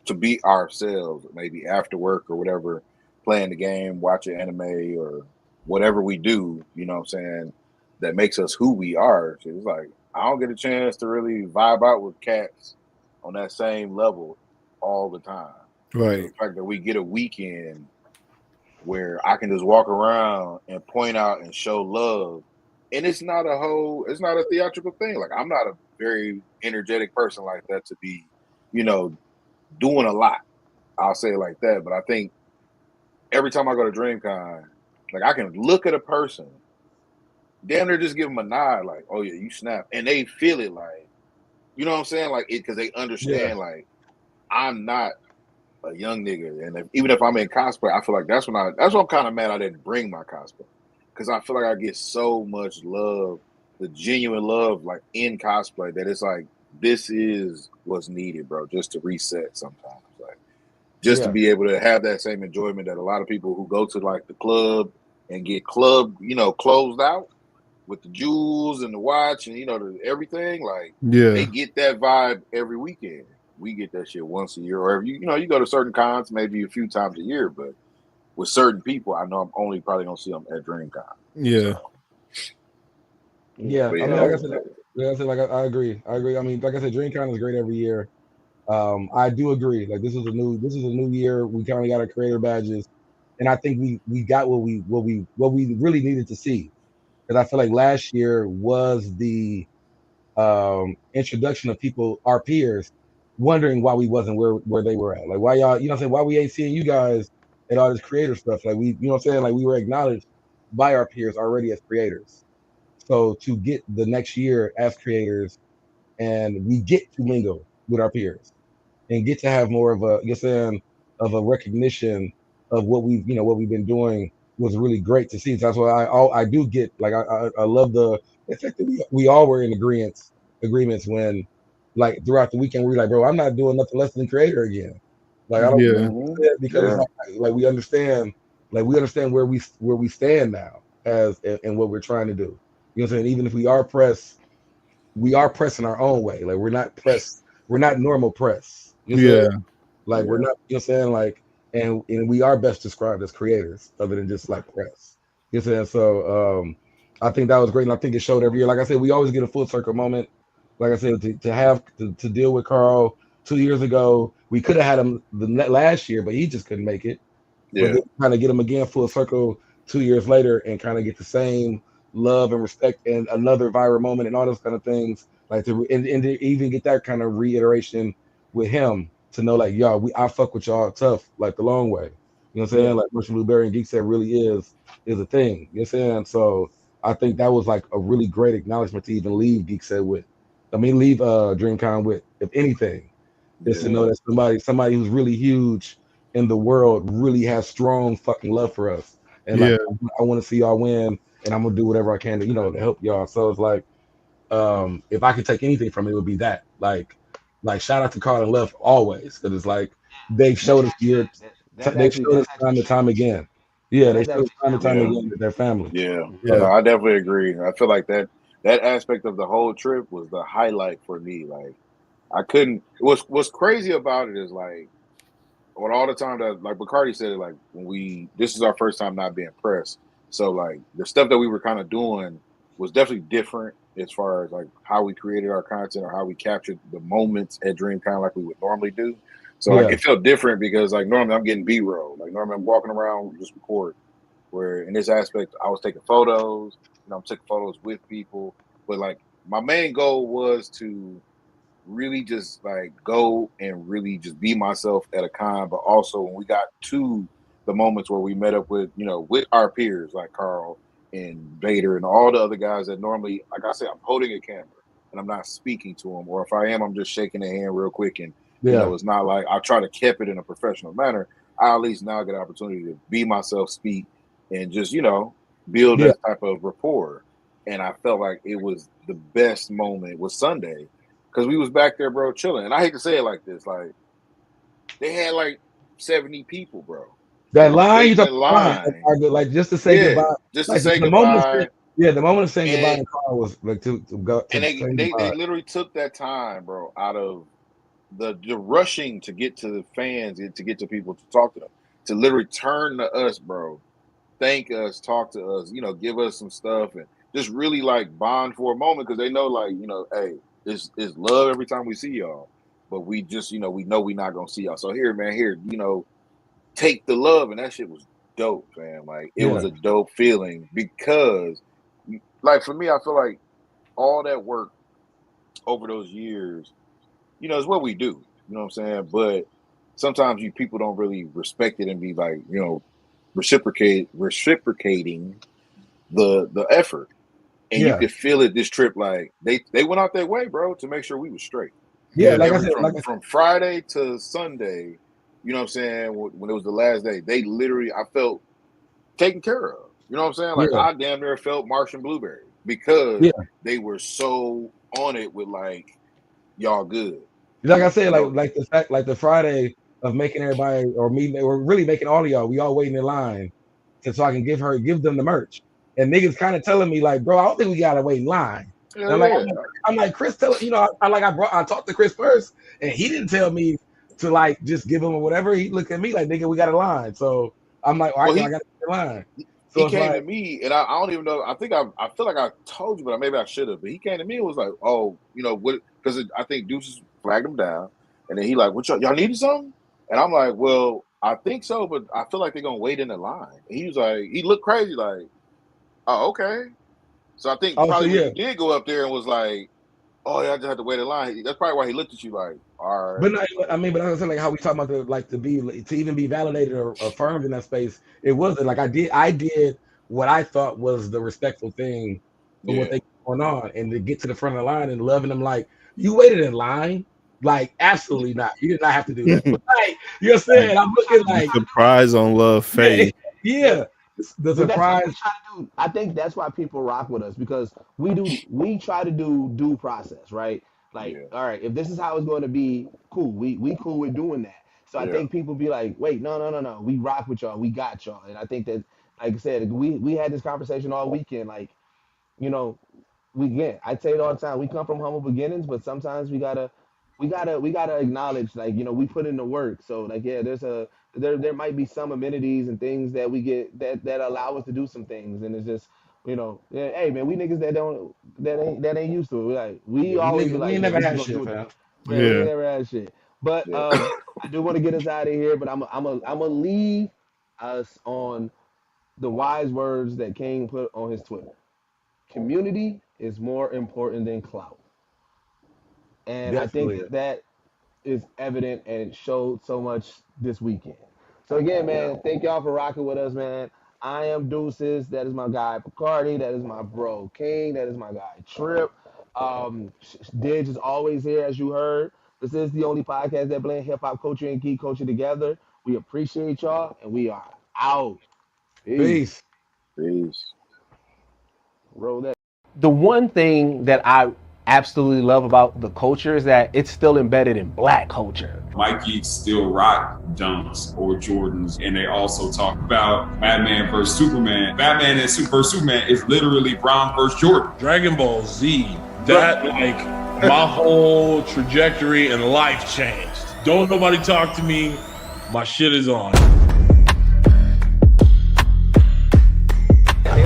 to be ourselves, maybe after work or whatever, playing the game, watching anime or whatever we do, you know what I'm saying, that makes us who we are. So it's like I don't get a chance to really vibe out with cats on that same level all the time. So right, the fact that we get a weekend where I can just walk around and point out and show love. And it's not a theatrical thing. Like I'm not a very energetic person like that to be, you know, doing a lot. I'll say it like that. But I think every time I go to DreamCon, like I can look at a person, damn near just give them a nod, like, oh yeah, you snap. And they feel it like, You know what I'm saying? Like it because they Yeah. understand like I'm not a young nigga, and even if I'm in cosplay, I feel like that's what I'm kind of mad I didn't bring my cosplay because I feel like I get so much love, the genuine love, like in cosplay that it's like this is what's needed, bro, just to reset sometimes, like just to Yeah. be able to have that same enjoyment that a lot of people who go to like the club and get club, closed out with the jewels and the watch and everything, like they Yeah. get that vibe every weekend. We get that shit once a year, or if you go to certain cons maybe a few times a year, but with certain people, I know I'm only probably gonna see them at DreamCon. Yeah. So, Yeah. but I yeah, mean, like I said, I agree. I agree. I mean, like I said, DreamCon is great every year. I do agree. Like this is a new year. We kind of got our creator badges, and I think we got what we really needed to see. Because I feel like last year was the introduction of people, our peers, wondering why we wasn't where they were at. Like why y'all, what I'm saying, why we ain't seeing you guys at all this creator stuff. Like what I'm saying, like we were acknowledged by our peers already as creators. So to get the next year as creators and we get to mingle with our peers and get to have more of a, saying, of a recognition of what we've been doing was really great to see. So that's why I do get like I love the fact that we all were in agreements when like throughout the weekend we were like, bro, I'm not doing nothing less than creator again. Like I don't, Yeah. mm-hmm. because it's Yeah, like we understand where we stand now as and what we're trying to do. You know what I'm saying? Even if we are pressing our own way. Like we're not normal press. You know what I'm saying? Yeah. Like we're yeah, not, you know what I'm saying? Like and we are best described as creators other than just like press. You know what I'm saying? So I think that was great and I think it showed every year. Like I said, we always get a full circle moment. Like I said, to deal with Carl 2 years ago, we could have had him last year, but he just couldn't make it. But yeah, then kind of get him again full circle 2 years later and kind of get the same love and respect and another viral moment and all those kind of things. Like and to even get that kind of reiteration with him to know like y'all, I fuck with y'all tough, like the long way. You know what I'm saying? Yeah. Like Russian Blueberry and Geekset really is a thing. You know what I'm saying? So I think that was like a really great acknowledgement to even leave Geekset with. I mean leave DreamCon with, if anything. Is to yeah, know that somebody who's really huge in the world really has strong fucking love for us. And like Yeah. I want to see y'all win and I'm gonna do whatever I can to, to help y'all. So it's like if I could take anything from it, it would be that. Like shout out to Carl and Love always. Because it's like they've That's showed us actually year that's they've actually showed us that's time actually and time true. again. Yeah, Yeah, they that's showed us actually time and true. time yeah, again that they're family. yeah. No, Yeah. I definitely agree. I feel like that aspect of the whole trip was the highlight for me. Like I couldn't. What's crazy about it is like when all the time that like Bacardi said it, like when this is our first time not being pressed. So like the stuff that we were kind of doing was definitely different as far as like how we created our content or how we captured the moments at DreamCon like we would normally do. So like Yeah, it felt different because like normally I'm getting B-roll. Like normally I'm walking around just recording. Where in this aspect I was taking photos, I'm taking photos with people. But like my main goal was to really just like go and really just be myself at a con, but also when we got to the moments where we met up with, with our peers like Carl and Vader and all the other guys that normally, like I said, I'm holding a camera and I'm not speaking to them, or if I am, I'm just shaking their hand real quick. And, yeah, it's not like I try to keep it in a professional manner. I at least now get an opportunity to be myself, speak, and just, build yeah. that type of rapport. And I felt like it was the best moment was Sunday because we was back there, bro, chilling. And I hate to say it like this, like they had like 70 people, bro, That line you waiting talking in about line, line. like just to say Yeah, goodbye. just to Like say the moment of goodbye. the moment of saying goodbye And in Carl was like to go and to say they goodbye. literally took that time, bro, out of the rushing to get to the fans and to get to people to talk to them, to literally turn to us, bro, thank us, talk to us, give us some stuff and just really like bond for a moment because they know like, hey, it's love every time we see y'all. But we just, we know we're not gonna see y'all. So here, man, here, take the love. And that shit was dope, fam. Like it was Yeah, a dope feeling because like for me, I feel like all that work over those years, is what we do. You know what I'm saying? But sometimes you people don't really respect it and be like, reciprocating the effort. And you could feel it this trip. Like they went out their way, bro, to make sure we was straight. Yeah, like from Friday to Sunday, you know what I'm saying? When it was the last day, they literally, I felt taken care of. You know what I'm saying? Like I damn near felt Martian Blueberry because they were so on it with like, y'all good. Like I said, like the fact, like the Friday of making everybody or me, or really making all of y'all, we all waiting in line so I can give them the merch. And niggas kind of telling me like, bro, I don't think we gotta wait in line. And I'm like, Chris, I talked to Chris first, and he didn't tell me to like just give him or whatever. He looked at me like, nigga, we got a line. So I'm like, all right, I got a line. So he came to me, and I don't even know. I think I feel like I told you, but maybe I should have. But he came to me and was like, "Oh, you know what?" Because I think Deuces flagged him down, and then he like, "What y'all needed something?" And I'm like, "Well, I think so, but I feel like they're gonna wait in the line." And he was like, he looked crazy, like, "Oh, okay." So I think probably when you did go up there and was like, "Oh, yeah, I just had to wait in line." That's probably why he looked at you like, "All right." But I mean, but I was saying like how we talk about to even be validated or affirmed in that space. It wasn't like I did what I thought was the respectful thing for what they going on, and to get to the front of the line and loving them like you waited in line. Like absolutely not. You did not have to do that. But like you're saying, I'm looking like surprise on love fade. Yeah. The surprise. I think that's why people rock with us because we try to do due process, right? Like, all right, if this is how it's going to be, cool. We cool with doing that. So I think people be like, wait, no. We rock with y'all. We got y'all. And I think that, like I said, we had this conversation all weekend. Like, you know, I say it all the time. We come from humble beginnings, but sometimes we gotta acknowledge, like, you know, we put in the work. So like, yeah, there might be some amenities and things that we get that allow us to do some things, and it's just, you know, hey man, we niggas that ain't used to it. We always be like, we ain't never had shit, fam. We ain't never had shit. But I do want to get us out of here, but I'm gonna leave us on the wise words that King put on his Twitter. Community is more important than clout. And Definitely. I think that is evident and it showed so much this weekend. So again, man, thank y'all for rocking with us, man. I am Deuces. That is my guy Picardi. That is my bro King. That is my guy Trip. Didge is always here, as you heard. This is the only podcast that blend hip hop culture and geek culture together. We appreciate y'all, and we are out. Peace. Roll that. The one thing that I absolutely love about the culture is that it's still embedded in Black culture. White geeks still rock Dunks or Jordans, and they also talk about Batman versus Superman. Batman and versus Superman is literally Brown versus Jordan. Dragon Ball Z, that like my whole trajectory in life changed. Don't nobody talk to me, my shit is on.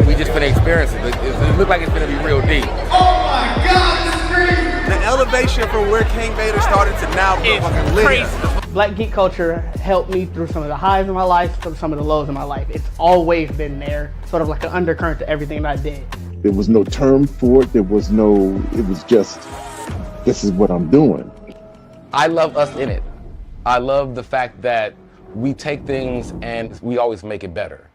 We just finna experience it. It look like it's gonna be real deep. Oh my God, this is crazy! The elevation from where King Vader started to now is fucking crazy. Black geek culture helped me through some of the highs of my life, through some of the lows of my life. It's always been there, sort of like an undercurrent to everything that I did. There was no term for it. It was just, this is what I'm doing. I love us in it. I love the fact that we take things and we always make it better.